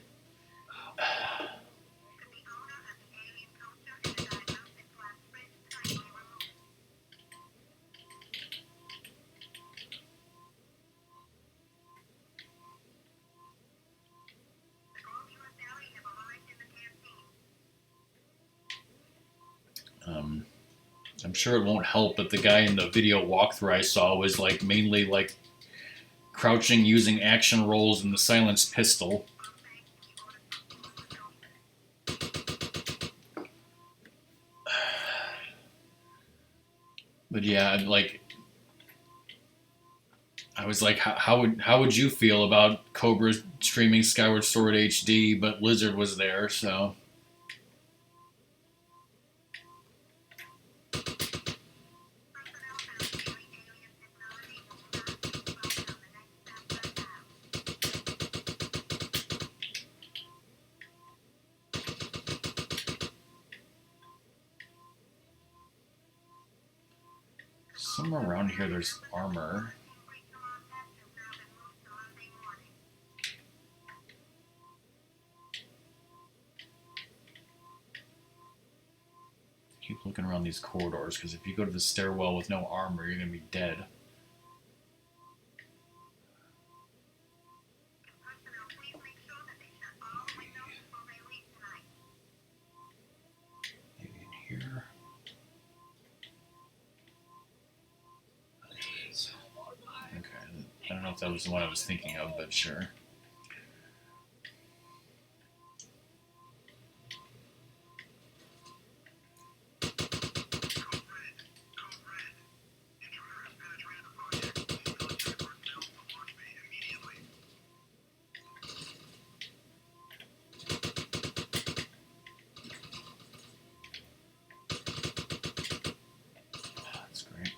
Speaker 1: I'm sure it won't help, but the guy in the video walkthrough I saw was mainly crouching using action rolls and the silenced pistol. But yeah, I was like, how would you feel about Cobra streaming Skyward Sword HD, but Lizard was there, so. Somewhere around here there's armor. Keep looking around these corridors, because if you go to the stairwell with no armor, you're going to be dead. Maybe in here. Okay, I don't know if that was the one I was thinking of, but sure. That's great.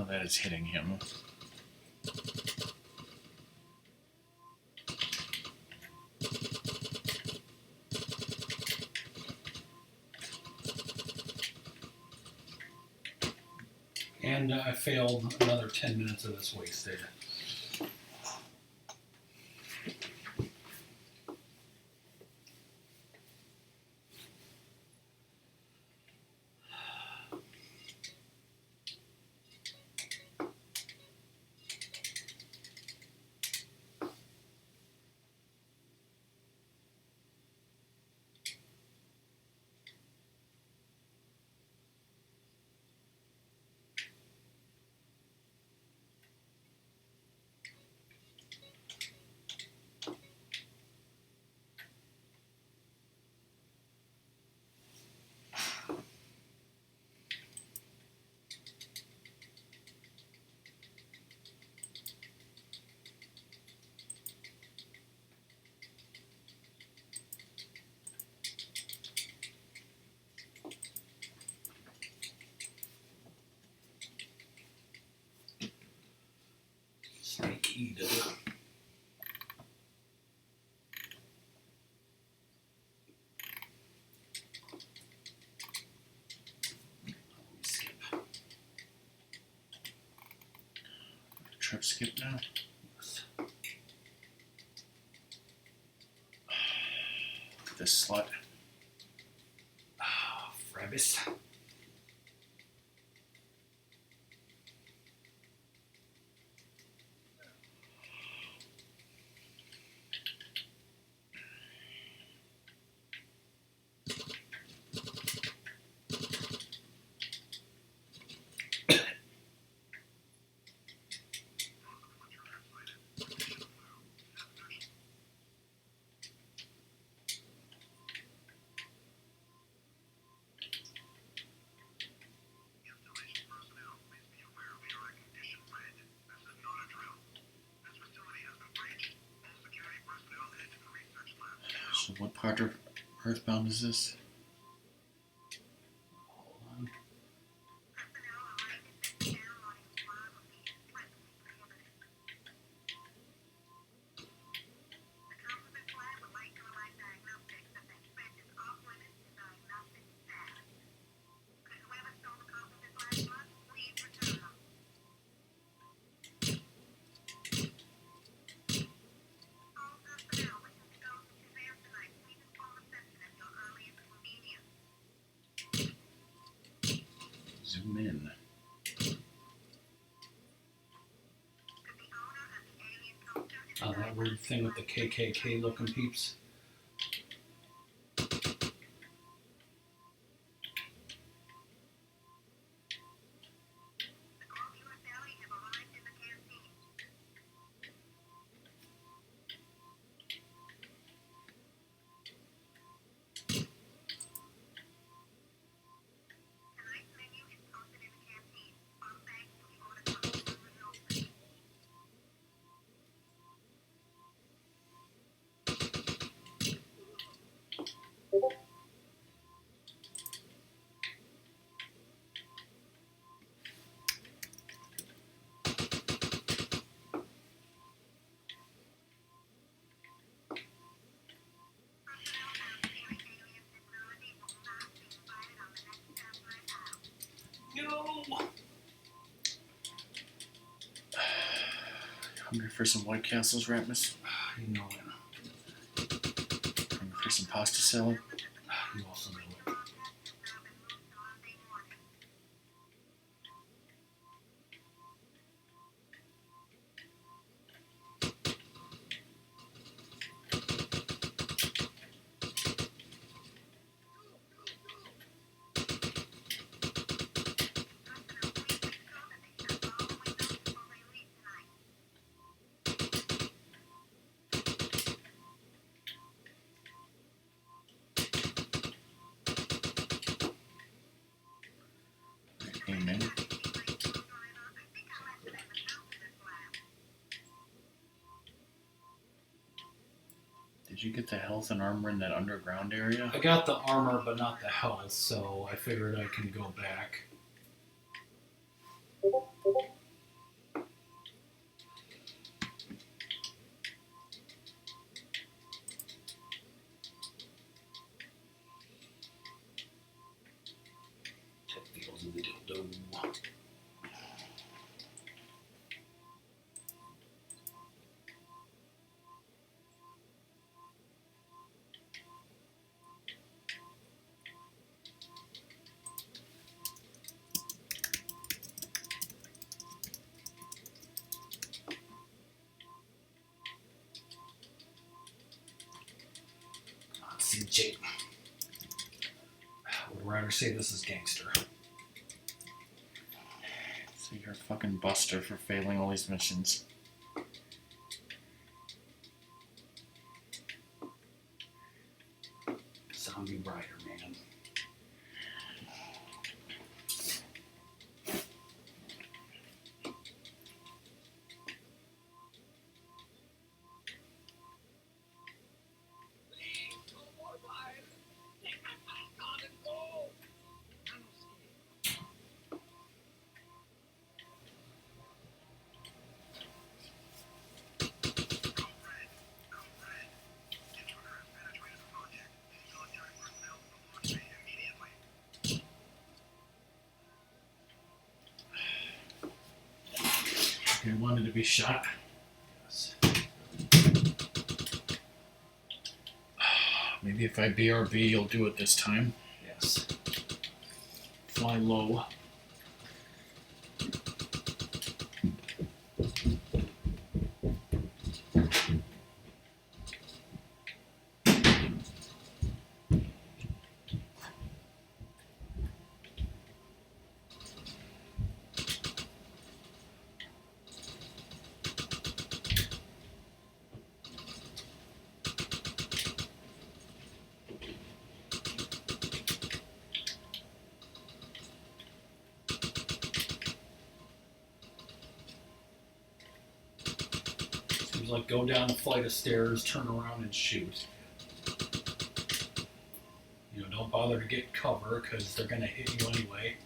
Speaker 1: that is hitting him.
Speaker 2: And I failed another 10 minutes of this wasted. Snake eater.
Speaker 1: Trip skip now. This slut.
Speaker 2: Ah, Frebus.
Speaker 5: Installation personnel, please be aware we are at condition red. This is not a drill. This facility has been breached. All security personnel head to the research lab now.
Speaker 1: So what part of Earthbound is this?
Speaker 2: Hold on.
Speaker 5: Personnel are reminded that downloading file will be expressly prohibited. The composite lab would like to remind diagnostics that the expense is off limits to diagnostic staff. Could whoever stole the composite lab was, please return them. All personnel wishing to go to Suzanne tonight, please inform reception at your earliest convenience.
Speaker 1: Zoom in.
Speaker 5: Could the owner of the alien culture and
Speaker 2: Oh, that weird thing with the KKK looking peeps.
Speaker 5: the globular deli have arrived in the canteen. Tonight's menu is posted in the canteen. All thanks to the order from the room. Personnel found stealing alien technology will not be invited on the next satellite out.
Speaker 2: No!
Speaker 1: Hungry for some White Castles, Ratmus?
Speaker 2: You know it.
Speaker 1: Hungry for some pasta salad?
Speaker 2: You also know it.
Speaker 1: Amen. Did you get the health and armor in that underground area?
Speaker 2: I got the armor, but not the health, so I figured I can go back. Jake. I would rather say this is gangster.
Speaker 1: So you're a fucking buster for failing all these missions.
Speaker 2: Zombie Rider, man.
Speaker 1: You wanted to be shot.
Speaker 2: Yes.
Speaker 1: Maybe if I BRB, you'll do it this time.
Speaker 2: Yes.
Speaker 1: Fly low.
Speaker 2: Seems like go down a flight of stairs, turn around and shoot. You know, don't bother to get cover because they're gonna hit you anyway.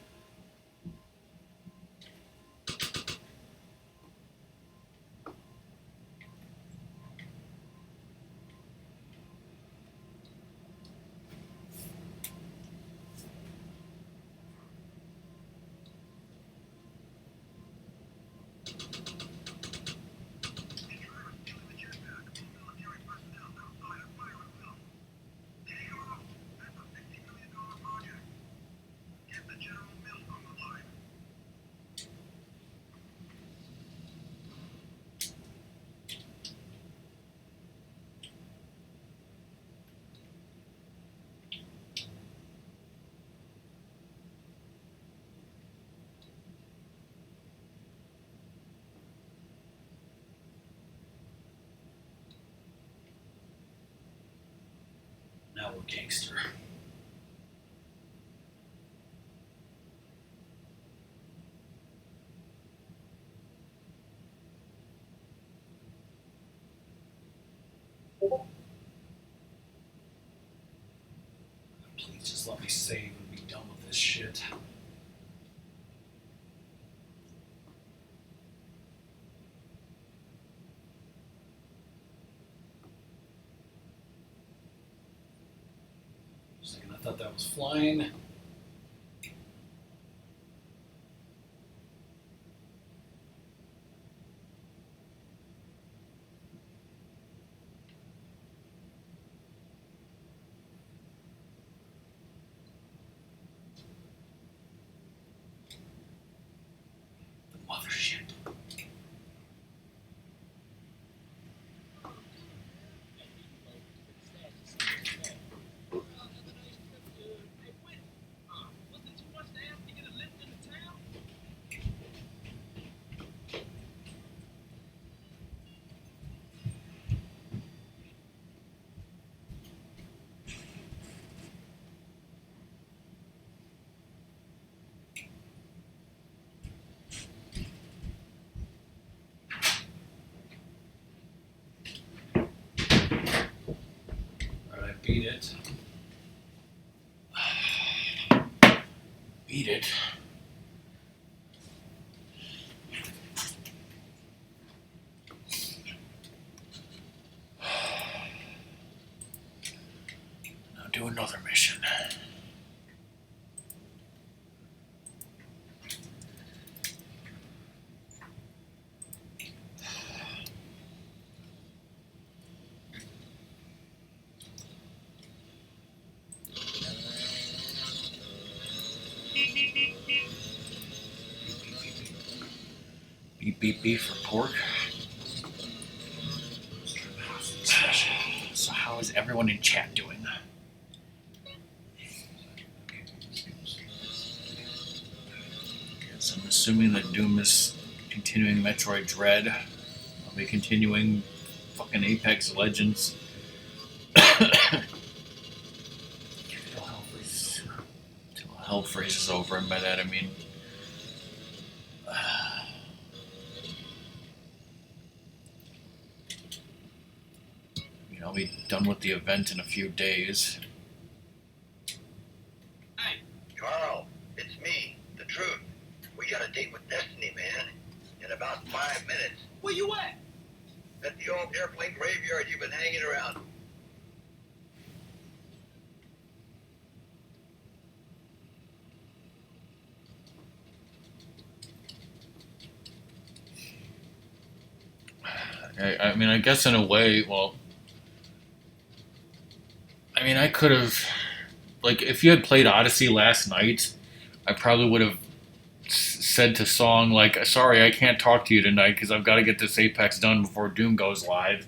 Speaker 2: Now we're gangster. Please just let me save and be done with this shit. Just a second, I thought that was flying. Mothership. Alright, I beat it.
Speaker 1: Beat it. Now do another mission. Beep beep beep for pork. So how is everyone in chat doing? assuming that Doom is continuing Metroid Dread. I'll be continuing fucking Apex Legends. Till hell freezes over, and by that I mean I'll be done with the event in a few days.
Speaker 7: Hey,
Speaker 5: Carl, it's me, the Truth. We got a date with Destiny, man. In about 5 minutes.
Speaker 7: where you at?
Speaker 5: At the old airplane graveyard you've been hanging around.
Speaker 1: I mean, I guess in a way, well, I mean, I could have, like, if you had played Odyssey last night, I probably would have said to Song, like, sorry, I can't talk to you tonight because I've got to get this Apex done before Doom goes live.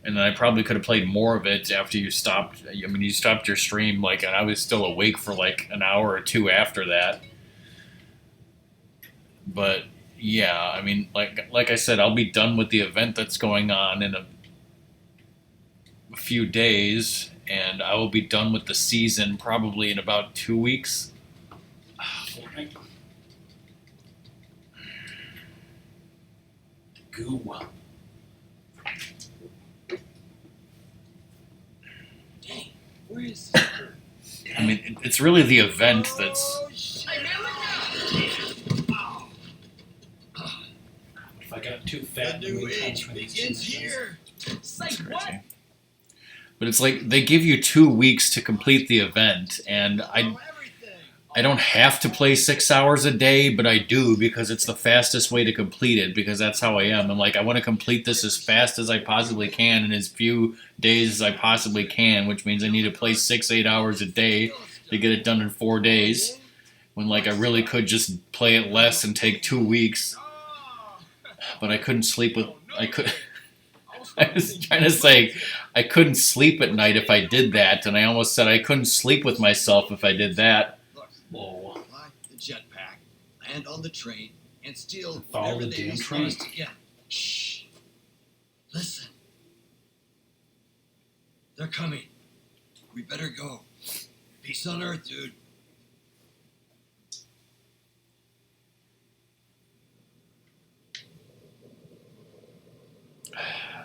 Speaker 1: And then I probably could have played more of it after you stopped. I mean, you stopped your stream, like, and I was still awake for, like, an hour or two after that. But, yeah, I mean, like I said, I'll be done with the event that's going on in a few days, and I will be done with the season probably in about 2 weeks.
Speaker 2: Fortnite. Goo.
Speaker 11: Dang, where is
Speaker 1: I mean, it's really the event that's...
Speaker 2: If I got too fat,
Speaker 10: The new age begins here.
Speaker 11: Say
Speaker 1: It's
Speaker 11: what?
Speaker 1: crazy. But it's like they give you 2 weeks to complete the event, and I don't have to play 6 hours a day, but I do because it's the fastest way to complete it, because that's how I am. And like, I want to complete this as fast as I possibly can in as few days as I possibly can, which means I need to play 6-8 hours a day to get it done in 4 days. When like I really could just play it less and take 2 weeks, but I couldn't sleep with. I was trying to say I couldn't sleep at night if I did that, and I almost said I couldn't sleep with myself if I did that.
Speaker 2: Whoa.
Speaker 10: Fly the jetpack, land on the train, and steal
Speaker 2: Follow
Speaker 10: whatever
Speaker 2: the
Speaker 10: they
Speaker 2: damn
Speaker 10: just
Speaker 2: train.
Speaker 10: want us to get. Shh. Listen. They're coming. We better go. Peace on Earth, dude.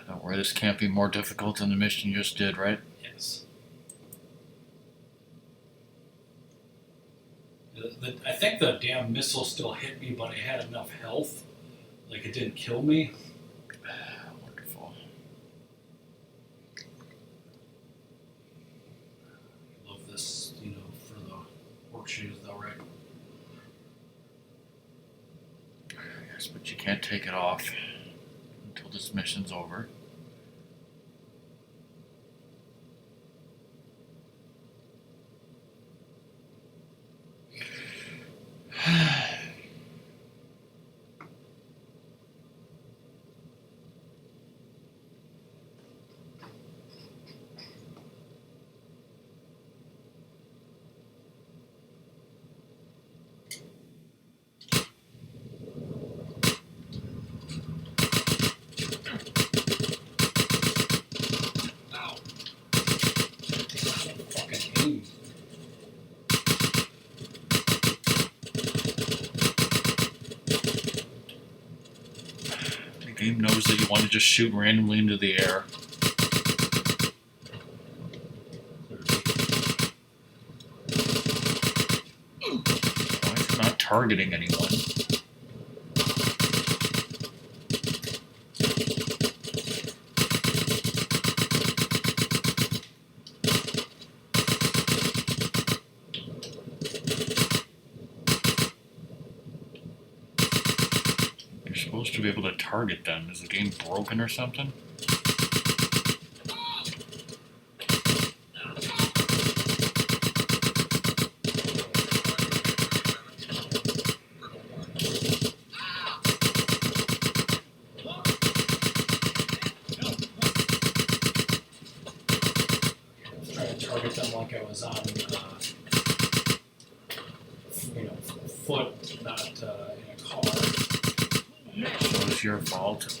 Speaker 1: Don't worry, this can't be more difficult than the mission you just did, right?
Speaker 2: Yes. I think the damn missile still hit me, but I had enough health. Like, it didn't kill me.
Speaker 1: Wonderful.
Speaker 2: Love this, for the work shoes, though, right?
Speaker 1: Yes, but you can't take it off until this mission's over.
Speaker 2: Fucking aim.
Speaker 1: The game knows that you want to just shoot randomly into the air. Why is it not targeting anyone? You're supposed to be able to target them. Is the game broken or something?
Speaker 2: Trying to target them like I was on, foot, not in a car.
Speaker 1: it's your fault.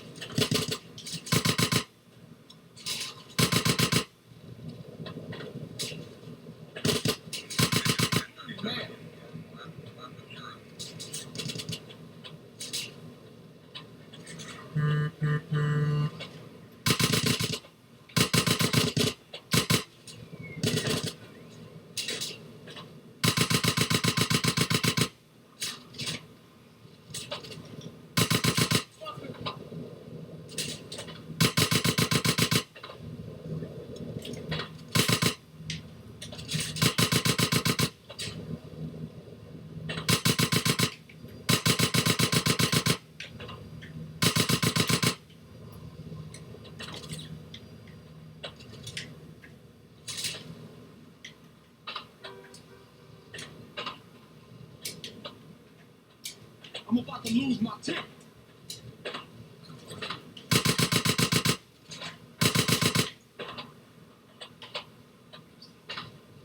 Speaker 11: I'm about to lose my temper.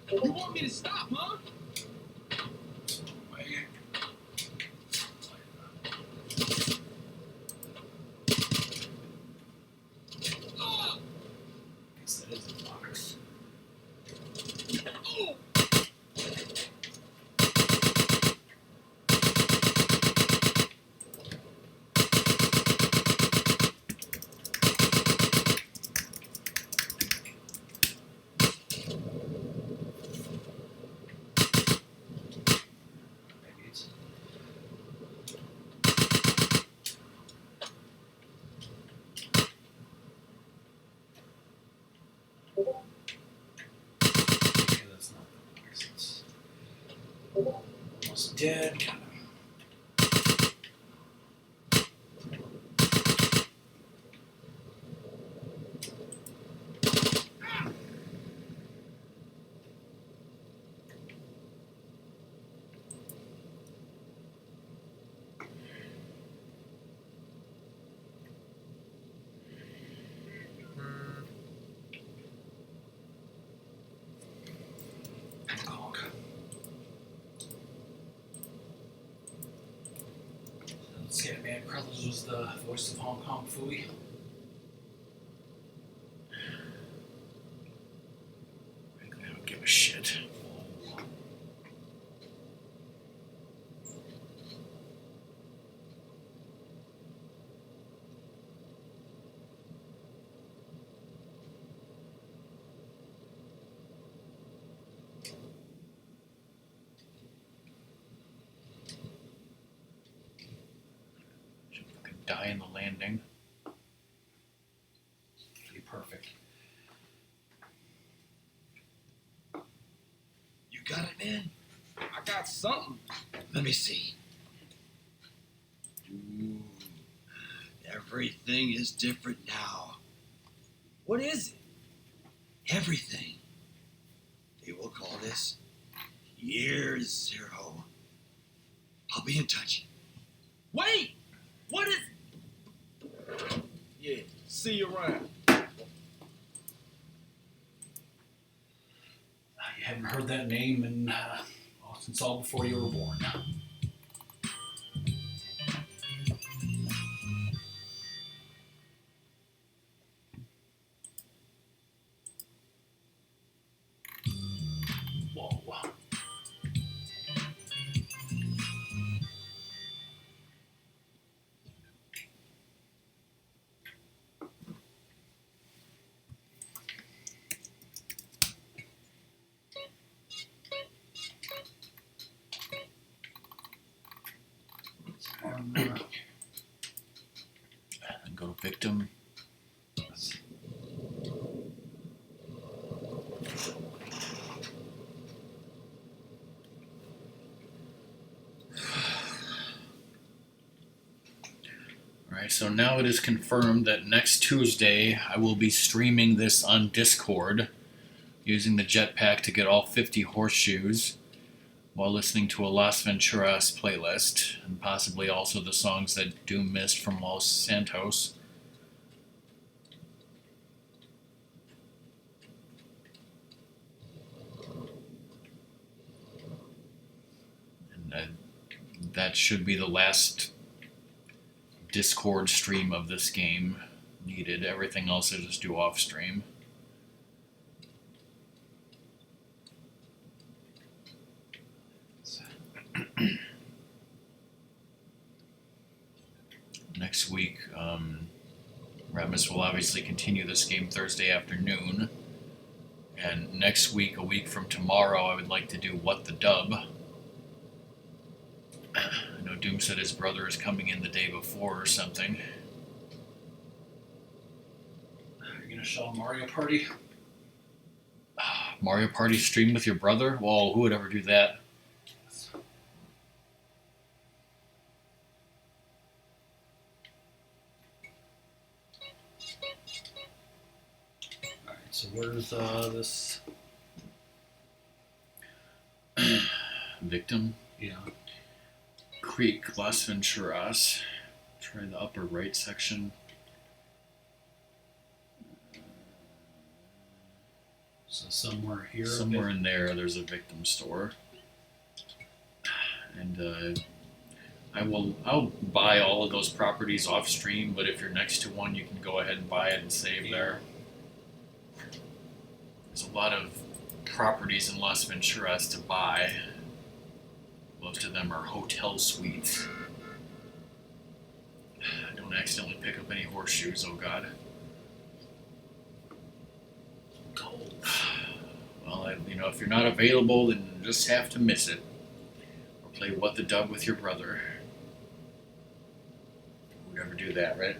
Speaker 11: You want me to stop, huh?
Speaker 2: Guess that is a box.
Speaker 11: Oh!
Speaker 2: Maybe it's okay, that's not the box. It's almost dead, kind of. Honk. Scatman Crothers was the voice of Hong Kong Phooey. Frankly, I don't give a shit. Should fucking die in the landing. Be perfect.
Speaker 10: You got it, man?
Speaker 11: I got something.
Speaker 10: Let me see. Ooh, everything is different now.
Speaker 11: What is it?
Speaker 10: Everything. They will call this Year Zero. I'll be in touch.
Speaker 11: Wait! What is... Yeah, see you around.
Speaker 2: You haven't heard that name in since all before you were born. Whoa.
Speaker 1: And go to victim. Alright, so now it is confirmed that next Tuesday I will be streaming this on Discord using the jetpack to get all 50 horseshoes while listening to a Las Venturas playlist and possibly also the songs that Doom missed from Los Santos. And that should be the last Discord stream of this game needed. Everything else I just do off stream. Next week, Ratmus will obviously continue this game Thursday afternoon. And next week, a week from tomorrow, I would like to do What the Dub. I know Doom said his brother is coming in the day before or something.
Speaker 2: You're gonna show Mario Party?
Speaker 1: Mario Party stream with your brother? Well, who would ever do that?
Speaker 2: Alright, so where's this?
Speaker 1: Victim?
Speaker 2: Yeah.
Speaker 1: Creek, Las Venturas. Try the upper right section.
Speaker 2: So somewhere here.
Speaker 1: Somewhere in there's a victim store. And I'll buy all of those properties off stream, but if you're next to one, you can go ahead and buy it and save there. There's a lot of properties in Las Venturas to buy. Most of them are hotel suites. Don't accidentally pick up any horseshoes, oh god.
Speaker 2: Cold.
Speaker 1: Well, if you're not available, then you just have to miss it. Or play What the Dub with your brother. Who'd ever do that, right?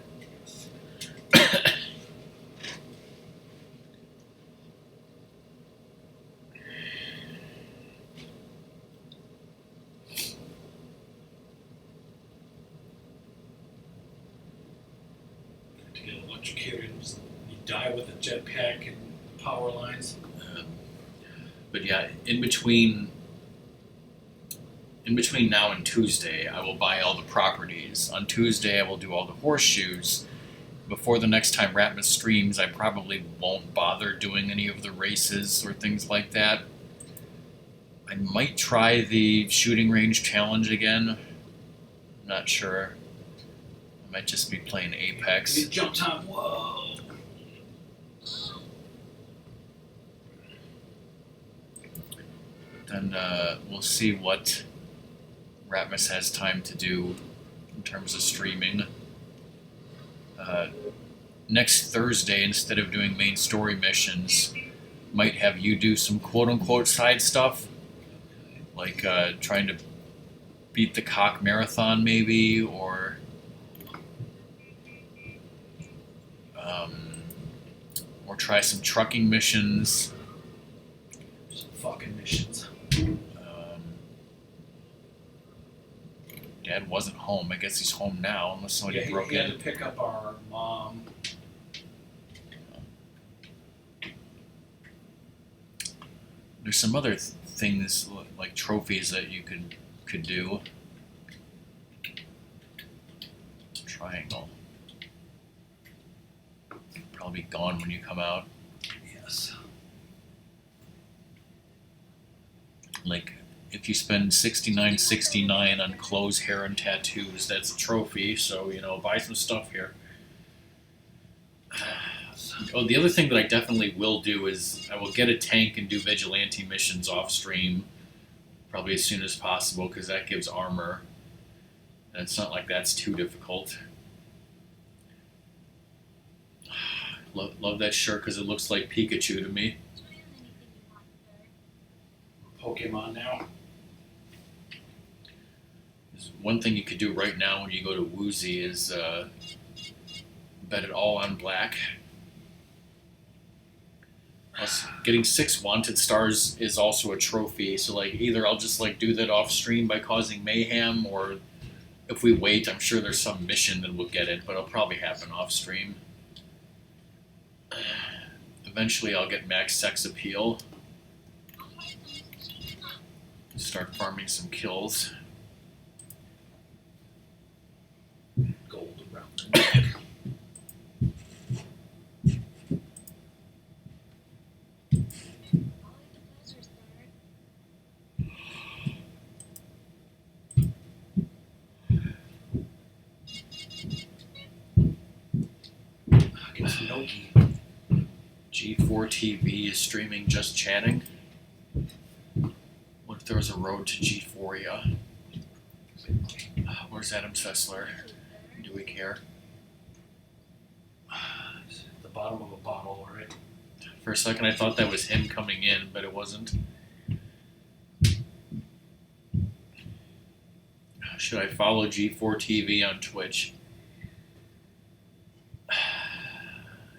Speaker 2: To get electrocuted, you die with a jetpack and power lines.
Speaker 1: But yeah, in between now and Tuesday, I will buy all the properties. On Tuesday, I will do all the horseshoes. Before the next time Ratmus streams, I probably won't bother doing any of the races or things like that. I might try the shooting range challenge again. I'm not sure. I might just be playing Apex.
Speaker 2: Jump time, whoa!
Speaker 1: Then we'll see what Ratmus has time to do in terms of streaming. Next Thursday, instead of doing main story missions, might have you do some quote-unquote side stuff, like trying to beat the cock marathon maybe, or try some trucking missions.
Speaker 2: Some fucking missions.
Speaker 1: Dad wasn't home. I guess he's home now, unless somebody broke
Speaker 2: he had
Speaker 1: in.
Speaker 2: to pick up our mom.
Speaker 1: There's some other things like trophies that you could do. Triangle. Probably gone when you come out.
Speaker 2: Yes.
Speaker 1: Like, if you spend $69.69 on clothes, hair, and tattoos, that's a trophy. So buy some stuff here. Oh, the other thing that I definitely will do is I will get a tank and do vigilante missions off stream, probably as soon as possible, because that gives armor, and it's not like that's too difficult. Love that shirt because it looks like Pikachu to me.
Speaker 2: Pokemon now.
Speaker 1: There's one thing you could do right now when you go to Woozy is bet it all on black. Getting 6 wanted stars is also a trophy, so like either I'll just like do that off stream by causing mayhem, or if we wait, I'm sure there's some mission that will get it, but it'll probably happen off stream. Eventually I'll get max sex appeal. Start farming some kills.
Speaker 2: Gold around the neck. Yogi.
Speaker 1: G4 TV is streaming just chatting. What if there was a road to G4? Where's Adam Sessler? Do we care?
Speaker 2: At the bottom of a bottle already.
Speaker 1: For a second I thought that was him coming in, but it wasn't. Should I follow G4 TV on Twitch?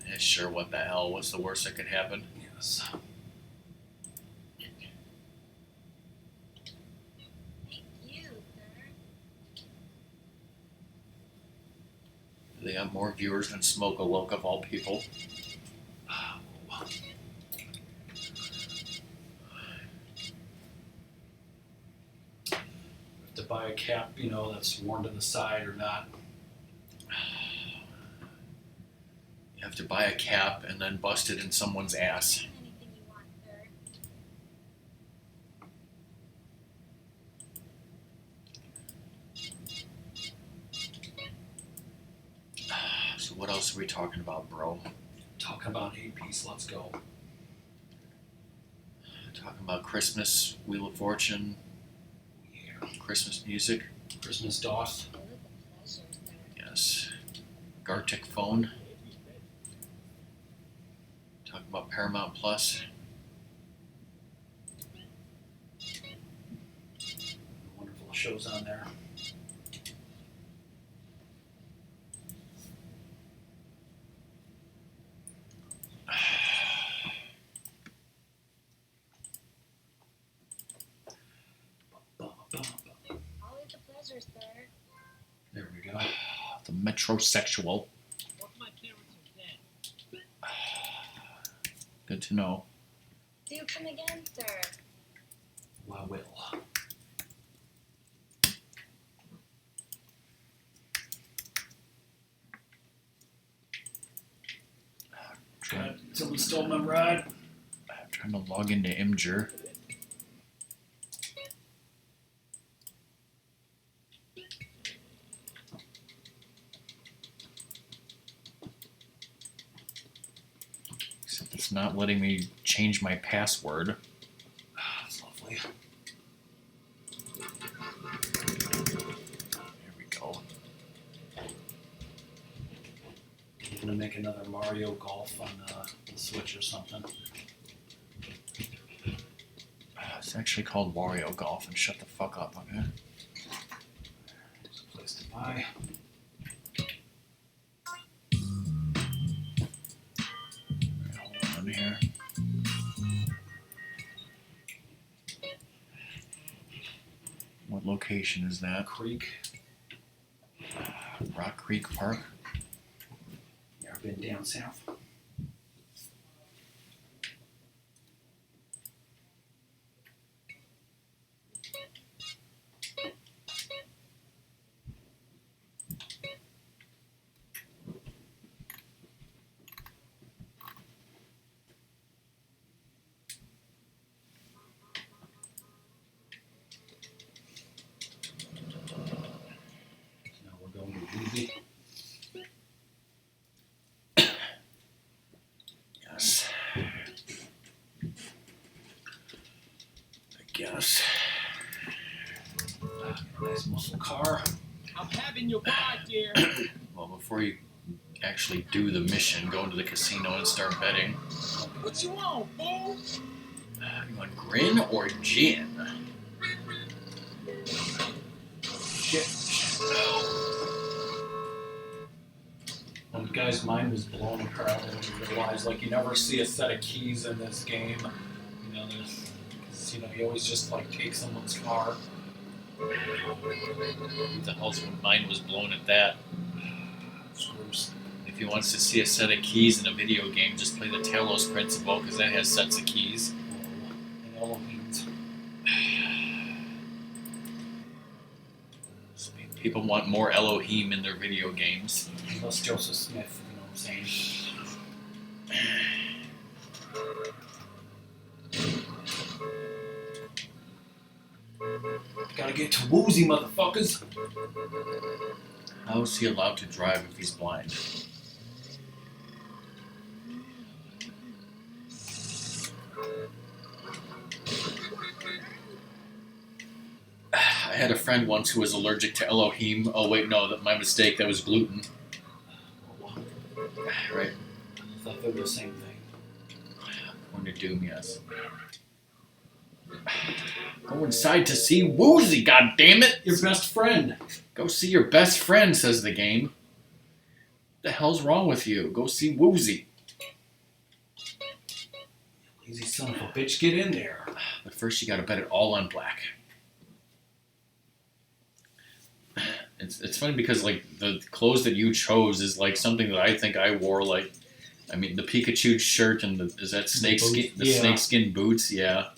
Speaker 1: Yeah, sure, what the hell? What's the worst that could happen?
Speaker 2: Yes.
Speaker 9: You, sir.
Speaker 1: They have more viewers than Smoke a Loke of all people.
Speaker 2: To buy a cap, you know, that's worn to the side or not.
Speaker 1: You have to buy a cap and then bust it in someone's ass.
Speaker 9: Anything you want, sir.
Speaker 1: So what else are we talking about, bro?
Speaker 2: Talking about 8-piece, let's go.
Speaker 1: Talking about Christmas, Wheel of Fortune,
Speaker 2: Yeah.
Speaker 1: Christmas music.
Speaker 2: Christmas DOS.
Speaker 9: It was a pleasure, sir.
Speaker 1: Yes. Gartic phone. Talking about Paramount Plus.
Speaker 2: Wonderful shows on there.
Speaker 9: Always a pleasure, sir.
Speaker 2: There we go.
Speaker 1: The metrosexual.
Speaker 7: Both my parents are dead.
Speaker 1: Good to know.
Speaker 9: Do come again, sir.
Speaker 2: I will. God, someone stole my ride.
Speaker 1: I'm trying to log into Imgur. Except it's not letting me change my password.
Speaker 2: That's lovely.
Speaker 1: Here we go.
Speaker 2: I'm gonna make another Mario Golf on the Switch or something.
Speaker 1: It's actually called Wario Golf, and shut the fuck up, okay?
Speaker 2: There's a place to buy.
Speaker 1: Hold on here. What location is that?
Speaker 2: Creek.
Speaker 1: Rock Creek Park?
Speaker 2: You ever been down south? Now we're going to Woozy.
Speaker 1: Yes. I guess.
Speaker 2: Nice muscle car.
Speaker 11: I'm having your ride, dear.
Speaker 1: Well, before you actually do the mission, go into the casino and start betting.
Speaker 11: What you want, fool?
Speaker 1: You want grin or gin?
Speaker 2: Shit. When the guy's mind was blown apart, and he realized, like, you never see a set of keys in this game. You know, there's, 'cause, you know, he always just, like, takes someone's car.
Speaker 1: Who the hell's mind was blown at that?
Speaker 2: Screws.
Speaker 1: If he wants to see a set of keys in a video game, just play the Talos Principle, because that has sets of keys.
Speaker 2: And Elohim's.
Speaker 1: People want more Elohim in their video games.
Speaker 2: Unless Joseph Smith, you know what I'm saying? Gotta get to Woozy, motherfuckers!
Speaker 1: How is he allowed to drive if he's blind? I had a friend once who was allergic to Elohim. Oh wait, no, that my mistake. That was gluten. Right.
Speaker 2: I thought they were the same thing.
Speaker 1: Going to Doom, yes. Go inside to see Woozy, God damn it!
Speaker 2: Your best friend.
Speaker 1: Go see your best friend, says the game. What the hell's wrong with you? Go see Woozy.
Speaker 2: Lazy son of a bitch, get in there.
Speaker 1: But first you gotta bet it all on black. It's funny because like the clothes that you chose is like something that I think I wore. Like, I mean, the Pikachu shirt and is that snakeskin? The
Speaker 2: Yeah.
Speaker 1: snakeskin boots. Yeah,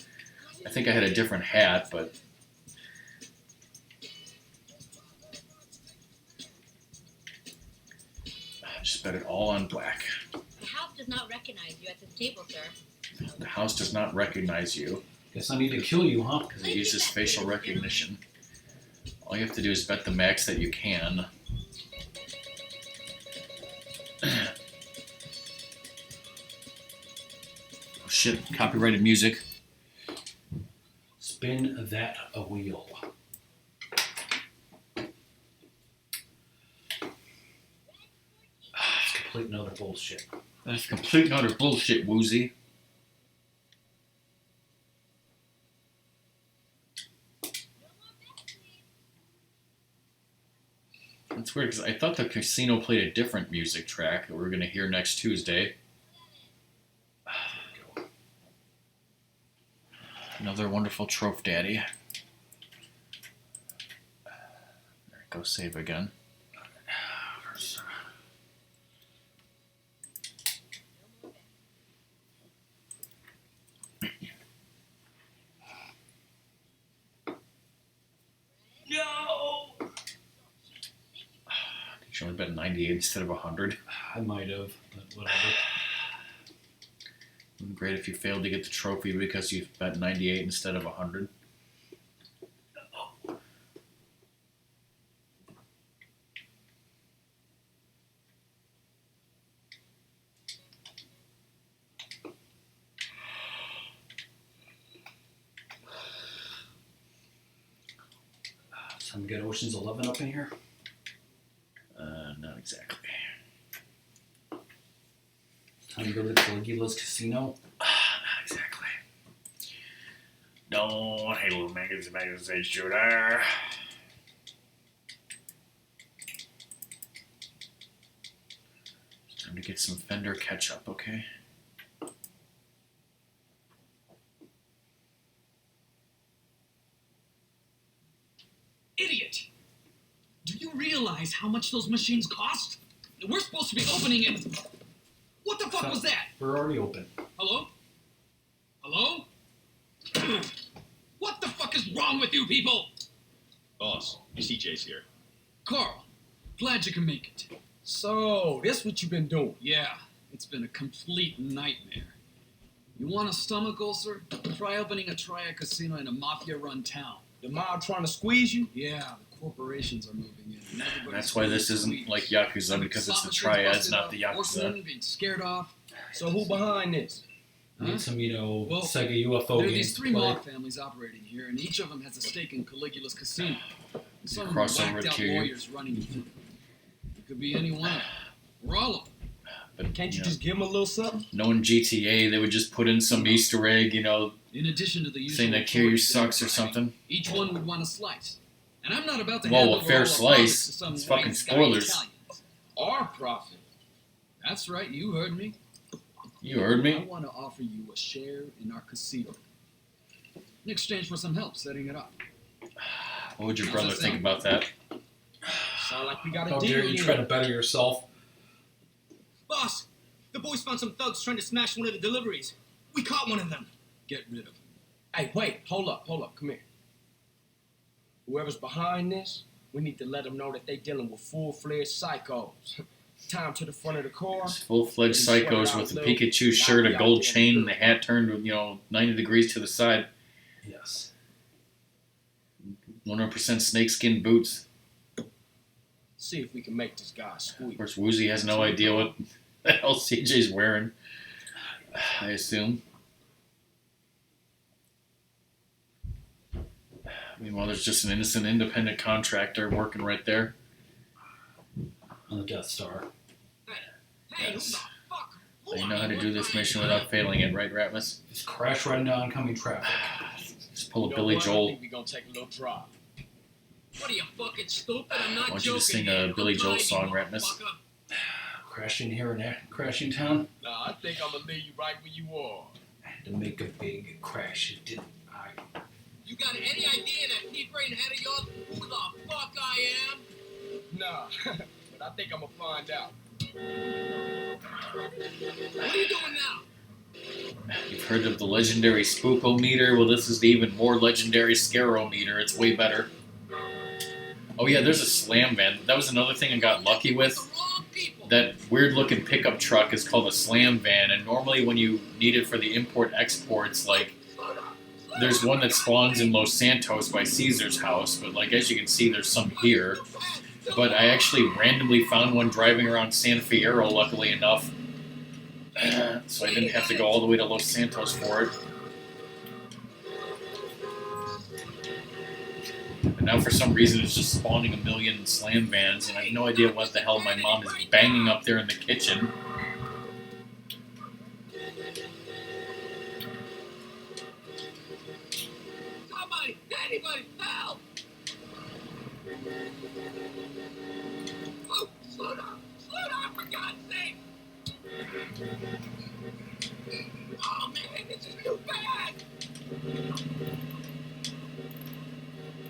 Speaker 1: I think I had a different hat, but just bet it all on black.
Speaker 9: The house does not recognize you at this table, sir.
Speaker 1: The house does not recognize you
Speaker 2: Guess I need to kill you, huh?
Speaker 1: because it uses facial recognition. All you have to do is bet the max that you can. Oh shit, copyrighted music.
Speaker 2: Spin that a wheel. It's complete and utter bullshit.
Speaker 1: That's complete and utter bullshit, Woozy. That's weird because I thought the casino played a different music track that we're going to hear next Tuesday. Another wonderful Troph Daddy. There, go save again.
Speaker 7: No!
Speaker 1: Did you only bet 98 instead of 100?
Speaker 2: I might have, but whatever.
Speaker 1: Wouldn't be great if you failed to get the trophy because you bet 98 instead of 100.
Speaker 2: Time to get Ocean's 11 up in here.
Speaker 1: Not exactly.
Speaker 2: Time to go to Caligula's Casino.
Speaker 1: Not exactly. Don't Halo magazine shooter. It's time to get some Fender ketchup, okay?
Speaker 12: Idiot! Do you realize how much those machines cost? We're supposed to be opening in... What the fuck was that?
Speaker 2: We're already open.
Speaker 12: Hello? Hello? What the fuck is wrong with you people?
Speaker 13: Boss, your CJ's here.
Speaker 12: Carl, glad you can make it.
Speaker 11: So, this what you been doing?
Speaker 12: Yeah, it's been a complete nightmare. You want a stomach ulcer? Try opening a triad casino in a mafia-run town.
Speaker 11: The mob trying to squeeze you?
Speaker 12: Yeah, the corporations are moving in. And everybody's
Speaker 1: That's why this isn't like Yakuza, because it's the triads, not the Yakuza.
Speaker 12: Horsemen being scared off.
Speaker 11: So who behind this?
Speaker 2: Need some,
Speaker 12: Well,
Speaker 2: Sega UFO
Speaker 12: there are
Speaker 2: games
Speaker 12: these
Speaker 2: to
Speaker 12: three
Speaker 2: play.
Speaker 12: mob families operating here, and each of them has a stake in Caligula's casino. And some of them
Speaker 1: Cross
Speaker 12: are
Speaker 1: over
Speaker 12: whacked out
Speaker 1: to you.
Speaker 12: lawyers running it. It could be any one of them, or all of them.
Speaker 1: But
Speaker 11: Can't you just give him a little something?
Speaker 1: knowing GTA, they would just put in some Easter egg, you know,
Speaker 12: In addition to the usual
Speaker 1: saying that Kiryu
Speaker 12: tourists
Speaker 1: sucks or
Speaker 12: that are
Speaker 1: something.
Speaker 12: each one would want a slice. And I'm not about to
Speaker 1: Well,
Speaker 12: hand
Speaker 1: a
Speaker 12: over
Speaker 1: fair
Speaker 12: all our
Speaker 1: slice.
Speaker 12: profits to some
Speaker 1: It's fucking
Speaker 12: white sky
Speaker 1: spoilers.
Speaker 12: Italians.
Speaker 11: Our profit.
Speaker 12: That's right, you heard me.
Speaker 1: You heard
Speaker 12: I
Speaker 1: me?
Speaker 12: want to offer you a share in our casino. In exchange for some help setting it up.
Speaker 1: What would your
Speaker 12: How's
Speaker 1: brother
Speaker 12: that
Speaker 1: think
Speaker 12: sound?
Speaker 1: about that?
Speaker 11: Sound like we got a
Speaker 2: How
Speaker 11: deal
Speaker 2: dare you
Speaker 11: here.
Speaker 2: try to better yourself?
Speaker 12: Boss, the boys found some thugs trying to smash one of the deliveries. We caught one of them. Get rid of him.
Speaker 11: Hey, wait, hold up, come here. Whoever's behind this, we need to let them know that they dealing with full-fledged psychos. Time to the front of the car.
Speaker 1: Full-fledged psychos with a Pikachu shirt, a gold chain, and the hat turned, 90 degrees to the side.
Speaker 2: Yes.
Speaker 1: 100% snakeskin boots.
Speaker 11: See if we can make this guy
Speaker 1: Of
Speaker 11: squeak.
Speaker 1: course, Woozy has no idea what the hell CJ's wearing. I assume. Meanwhile, there's just an innocent independent contractor working right there.
Speaker 2: On the Death Star.
Speaker 1: Yes. So you know how to do this mission without failing it, right, Ratmus?
Speaker 2: Just crash right into oncoming traffic.
Speaker 1: Just pull a
Speaker 11: You know
Speaker 1: Billy
Speaker 11: what? I
Speaker 1: Joel.
Speaker 11: think we're gonna take a little drive.
Speaker 7: What are you fucking stupid? I'm not
Speaker 1: Why don't
Speaker 7: joking.
Speaker 1: you just sing
Speaker 7: here.
Speaker 1: a Billy
Speaker 7: I'm
Speaker 1: Joel
Speaker 7: driving,
Speaker 1: song, Ratmus?
Speaker 7: motherfucker.
Speaker 2: Crashing here and there, crashing town.
Speaker 11: Nah, I think I'm gonna leave you right where you are.
Speaker 2: I had to make a big crash, didn't I?
Speaker 7: You got any idea that pea brain head of yours who the fuck I am?
Speaker 11: Nah, but I think I'm gonna find out.
Speaker 7: What are you doing now?
Speaker 1: You've heard of the legendary Spookometer? Well, this is the even more legendary Scarometer. It's way better. Oh yeah, there's a slam van. That was another thing I got lucky with. That weird-looking pickup truck is called a slam van, and normally when you need it for the import-exports, like, there's one that spawns in Los Santos by Caesar's house, but like as you can see, there's some here. But I actually randomly found one driving around San Fierro, luckily enough, so I didn't have to go all the way to Los Santos for it. And now for some reason it's just spawning a million slam vans, and I have no idea what the hell my mom is banging up there in the kitchen.
Speaker 7: Somebody, anybody, help! Oh, slow down, for God's sake! Oh man, this is too bad!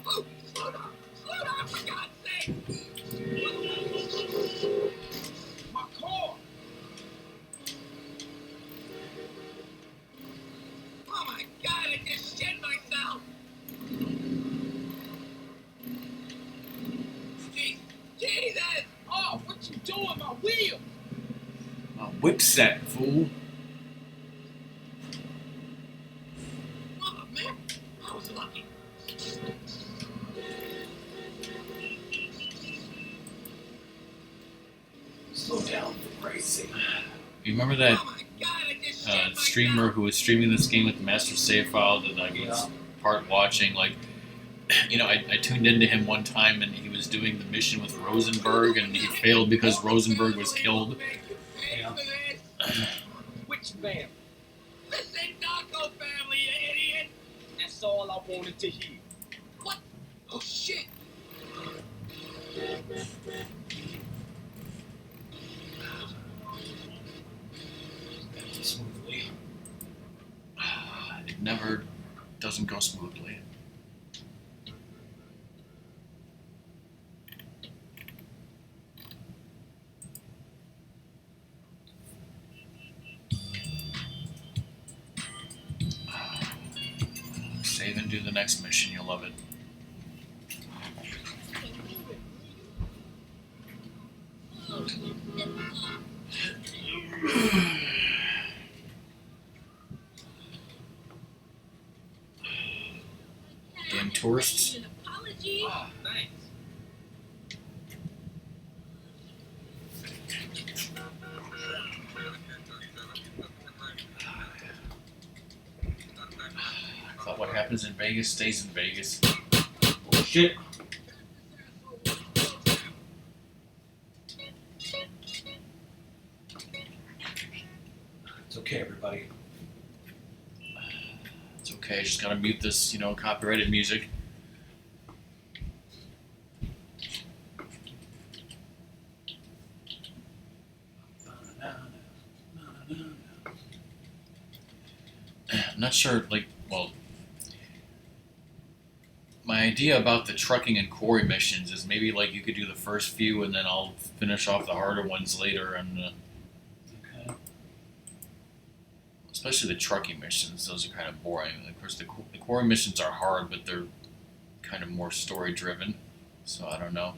Speaker 7: Oh, slow down, for God's sake!
Speaker 11: My car!
Speaker 7: Oh my God, I just shit myself! Jesus!
Speaker 11: Oh, what you doing, my wheel?
Speaker 1: A whip set, fool.
Speaker 7: Oh man, I was lucky.
Speaker 2: Slow down, for Christ's sake.
Speaker 1: You remember that
Speaker 7: Oh my God, I just shit
Speaker 1: streamer who was streaming this game with the master save file that I was part watching? Like, you know, I tuned into him one time and he was doing the mission with Rosenberg and he failed because Rosenberg was killed.
Speaker 2: Yeah.
Speaker 11: Which family?
Speaker 7: This ain't Narco family, you idiot!
Speaker 11: That's all I wanted to hear.
Speaker 7: What? Oh shit!
Speaker 2: Smoothly.
Speaker 1: It never doesn't go smoothly. Save and do the next mission, you'll love it. Damn tourists.
Speaker 7: An apology?
Speaker 11: Oh, thanks.
Speaker 1: I thought what happens in Vegas stays in Vegas.
Speaker 2: Oh shit. It's okay, everybody.
Speaker 1: It's okay, just gotta mute this, you know, copyrighted music. I'm not sure, like, well, my idea about the trucking and quarry missions is maybe like you could do the first few and then I'll finish off the harder ones later, and
Speaker 2: Okay.
Speaker 1: especially the trucking missions, those are kind of boring. Of course, the quarry missions are hard, but they're kind of more story driven, so I don't know.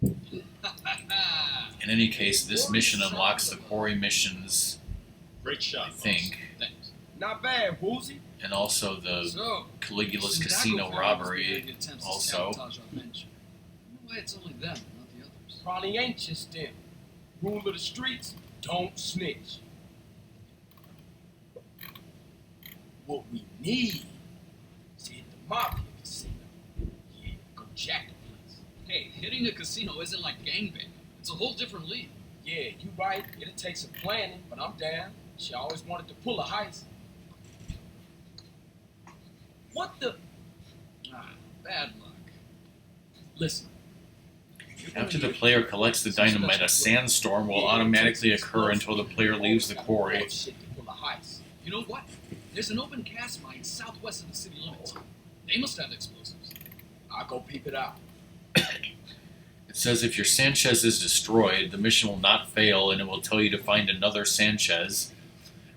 Speaker 1: In any case, this mission unlocks the quarry missions,
Speaker 13: Great shot,
Speaker 1: I think,
Speaker 11: Thanks. Not bad, Woozy.
Speaker 1: and also the
Speaker 12: So,
Speaker 1: Caligula's
Speaker 12: since
Speaker 1: Casino
Speaker 12: Dago
Speaker 1: robbery
Speaker 12: Family attempts to
Speaker 1: also.
Speaker 12: sabotage our venture, why it's only them, not the others.
Speaker 11: Probably ain't just them. Rule of the streets, don't snitch. What we need is to hit the Mafia casino. Yeah, go jack the place.
Speaker 12: Hey, hitting a casino isn't like gangbanging. It's a whole different league.
Speaker 11: Yeah, you right. It'll take some planning, but I'm down. She always wanted to pull a heist. What the?
Speaker 12: Bad luck.
Speaker 11: Listen.
Speaker 1: After the player collects the dynamite, a sandstorm will automatically occur until the player leaves the quarry.
Speaker 12: You know what? There's an open cast mine southwest of the city limits. They must have explosives.
Speaker 11: I'll go peep it out.
Speaker 1: It says if your Sanchez is destroyed, the mission will not fail and it will tell you to find another Sanchez.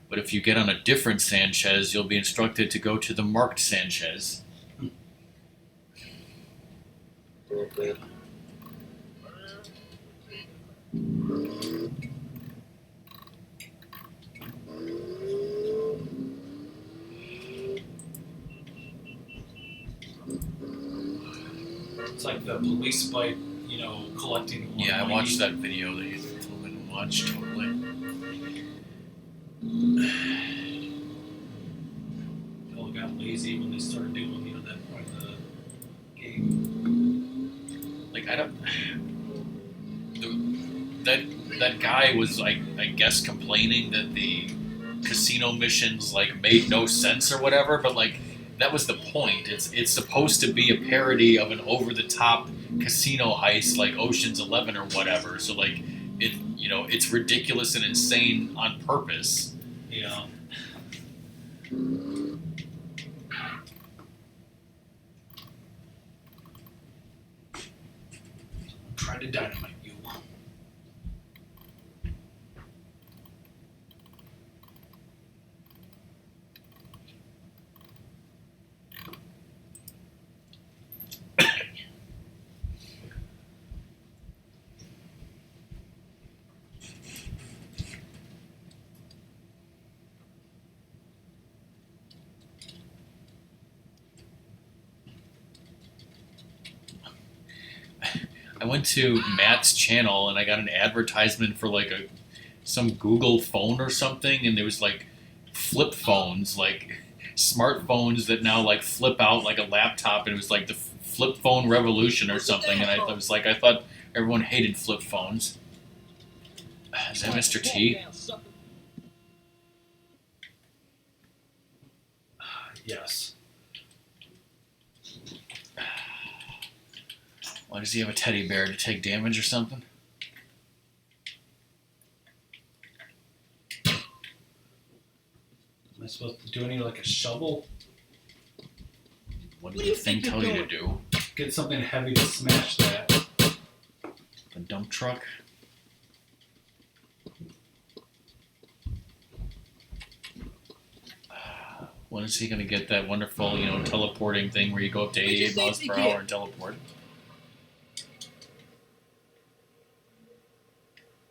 Speaker 1: But if you get on a different Sanchez, you'll be instructed to go to the marked Sanchez.
Speaker 2: It's like the police bike, collecting.
Speaker 1: Yeah, I watched that video that you told me to watch, totally.
Speaker 2: People got lazy when they started doing, that part of the game.
Speaker 1: Like, I don't... That guy was, I guess, complaining that the casino missions, made no sense or whatever, but, that was the point. It's supposed to be a parody of an over-the-top casino heist like Ocean's 11 or whatever. So, it's ridiculous and insane on purpose.
Speaker 2: Yeah. Try to dynamite you.
Speaker 1: I went to Matt's channel and I got an advertisement for some Google phone or something, and there was flip phones, smartphones that now flip out like a laptop, and it was the flip phone revolution or something, and I thought everyone hated flip phones. Is that Mr. T?
Speaker 2: Yes.
Speaker 1: Why does he have a teddy bear, to take damage or something?
Speaker 2: Am I supposed to do any a shovel?
Speaker 1: What do the thing tell you to do?
Speaker 2: Get something heavy to smash that.
Speaker 1: A dump truck? When is he going to get that wonderful, teleporting thing where you go up to 88 miles per hour and teleport?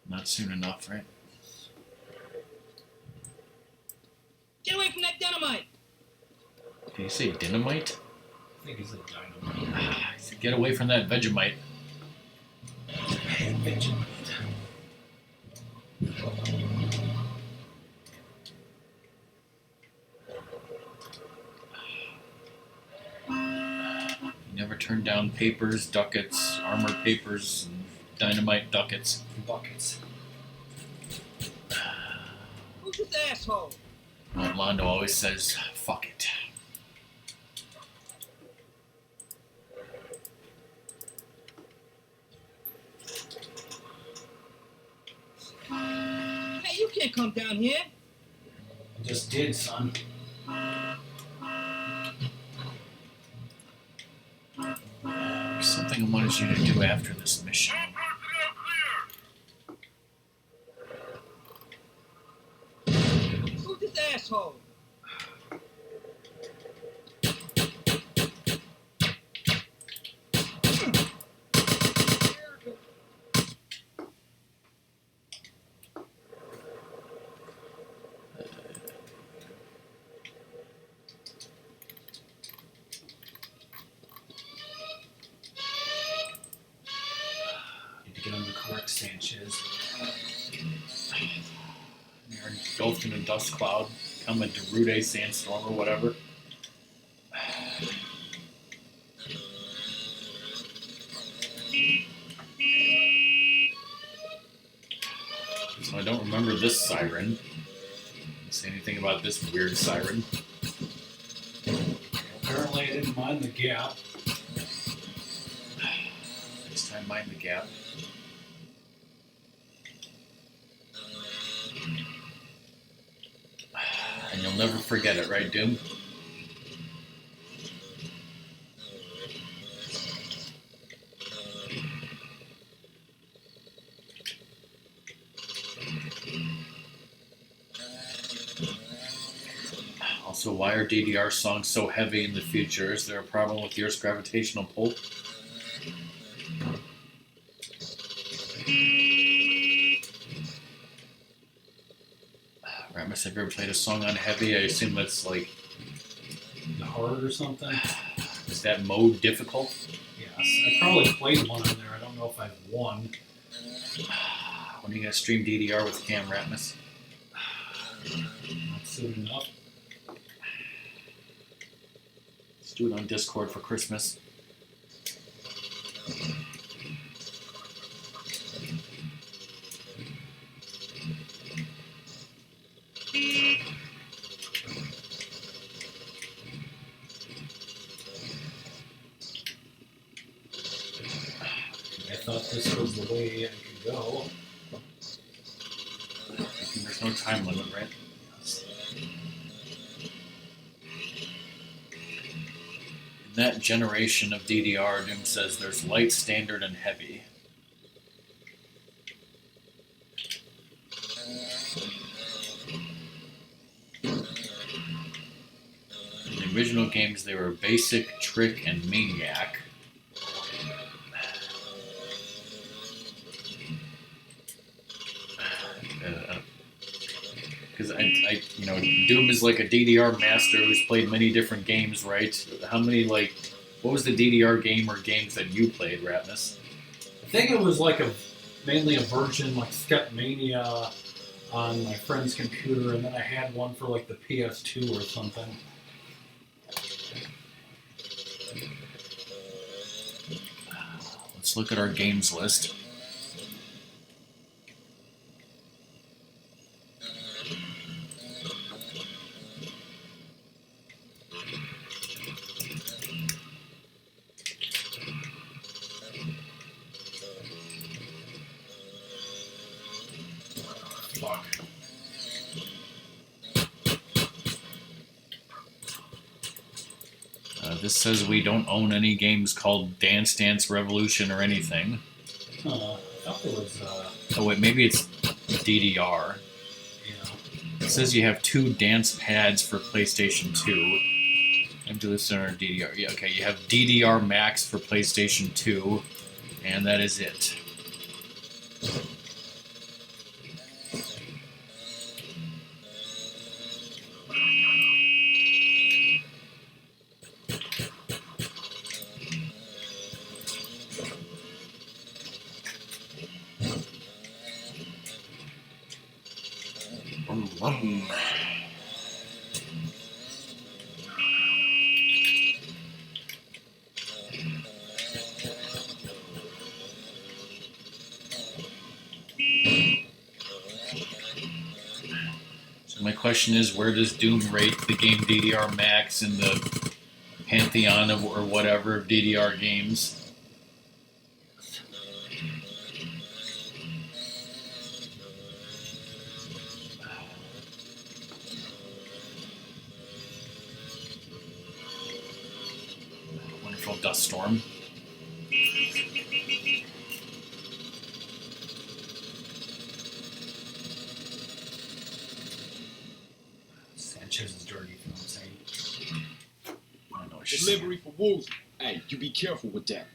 Speaker 1: Not soon enough, right?
Speaker 14: Get away from that dynamite!
Speaker 1: Did he say dynamite?
Speaker 2: I think he said dynamite.
Speaker 1: He said get away from that Vegemite.
Speaker 2: Vegemite.
Speaker 1: He never turned down papers, ducats, armor papers, and dynamite ducats.
Speaker 2: Buckets.
Speaker 14: Who's this asshole?
Speaker 1: Well, Londo always says, fuck it.
Speaker 14: Hey, you can't come down here.
Speaker 2: I just did, son.
Speaker 1: There's something I wanted you to do after this mission.
Speaker 14: Who's this asshole?
Speaker 2: Need to get on the correct Sanchez.
Speaker 1: You're engulfed in a dust cloud, come a Derude sandstorm or whatever. So I don't remember this siren. Say anything about this weird siren?
Speaker 2: Apparently, I didn't mind the gap.
Speaker 1: Next time, mind the gap. And you'll never forget it, right, Doom? Also, why are DDR songs so heavy in the future? Is there a problem with the Earth's gravitational pull? Ratmus, have you ever played a song on heavy? I assume that's like
Speaker 2: hard or something.
Speaker 1: Is that mode difficult?
Speaker 2: Yes, I probably played one on there. I don't know if I've won.
Speaker 1: When are you gonna stream DDR with Cam Ratmus?
Speaker 2: Not soon enough.
Speaker 1: Let's do it on Discord for Christmas.
Speaker 2: I thought this was the way I could go.
Speaker 1: There's no time limit, right? In that generation of DDR, Doom says there's light, standard, and heavy. In the original games, they were basic, trick, and maniac. Because you know, Doom is like a DDR master who's played many different games, right? How many, like, what was the DDR game or games that you played, Ratmus?
Speaker 2: I think it was like mainly a version like Skepmania on my friend's computer, and then I had one for like the PS2 or something.
Speaker 1: Let's look at our games list. This says we don't own any games called Dance Dance Revolution or anything.
Speaker 2: I thought there was.
Speaker 1: Oh wait, maybe it's DDR.
Speaker 2: Yeah.
Speaker 1: It says you have 2 dance pads for PlayStation 2. Empty listener DDR. Yeah, okay, you have DDR Max for PlayStation 2, and that is it. So my question is, where does Doom rate the game DDR Max in the pantheon of or whatever of DDR games? Wonderful dust storm.
Speaker 2: Sanchez is dirty, you know what I'm saying?
Speaker 1: I know what she's
Speaker 11: Delivery for Woozy. Hey, you be careful with that.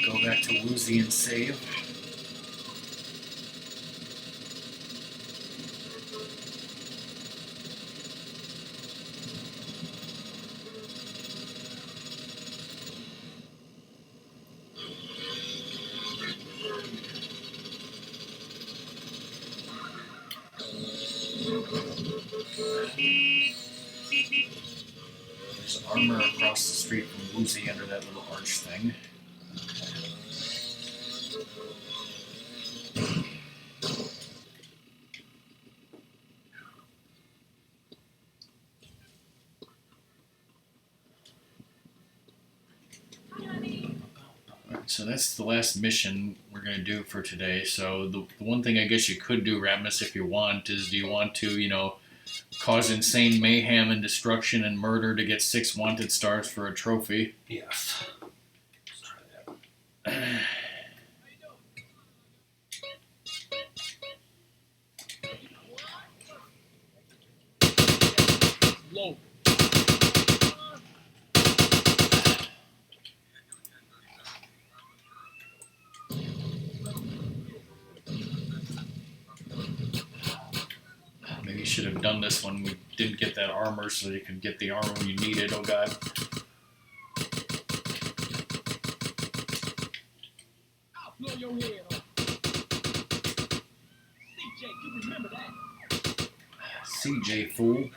Speaker 1: Go back to Woozy and save. armor across the street from Woozy under that little arch thing. So that's the last mission we're going to do for today. So the one thing I guess you could do, Ratmus, if you want, is do you want to, you know, cause insane mayhem and destruction and murder to get 6 wanted stars for a trophy?
Speaker 12: Yes. Let's try that. Low.
Speaker 1: Maybe you should have done this when we didn't get that armor so you could get the armor when you need it. Oh god.
Speaker 14: I'll blow your head off. CJ, you remember that?
Speaker 1: CJ, fool.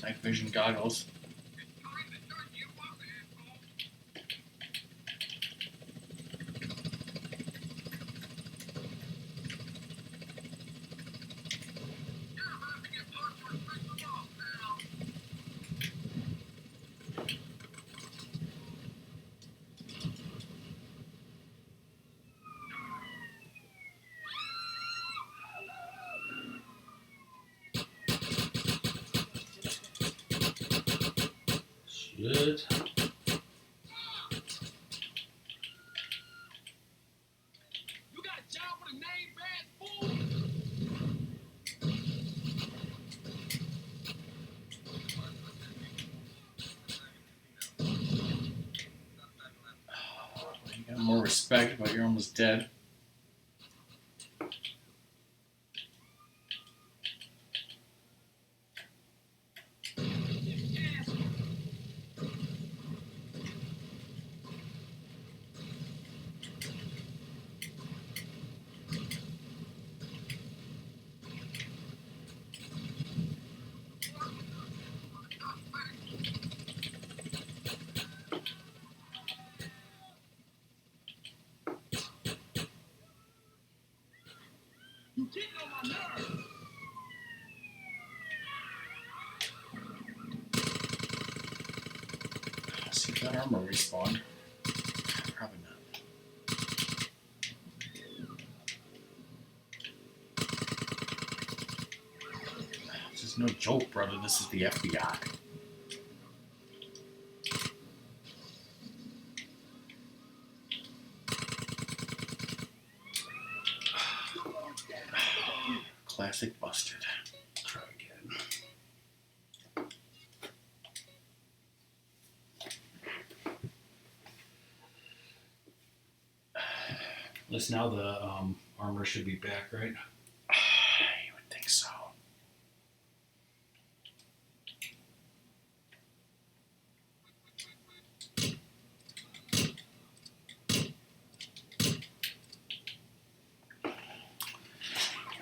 Speaker 1: Night vision goggles.
Speaker 12: Shit.
Speaker 14: You got a job with a name badge, fool?
Speaker 1: You got more respect, but you're almost dead.
Speaker 14: You getting on my nerves.
Speaker 1: See if that armor respawned. Probably not. This is no joke, brother. This is the FBI. Classic busted.
Speaker 12: Try again. At least now the armor should be back, right?
Speaker 1: You would think so.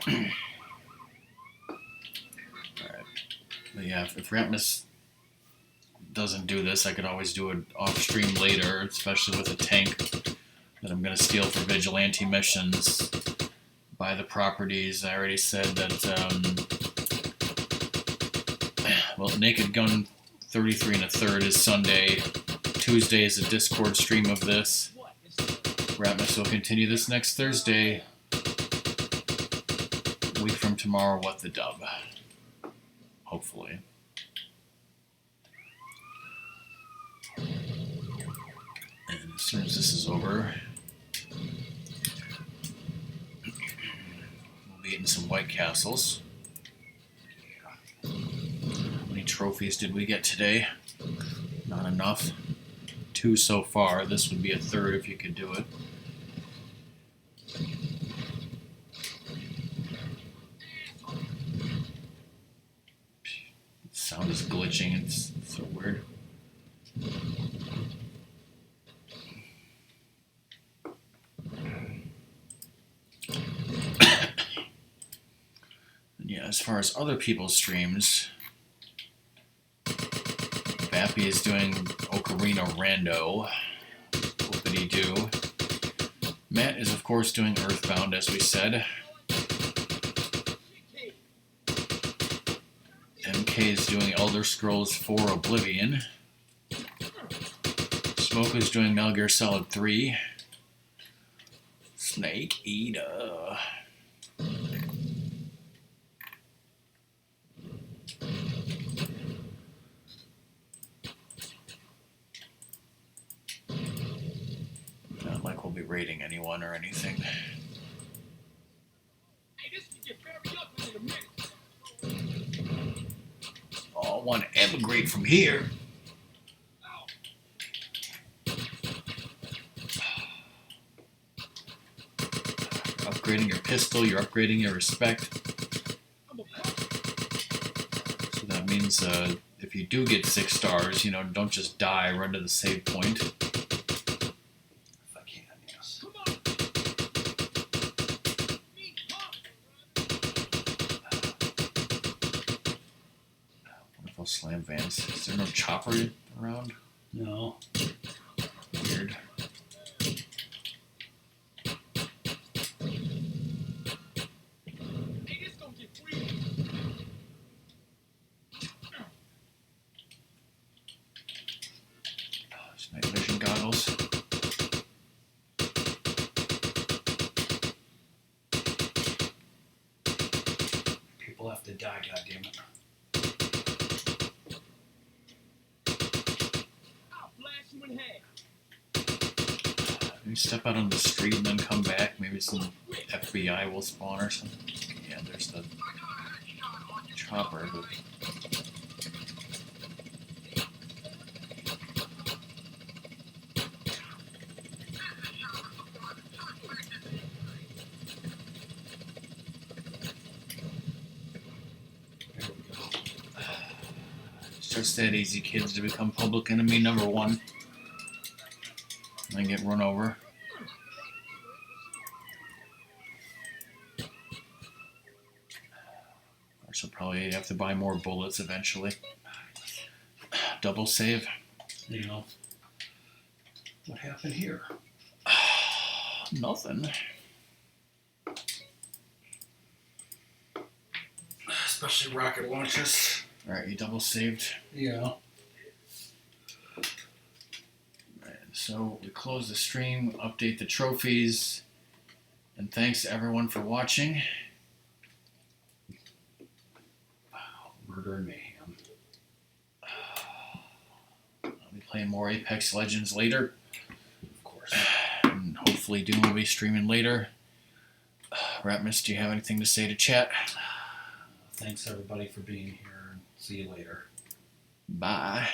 Speaker 1: Alright. But yeah, if Ratmus doesn't do this, I could always do it off stream later, especially with a tank that I'm going to steal for vigilante missions. Buy the properties. I already said that, well, Naked Gun 33 1/3 is Sunday. Tuesday is a Discord stream of this. Ratmus will continue this next Thursday. A week from tomorrow, What the Dub. Hopefully. And as soon as this is over, we'll be eating some White Castles. How many trophies did we get today? Not enough. 2 so far. This would be a 3rd if you could do it. The sound is glitching. It's so weird. Yeah, as far as other people's streams, Bappy is doing Ocarina Rando. Whoopity-doo. Matt is, of course, doing Earthbound, as we said. MK is doing Elder Scrolls 4 Oblivion. Smoke is doing Metal Gear Solid 3. Snake Eater. Not like we'll be rating anyone or anything.
Speaker 14: Hey, this can get very ugly in a minute.
Speaker 1: Oh, I want to emigrate from here. Upgrading your pistol, you're upgrading your respect. So that means if you do get 6 stars, you know, don't just die, run to the save point. If I can, yes. Wonderful slam vans. Is there no chopper around?
Speaker 2: No.
Speaker 1: Weird.
Speaker 14: Hey, this gonna get free.
Speaker 1: There's night vision goggles.
Speaker 2: People have to die, goddammit.
Speaker 14: I'll blast you in half.
Speaker 1: Maybe step out on the street and then come back. Maybe some FBI will spawn or something. Yeah, there's the chopper. But it's just that easy, kids, to become public enemy number 1. And then get run over. Or so probably have to buy more bullets eventually. Double save.
Speaker 2: You know. What happened here?
Speaker 1: Nothing.
Speaker 2: Especially rocket launches.
Speaker 1: Alright, you double saved.
Speaker 2: Yeah.
Speaker 1: So we close the stream, update the trophies, and thanks to everyone for watching.
Speaker 2: Murder and mayhem.
Speaker 1: I'll be playing more Apex Legends later.
Speaker 2: Of course.
Speaker 1: And hopefully Doom will be streaming later. Ratmus, do you have anything to say to chat?
Speaker 2: Thanks everybody for being here. See you later.
Speaker 1: Bye.